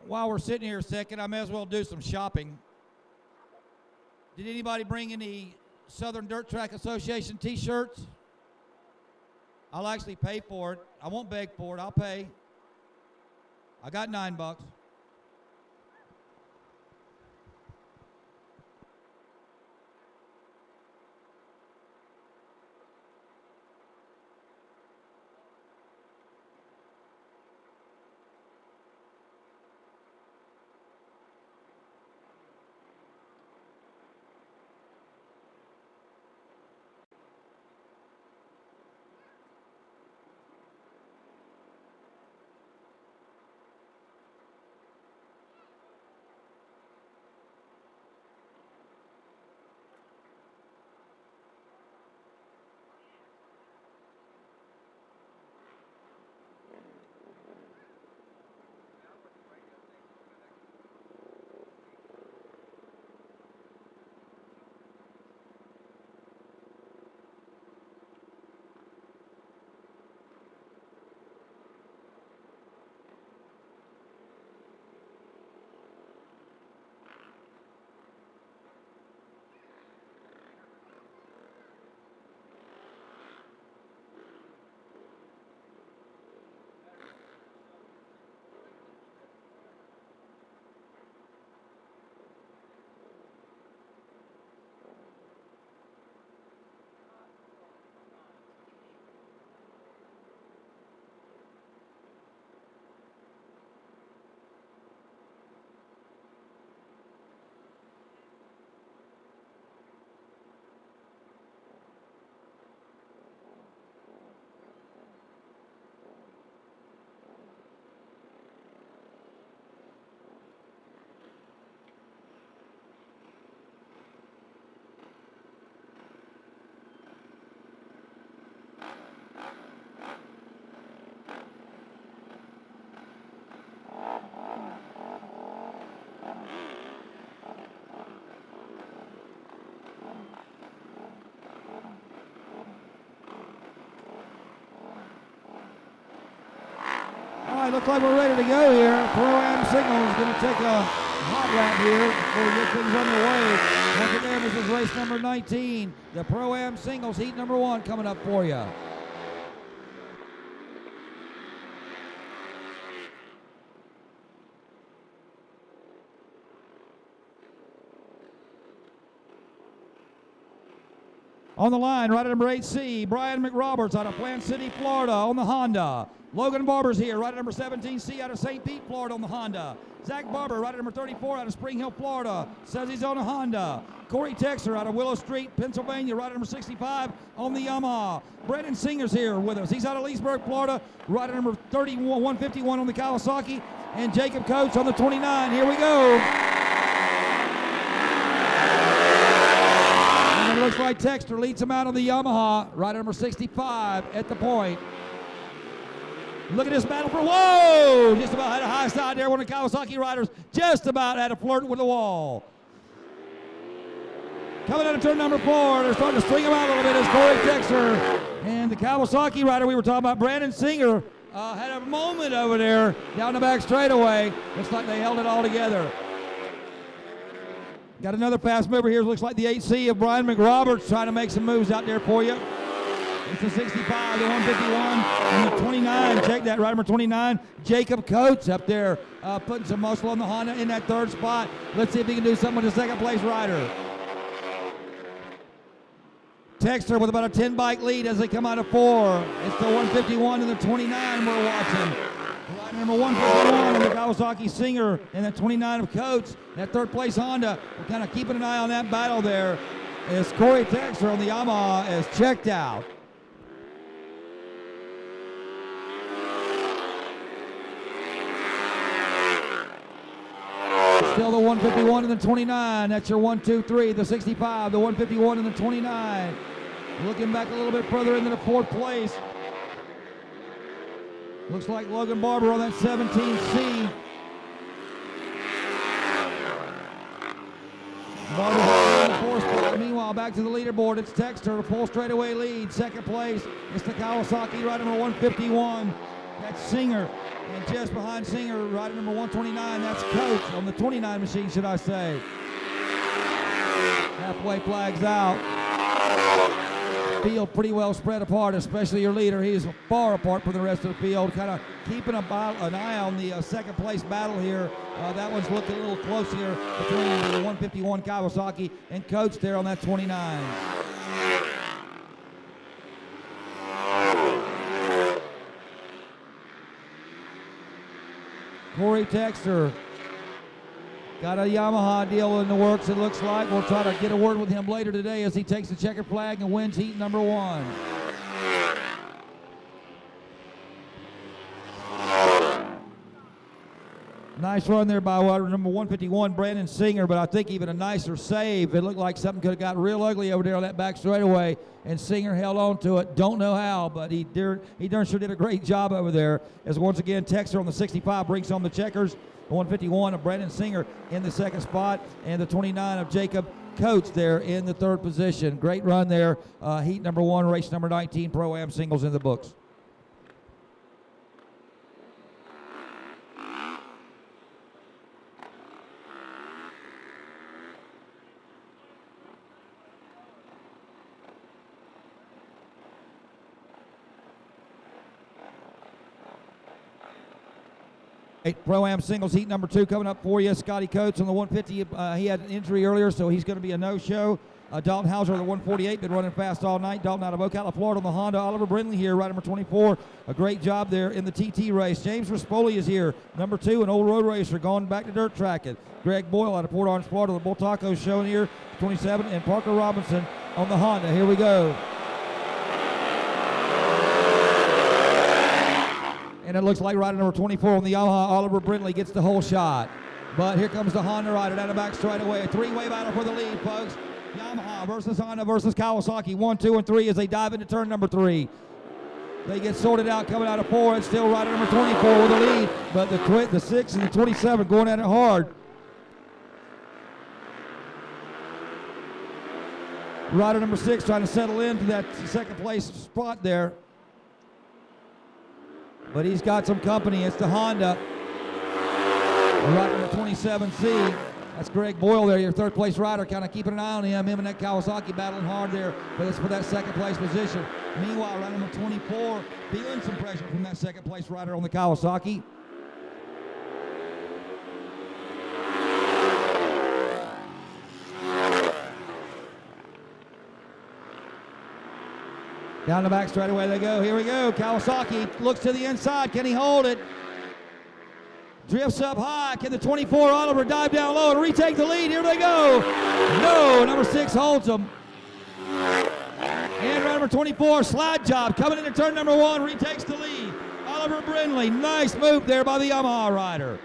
While we're sitting here a second, I may as well do some shopping. Did anybody bring any Southern Dirt Track Association t-shirts? I'll actually pay for it. I won't beg for it. I'll pay. I got $9. All right, looks like we're ready to go here. Pro-Am Signal is going to take a hot lap here before we get things underway. Once again, this is race number 19. The Pro-Am Singles heat number 1 coming up for you. On the line, rider number 8C, Brian McRoberts out of Plant City, Florida on the Honda. Logan Barber's here, rider number 17C out of St. Pete, Florida on the Honda. Zach Barber, rider number 34 out of Spring Hill, Florida, says he's on a Honda. Corey Texer out of Willow Street, Pennsylvania, rider number 65 on the Yamaha. Brandon Singer's here with us. He's out of Leesburg, Florida, rider number 31, 151 on the Kawasaki. And Jacob Coates on the 29. Here we go. And it looks like Texter leads him out on the Yamaha, rider number 65 at the point. Look at this battle for, whoa! Just about had a high side there. One of the Kawasaki riders just about had a flirt with the wall. Coming out of turn number 4, they're starting to string him out a little bit as Corey Texter. And the Kawasaki rider we were talking about, Brandon Singer, had a moment over there down the back straightaway. Looks like they held it all together. Got another fast mover here. Looks like the 8C of Brian McRoberts trying to make some moves out there for you. It's the 65, the 151, and the 29. Check that, rider number 29, Jacob Coates up there putting some muscle on the Honda in that 3rd spot. Let's see if he can do something with the 2nd place rider. Texter with about a 10-bike lead as they come out of 4. It's the 151 and the 29 we're watching. Rider number 151 of the Kawasaki Singer and the 29 of Coates. That 3rd place Honda. We're kind of keeping an eye on that battle there as Corey Texter on the Yamaha is checked out. Still the 151 and the 29. That's your 1, 2, 3. The 65, the 151 and the 29. Looking back a little bit further into the 4th place. Looks like Logan Barber on that 17C. Barber's on the 4th spot. Meanwhile, back to the leaderboard. It's Texter, a full straightaway lead. 2nd place, it's the Kawasaki rider number 151. That's Singer. And just behind Singer, rider number 129, that's Coates on the 29 machine, should I say. Halfway flags out. Field pretty well spread apart, especially your leader. He's far apart from the rest of the field, kind of keeping an eye on the 2nd place battle here. That one's looking a little close here between the 151 Kawasaki and Coates there on that 29. Corey Texter got a Yamaha deal in the works, it looks like. We'll try to get a word with him later today as he takes the checkered flag and wins heat number 1. Nice run there by rider number 151, Brandon Singer, but I think even a nicer save. It looked like something could have got real ugly over there on that back straightaway, and Singer held on to it. Don't know how, but he darn sure did a great job over there. As once again, Texter on the 65 brings home the checkers. The 151 of Brandon Singer in the 2nd spot, and the 29 of Jacob Coates there in the 3rd position. Great run there. Heat number 1, race number 19, Pro-Am Singles in the books. Pro-Am Singles heat number 2 coming up for you. Scotty Coates on the 150. He had an injury earlier, so he's going to be a no-show. Dalton Hauser on the 148, been running fast all night. Dalton out of Ocala, Florida on the Honda. Oliver Brindley here, rider number 24. A great job there in the TT race. James Rispoli is here, number 2, an old road racer, going back to dirt tracking. Greg Boyle out of Port Orange, Florida. The Bull Taco's showing here, 27. And Parker Robinson on the Honda. Here we go. And it looks like rider number 24 on the Yamaha, Oliver Brindley, gets the whole shot. But here comes the Honda rider down the back straightaway. A 3-way battle for the lead, folks. Yamaha versus Honda versus Kawasaki. 1, 2, and 3 as they dive into turn number 3. They get sorted out coming out of 4. It's still rider number 24 with the lead, but the 6 and the 27 going at it hard. Rider number 6 trying to settle into that second place spot there. But he's got some company. It's the Honda. Rider number 27C. That's Greg Boyle there, your third place rider, kind of keeping an eye on him. Him and that Kawasaki battling hard there for that second place position. Meanwhile, rider number 24 feeling some pressure from that second place rider on the Kawasaki. Down the back straightaway they go. Here we go. Kawasaki looks to the inside. Can he hold it? Drifts up high. Can the 24 Oliver dive down low and retake the lead? Here they go. No, number 6 holds them. And number 24, slide job, coming into turn number 1, retakes the lead. Oliver Brindley, nice move there by the Yamaha rider.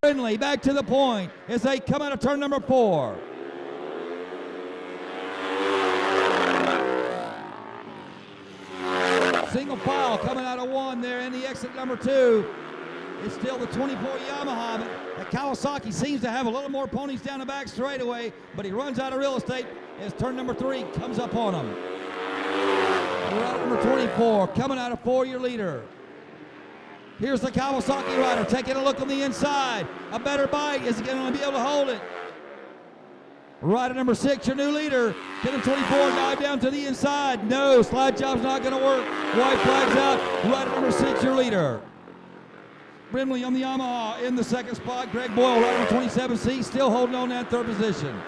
Brindley back to the point as they come out of turn number 4. Single file coming out of 1 there in the exit number 2. It's still the 24 Yamaha, but the Kawasaki seems to have a little more ponies down the back straightaway, but he runs out of real estate as turn number 3 comes up on him. Rider number 24 coming out of 4, your leader. Here's the Kawasaki rider taking a look on the inside. A better bite. Is he going to be able to hold it? Rider number 6, your new leader. Can the 24 dive down to the inside? No, slide job's not going to work. White flags out. Rider number 6, your leader. Brindley on the Yamaha in the second spot. Greg Boyle, rider number 27C, still holding on that third position.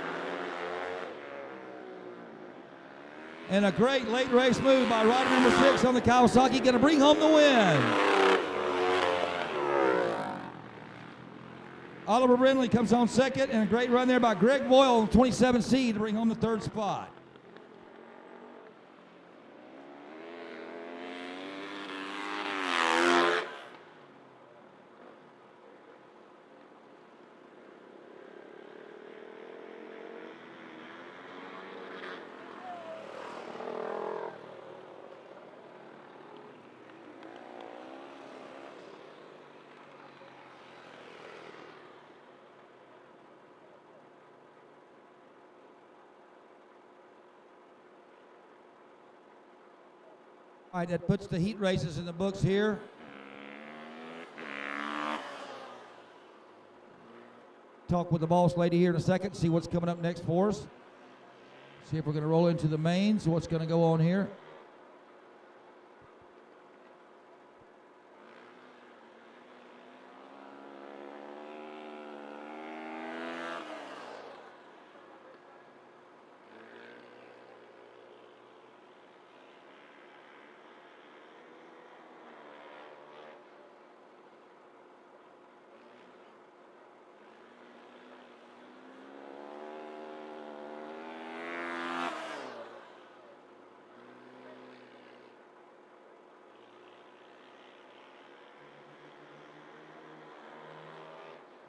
And a great late race move by rider number 6 on the Kawasaki, going to bring home the win. Oliver Brindley comes on second, and a great run there by Greg Boyle on 27C to bring home the third spot. All right, that puts the heat races in the books here. Talk with the boss lady here in a second, see what's coming up next for us. See if we're going to roll into the mains, what's going to go on here.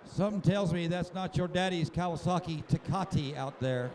Something tells me that's not your daddy's Kawasaki Takati out there.